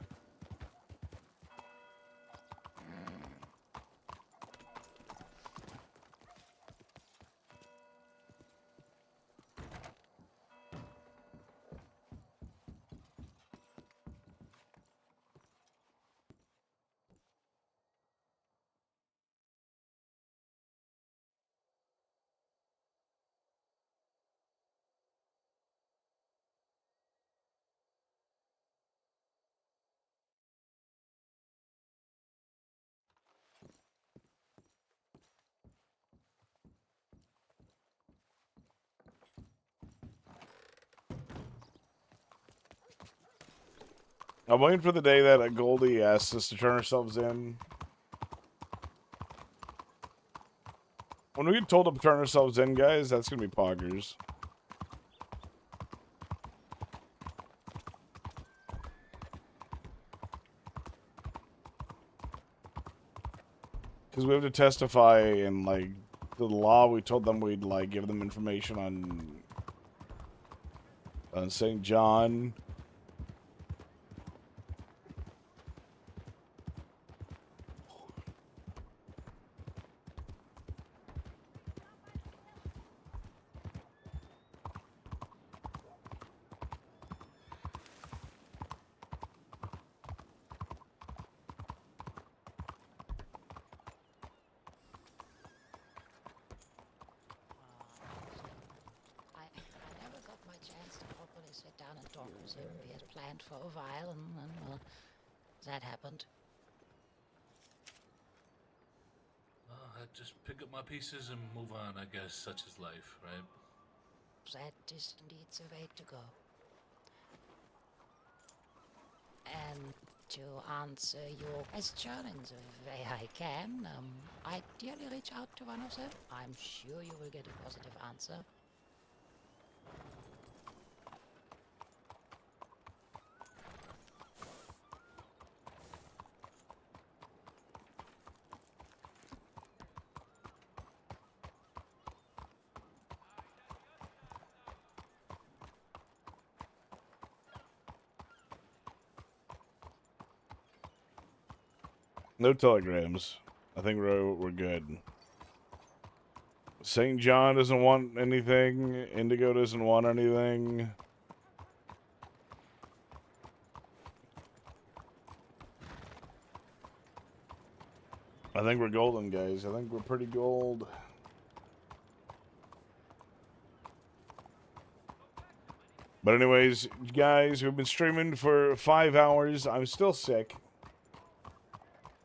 I'm waiting for the day that Goldie asks us to turn ourselves in. When we get told to turn ourselves in, guys, that's going to be poggers. Because we have to testify in, like, the law. We told them we'd, like, give them information on St. John. I never got my chance to properly sit down and talk with him. We had planned for a while, and then, well, that happened. I just pick up my pieces and move on, I guess. Such is life, right? That is indeed the way to go. And to answer your question in the way I can, ideally reach out to one of them. I'm sure you will get a positive answer. No telegrams. I think we're good. St. John doesn't want anything. Indigo doesn't want anything. I think we're golden, guys. I think we're pretty gold. But anyways, guys, we've been streaming for 5 hours. I'm still sick.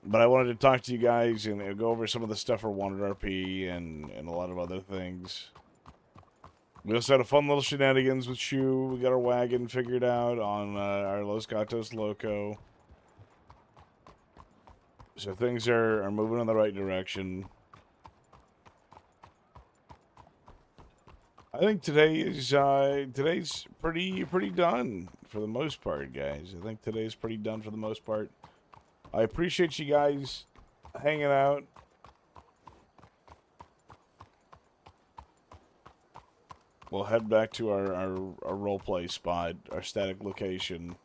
But I wanted to talk to you guys and go over some of the stuff for Wanted RP and a lot of other things. We also had a fun little shenanigans with Shu. We got our wagon figured out on our Los Gatos Loco. So things are moving in the right direction. I think today's pretty done for the most part, guys. I think today's pretty done for the most part. I appreciate you guys hanging out. We'll head back to our roleplay spot, our static location.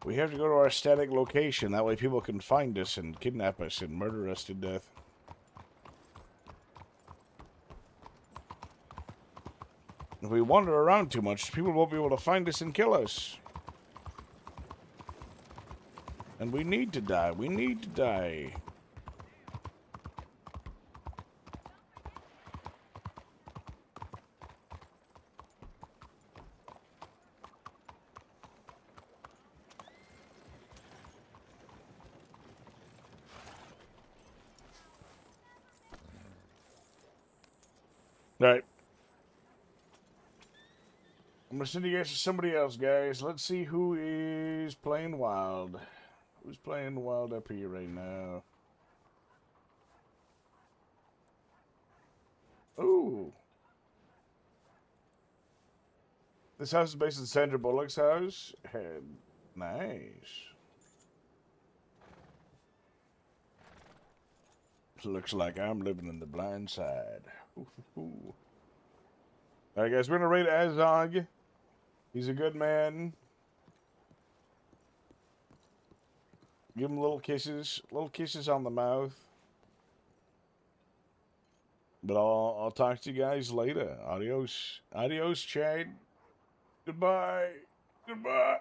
We have to go to our static location. That way people can find us and kidnap us and murder us to death. If we wander around too much, people won't be able to find us and kill us. And we need to die. We need to die. Right. I'm gonna send you guys to somebody else, guys. Let's see who is playing wild. Who's playing wild up here right now? Ooh. This house is based in Sandra Bullock's house. Nice. Looks like I'm living in the blind side. Ooh. Alright, guys, we're gonna raid Azog. He's a good man. Give him little kisses on the mouth. But I'll talk to you guys later. Adios, Chad. Goodbye. Goodbye.